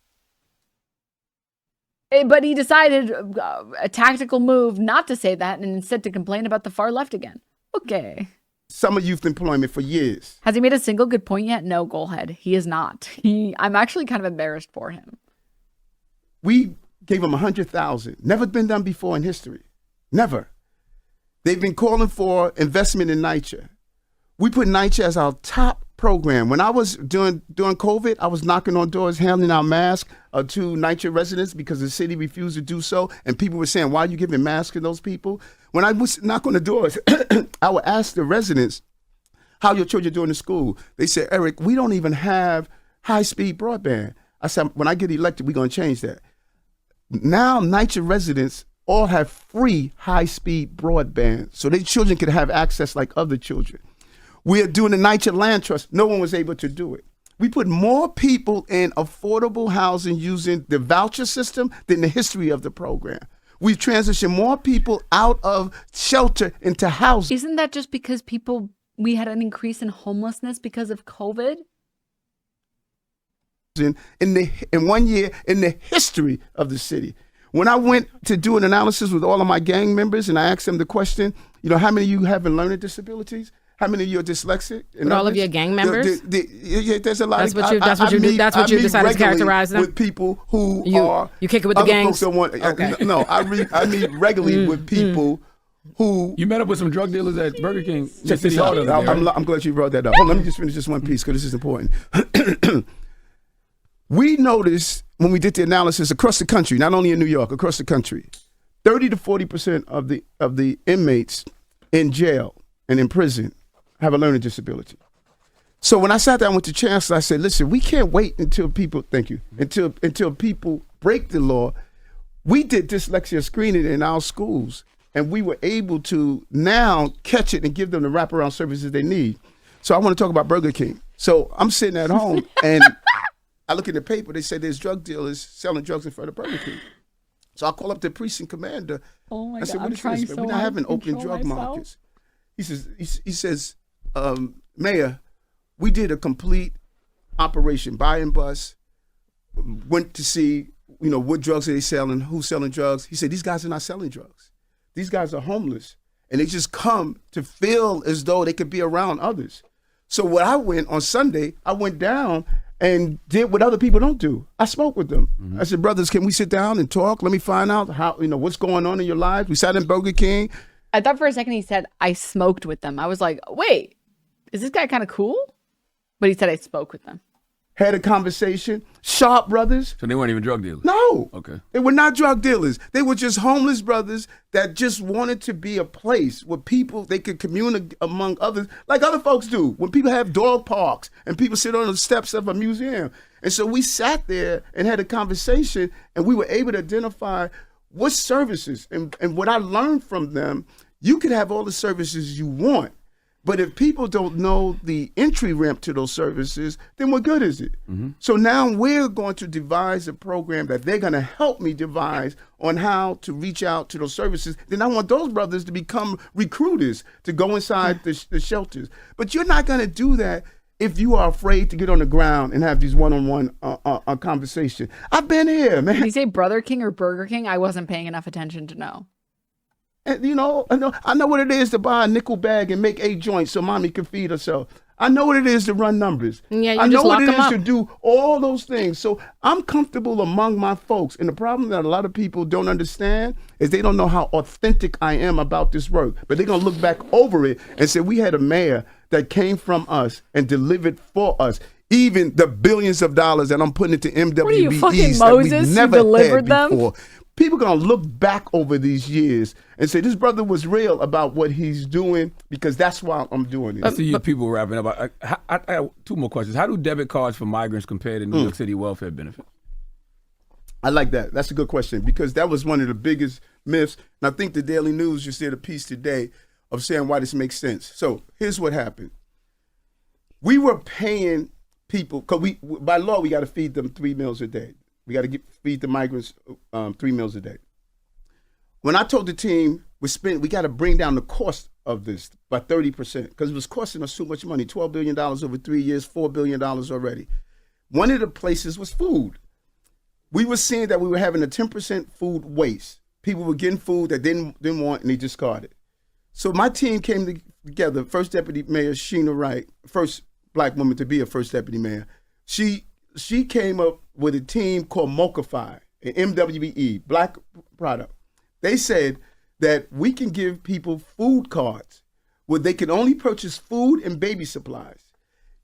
Speaker 1: But he decided a tactical move not to say that and instead to complain about the far left again. Okay.
Speaker 10: Summer youth employment for years.
Speaker 1: Has he made a single good point yet? No, Goalhead. He is not. I'm actually kind of embarrassed for him.
Speaker 10: We gave him 100,000. Never been done before in history. Never. They've been calling for investment in NYCHA. We put NYCHA as our top program. When I was during COVID, I was knocking on doors, handing out masks to NYCHA residents because the city refused to do so. And people were saying, why are you giving masks to those people? When I was knock on the doors, I would ask the residents, how your children doing in school? They said, Eric, we don't even have high-speed broadband. I said, when I get elected, we're going to change that. Now NYCHA residents all have free high-speed broadband so their children can have access like other children. We're doing the NYCHA Land Trust. No one was able to do it. We put more people in affordable housing using the voucher system than the history of the program. We've transitioned more people out of shelter into housing.
Speaker 1: Isn't that just because we had an increase in homelessness because of COVID?
Speaker 10: In 1 year in the history of the city. When I went to do an analysis with all of my gang members and I asked them the question, how many of you have learning disabilities? How many of you are dyslexic?
Speaker 14: With all of your gang members?
Speaker 10: Yeah, there's a lot.
Speaker 14: That's what you decided to characterize them?
Speaker 10: With people who are
Speaker 14: you kick it with the gangs.
Speaker 10: No, I meet regularly with people who.
Speaker 13: You met up with some drug dealers at Burger King.
Speaker 10: Check this out. I'm glad you brought that up. Let me just finish this one piece because this is important. We noticed when we did the analysis across the country, not only in New York, across the country, 30 to 40% of the inmates in jail and in prison have a learning disability. So when I sat down with the chancellor, I said, listen, we can't wait until people, until people break the law. We did dyslexia screening in our schools, and we were able to now catch it and give them the wraparound services they need. So I want to talk about Burger King. So I'm sitting at home, and I look in the paper, they say there's drug dealers selling drugs in front of Burger King. So I call up the precinct commander.
Speaker 1: Oh my
Speaker 10: I said,
Speaker 1: God,
Speaker 10: what is this? We're not having open drug markets. He says, Mayor, we did a complete operation, buy and bus, went to see, what drugs are they selling, who's selling drugs. He said, these guys are not selling drugs. These guys are homeless, and they just come to feel as though they could be around others. So what I went on Sunday, I went down and did what other people don't do. I spoke with them. Mm-hmm. I said, brothers, can we sit down and talk? Let me find out how, what's going on in your lives. We sat in Burger King.
Speaker 1: I thought for a second he said, I smoked with them. I was like, wait, is this guy kind of cool? But he said, I spoke with them.
Speaker 10: Had a conversation. Sharp brothers.
Speaker 13: So they weren't even drug dealers?
Speaker 10: No.
Speaker 13: Okay.
Speaker 10: They were not drug dealers. They were just homeless brothers that just wanted to be a place where people, they could communicate among others like other folks do. When people have dog parks and people sit on the steps of a museum. And so we sat there and had a conversation, and we were able to identify what services. And what I learned from them, you could have all the services you want. But if people don't know the entry ramp to those services, then what good is it? Mm-hmm. So now we're going to devise a program that they're going to help me devise on how to reach out to those services. Then I want those brothers to become recruiters to go inside the shelters. But you're not going to do that if you are afraid to get on the ground and have these one-on-one conversations. I've been here, man.
Speaker 1: Did you say Brother King or Burger King? I wasn't paying enough attention to know.
Speaker 10: And I know what it is to buy a nickel bag and make 8 joints so mommy can feed herself. I know what it is to run numbers.
Speaker 14: Yeah,
Speaker 10: I know what it is to do all those things. So I'm comfortable among my folks. And the problem that a lot of people don't understand is they don't know how authentic I am about this work. But they're going to look back over it and say, we had a mayor that came from us and delivered for us. Even the billions of dollars that I'm putting into MWBEs that we never had before. People are going to look back over these years and say, this brother was real about what he's doing because that's why I'm doing it.
Speaker 13: I see you people wrapping up. I have 2 more questions. How do debit cards for migrants compare to New York City welfare benefits?
Speaker 10: I like that. That's a good question because that was one of the biggest myths. And I think the Daily News just did a piece today of saying why this makes sense. So here's what happened. We were paying people, because by law, we got to feed them 3 meals a day. We got to feed the migrants 3 meals a day. When I told the team we got to bring down the cost of this by 30% because it was costing us too much money, $12 billion over 3 years, $4 billion already. One of the places was food. We were seeing that we were having a 10% food waste. People were getting food that didn't want and they discarded. So my team came together, First Deputy Mayor Sheena Wright, first Black woman to be a First Deputy Mayor. She came up with a team called Mocafy, an MWBE, Black product. They said that we can give people food cards where they can only purchase food and baby supplies.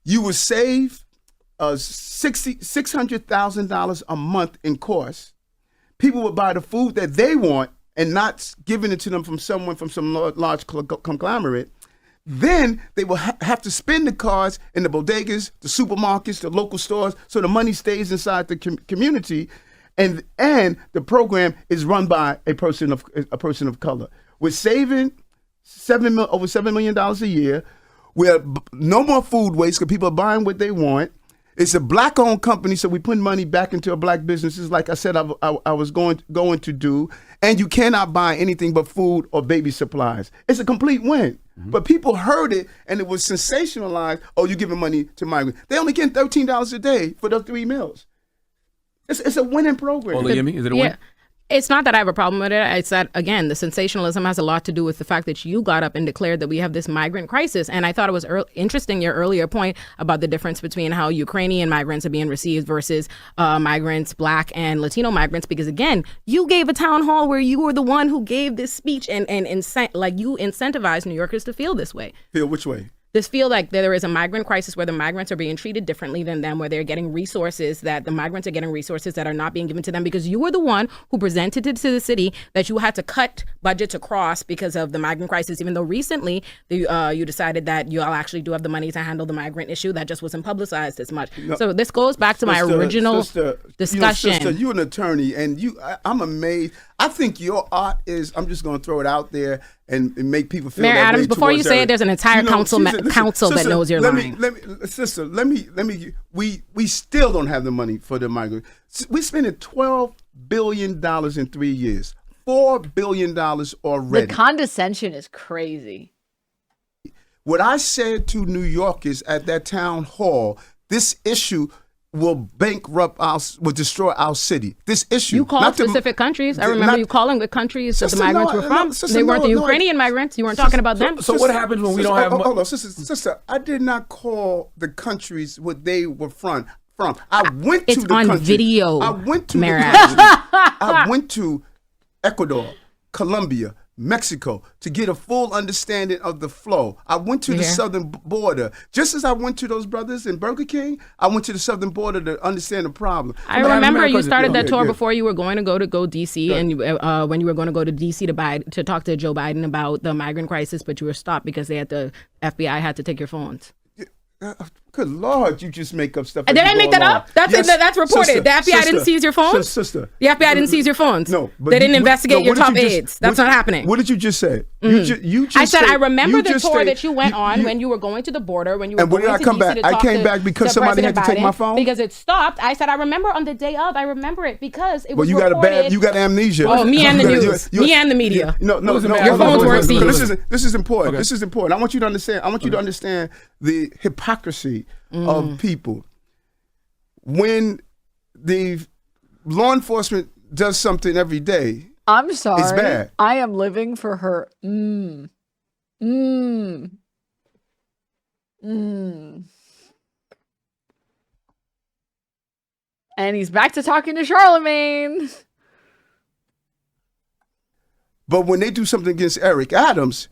Speaker 10: You will save $600,000 a month in costs. People will buy the food that they want and not giving it to them from someone from some large conglomerate. Then they will have to spend the cards in the bodegas, the supermarkets, the local stores, so the money stays inside the community, and the program is run by a person of color. We're saving over $7 million a year. We have no more food waste because people are buying what they want. It's a Black-owned company, so we put money back into Black businesses, like I said I was going to do. And you cannot buy anything but food or baby supplies. It's a complete win. Mm-hmm. But people heard it, and it was sensationalized. Oh, you're giving money to migrants. They only get $13 a day for those 3 meals. It's a winning program.
Speaker 13: Is it a win?
Speaker 14: It's not that I have a problem with it. It's that, again, the sensationalism has a lot to do with the fact that you got up and declared that we have this migrant crisis. And I thought it was interesting, your earlier point about the difference between how Ukrainian migrants are being received versus migrants, Black and Latino migrants. Because, again, you gave a town hall where you were the one who gave this speech and you incentivized New Yorkers to feel this way.
Speaker 10: Feel which way?
Speaker 14: This feel like there is a migrant crisis where the migrants are being treated differently than them, where they're getting resources that the migrants are getting resources that are not being given to them because you were the one who presented it to the city that you had to cut budgets across because of the migrant crisis, even though recently you decided that you all actually do have the money to handle the migrant issue. That just wasn't publicized as much. No, so this goes back to my original discussion.
Speaker 10: Sister, you're an attorney, and I'm amazed. I think your art is, I'm just going to throw it out there and make people feel
Speaker 14: Mayor
Speaker 10: that
Speaker 14: Adams,
Speaker 10: way
Speaker 14: before you say
Speaker 10: Eric.
Speaker 14: it, there's an entire council that knows you're lying.
Speaker 10: We still don't have the money for the migrants. We're spending $12 billion in 3 years. $4 billion already.
Speaker 1: The condescension is crazy.
Speaker 10: What I said to New Yorkers at that town hall, this issue will will destroy our city. This issue.
Speaker 14: You called specific countries. I remember you calling the countries that the migrants were from. They weren't the Ukrainian migrants. You weren't talking about them.
Speaker 13: So what happens when we don't have money?
Speaker 10: Hold on, sister, I did not call the countries what they were from. I went to the country. It's on
Speaker 14: video.
Speaker 10: I went to
Speaker 14: Mayor
Speaker 10: I went to Ecuador, Colombia, Mexico to get a full understanding of the flow. I went to the southern border. Just as I went to those brothers in Burger King, I went to the southern border to understand the problem.
Speaker 14: I remember you started that tour before you were going to go D.C. and when you were going to go to D.C. to talk to Joe Biden about the migrant crisis, but you were stopped because the FBI had to take your phone.
Speaker 10: Good Lord, you just make up stuff.
Speaker 14: Did I make that up? That's reported.
Speaker 10: Sister,
Speaker 14: the FBI didn't seize your phones?
Speaker 10: Sister.
Speaker 14: The FBI didn't seize your phones?
Speaker 10: No.
Speaker 14: They didn't investigate your top aides. That's not happening.
Speaker 10: What did you just say?
Speaker 14: You just I said, I remember the tour that you went on when you were going to the border, when you were going to DC to talk to
Speaker 10: I came back because somebody had to take my phone?
Speaker 14: Because it stopped. I said, I remember on the day of. I remember it because it was
Speaker 10: reported. You got amnesia.
Speaker 14: Oh, me and the news. Me and the media.
Speaker 10: No.
Speaker 14: Your phones weren't seized.
Speaker 10: This is important. This is important. I want you to understand. I want you to understand the hypocrisy of people. When the law enforcement does something every day,
Speaker 1: I'm sorry,
Speaker 10: it's bad.
Speaker 1: I am living for her. And he's back to talking to Charlemagne.
Speaker 10: But when they do something against Eric Adams,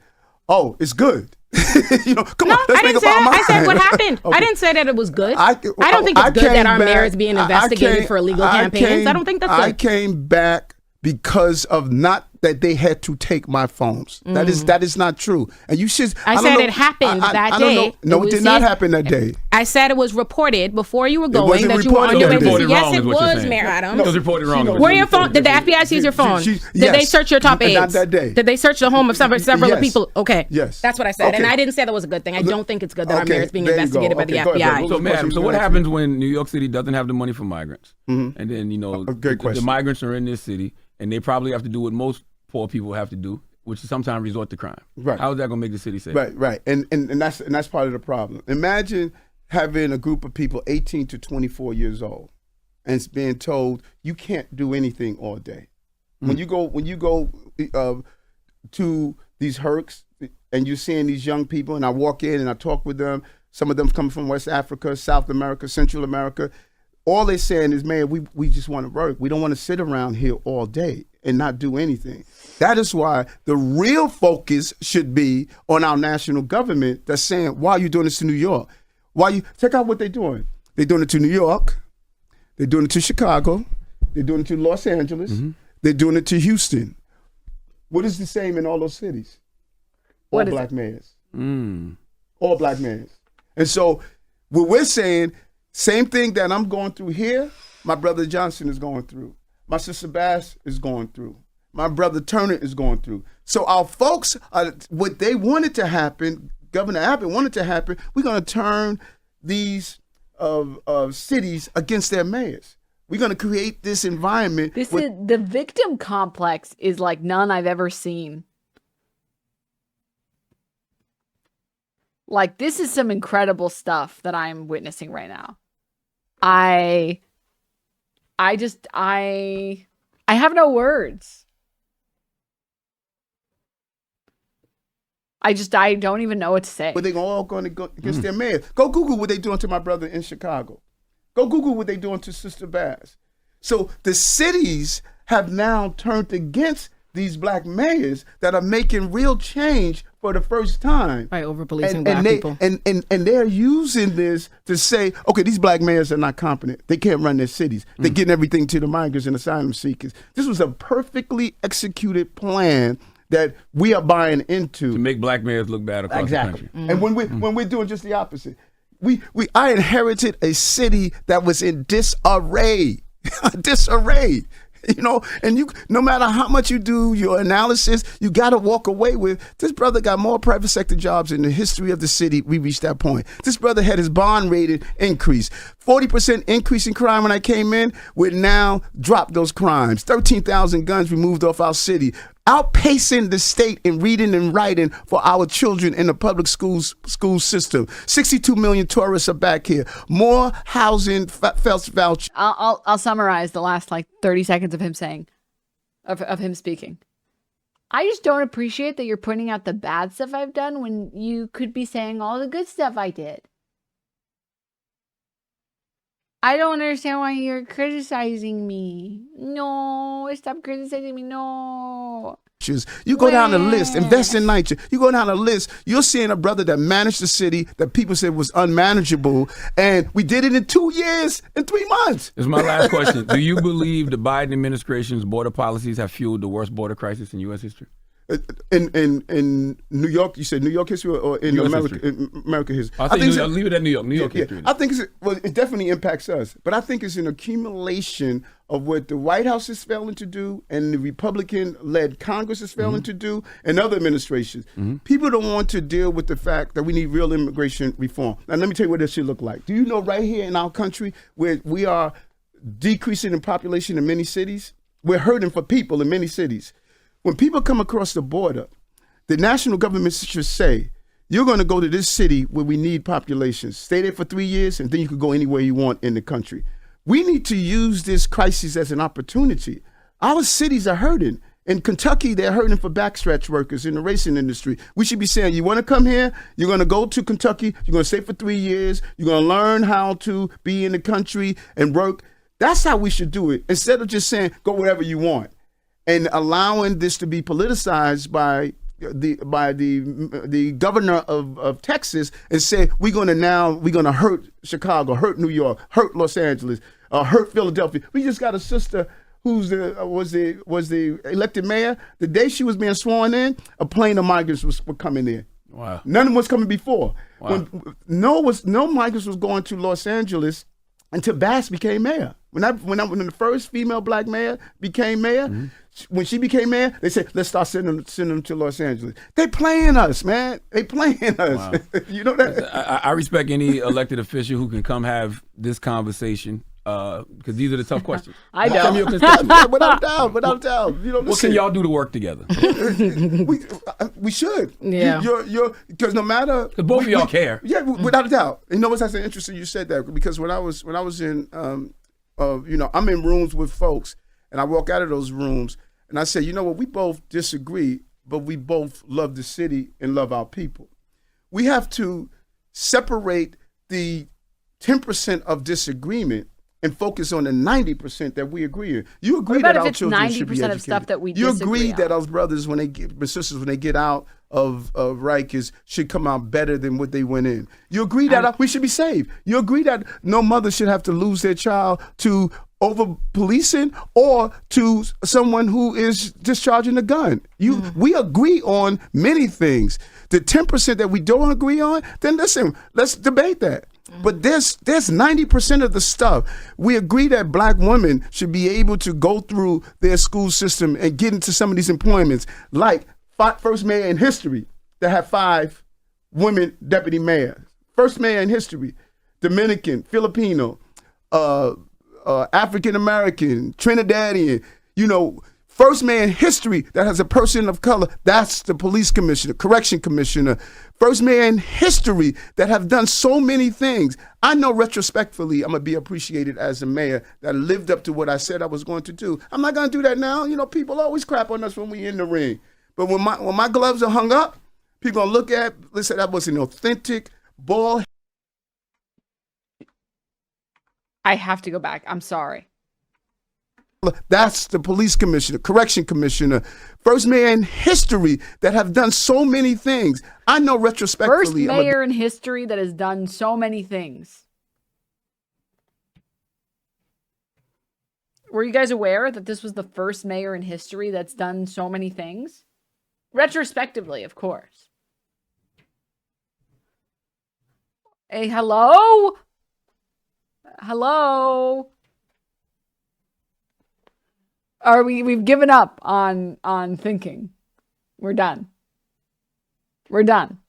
Speaker 10: it's good. Come on,
Speaker 14: I didn't say that. I said what happened. Okay. I didn't say that it was good. I don't think it's good that our mayor is being investigated for illegal campaigns. I don't think that's good.
Speaker 10: I came back because of not that they had to take my phones. That is not true. And you should.
Speaker 14: I said it happened that day.
Speaker 10: No, it did not happen that day.
Speaker 14: I said it was reported before you were going that you were on your way to. Yes, it was, Mayor Adams.
Speaker 13: It was reported wrong.
Speaker 14: Where your phone? Did the FBI seize your phone? Did they search your top aides?
Speaker 10: Not that day.
Speaker 14: Did they search the home of several people? Okay.
Speaker 10: Yes.
Speaker 14: That's what I said. And I didn't say that was a good thing. I don't think it's good that our mayor is being investigated by the FBI.
Speaker 13: So, Mayor Adams, what happens when New York City doesn't have the money for migrants? And then, the migrants are in this city and they probably have to do what most poor people have to do, which is sometimes resort to crime.
Speaker 10: Right.
Speaker 13: How is that going to make the city safe?
Speaker 10: Right. And that's part of the problem. Imagine having a group of people 18 to 24 years old and being told you can't do anything all day. When you go to these hercs and you're seeing these young people, and I walk in and I talk with them, some of them come from West Africa, South America, Central America. All they're saying is, man, we just want to work. We don't want to sit around here all day and not do anything. That is why the real focus should be on our national government that's saying, why are you doing this to New York? Check out what they're doing. They're doing it to New York. They're doing it to Chicago. They're doing it to Los Angeles. They're doing it to Houston. What is the same in all those cities? All black mayors. All black mayors. And so what we're saying, same thing that I'm going through here, my brother Johnson is going through. My sister Bass is going through. My brother Turner is going through. So our folks, what they wanted to happen, Governor Abbott wanted to happen, we're going to turn these cities against their mayors. We're going to create this environment.
Speaker 1: The victim complex is like none I've ever seen. Like, this is some incredible stuff that I'm witnessing right now. I I have no words. I don't even know what to say.
Speaker 10: But they're all going to go against their mayor. Go Google what they're doing to my brother in Chicago. Go Google what they're doing to Sister Bass. So the cities have now turned against these black mayors that are making real change for the first time.
Speaker 14: By over-policing black people.
Speaker 10: And they're using this to say, okay, these black mayors are not competent. They can't run their cities. They're getting everything to the migrants and asylum seekers. This was a perfectly executed plan that we are buying into.
Speaker 13: To make black mayors look bad across the country.
Speaker 10: And when we're doing just the opposite. I inherited a city that was in disarray. Disarray. You know, and no matter how much you do your analysis, you got to walk away with, this brother got more private sector jobs in the history of the city. We reached that point. This brother had his bond rating increase. 40% increase in crime when I came in. We're now dropped those crimes. 13,000 guns removed off our city. Outpacing the state in reading and writing for our children in the public school system. 62 million tourists are back here. More housing vouchers.
Speaker 1: I'll summarize the last 30 seconds of him saying, of him speaking. I just don't appreciate that you're pointing out the bad stuff I've done when you could be saying all the good stuff I did. I don't understand why you're criticizing me. No, stop criticizing me. No.
Speaker 10: You go down the list, invest in nature. You go down the list, you're seeing a brother that managed the city that people said was unmanageable, and we did it in 2 years and 3 months.
Speaker 13: This is my last question. Do you believe the Biden administration's border policies have fueled the worst border crisis in U.S. history?
Speaker 10: In New York, you said New York history or in American history?
Speaker 13: I think leave it at New York history.
Speaker 10: I think it definitely impacts us, but I think it's an accumulation of what the White House is failing to do and the Republican-led Congress is failing to do and other administrations. People don't want to deal with the fact that we need real immigration reform. Now, let me tell you what this should look like. Do you know right here in our country where we are decreasing in population in many cities? We're hurting for people in many cities. When people come across the border, the national government should say, you're going to go to this city where we need populations. Stay there for 3 years, and then you can go anywhere you want in the country. We need to use this crisis as an opportunity. Our cities are hurting. In Kentucky, they're hurting for backstretch workers in the racing industry. We should be saying, you want to come here? You're going to go to Kentucky. You're going to stay for 3 years. You're going to learn how to be in the country and work. That's how we should do it, instead of just saying, go wherever you want. And allowing this to be politicized by the governor of Texas and say we're gonna hurt Chicago, hurt New York, hurt Los Angeles, hurt Philadelphia. We just got a sister who's was the elected mayor. The day she was being sworn in, a plane of migrants were coming in.
Speaker 13: Wow.
Speaker 10: None was coming before.
Speaker 13: Wow.
Speaker 10: When no migrants was going to Los Angeles until Bass became mayor. When the first female black mayor became mayor, when she became mayor, they said, let's start sending them to Los Angeles. They playing us, man. They playing us. Wow. You know that?
Speaker 13: I respect any elected official who can come have this conversation because these are the tough questions.
Speaker 1: I don't.
Speaker 10: Without doubt. You know,
Speaker 13: what can y'all do to work together?
Speaker 10: we should.
Speaker 14: Yeah.
Speaker 10: Because no matter.
Speaker 13: Because both of y'all care.
Speaker 10: Yeah, without a doubt. You know what's actually interesting? You said that because when I was in, I'm in rooms with folks, and I walk out of those rooms, and I say, you know what? We both disagree, but we both love the city and love our people. We have to separate the 10% of disagreement and focus on the 90% that we agree on. You agree that our children should be educated.
Speaker 1: 90% of stuff that we
Speaker 10: You
Speaker 1: disagree
Speaker 10: agree
Speaker 1: on.
Speaker 10: that our brothers, sisters, when they get out of Rikers, should come out better than what they went in. You agree that we should be saved. You agree that no mother should have to lose their child to over policing or to someone who is discharging a gun. We agree on many things. The 10% that we don't agree on, then listen, let's debate that. But there's 90% of the stuff. We agree that black women should be able to go through their school system and get into some of these employments, like first mayor in history that had 5 women deputy mayors. First mayor in history, Dominican, Filipino, African American, Trinidadian, First mayor in history that has a person of color, that's the police commissioner, correction commissioner. First mayor in history that have done so many things. I know retrospectively I'm going to be appreciated as a mayor that lived up to what I said I was going to do. I'm not going to do that now. You know, people always crap on us when we in the ring. But when my gloves are hung up, people going to look at, listen, that was an authentic ball.
Speaker 1: I have to go back. I'm sorry.
Speaker 10: That's the police commissioner, correction commissioner, first mayor in history that have done so many things. I know retrospectively.
Speaker 1: First mayor in history that has done so many things. Were you guys aware that this was the first mayor in history that's done so many things? Retrospectively, of course. Hey, hello? Hello? We've given up on thinking. We're done. We're done.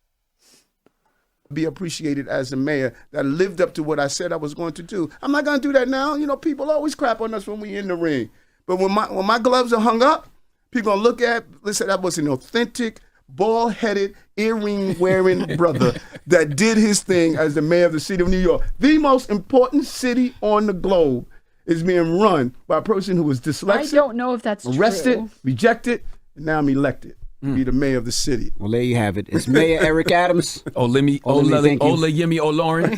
Speaker 10: Be appreciated as a mayor that lived up to what I said I was going to do. I'm not going to do that now. You know, people always crap on us when we in the ring. But when my gloves are hung up, people going to look at, listen, that was an authentic, bald-headed, earring-wearing brother that did his thing as the mayor of the city of New York. The most important city on the globe is being run by a person who was dyslexic.
Speaker 1: I don't know if that's
Speaker 10: arrested,
Speaker 1: true.
Speaker 10: Rejected, and now I'm elected to be the mayor of the city.
Speaker 12: Well, there you have it. It's Mayor Eric Adams.
Speaker 13: Yemi Olurin.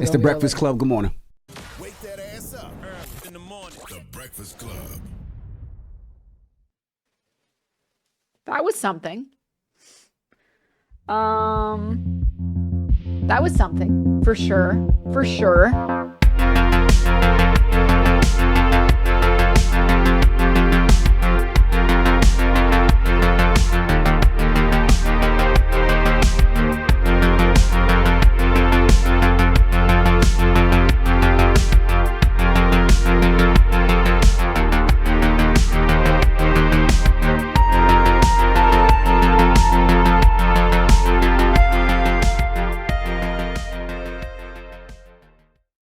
Speaker 12: It's the Breakfast Club. Good morning.
Speaker 11: Wake that ass up in the morning. The Breakfast Club.
Speaker 1: That was something. That was something, for sure. For sure.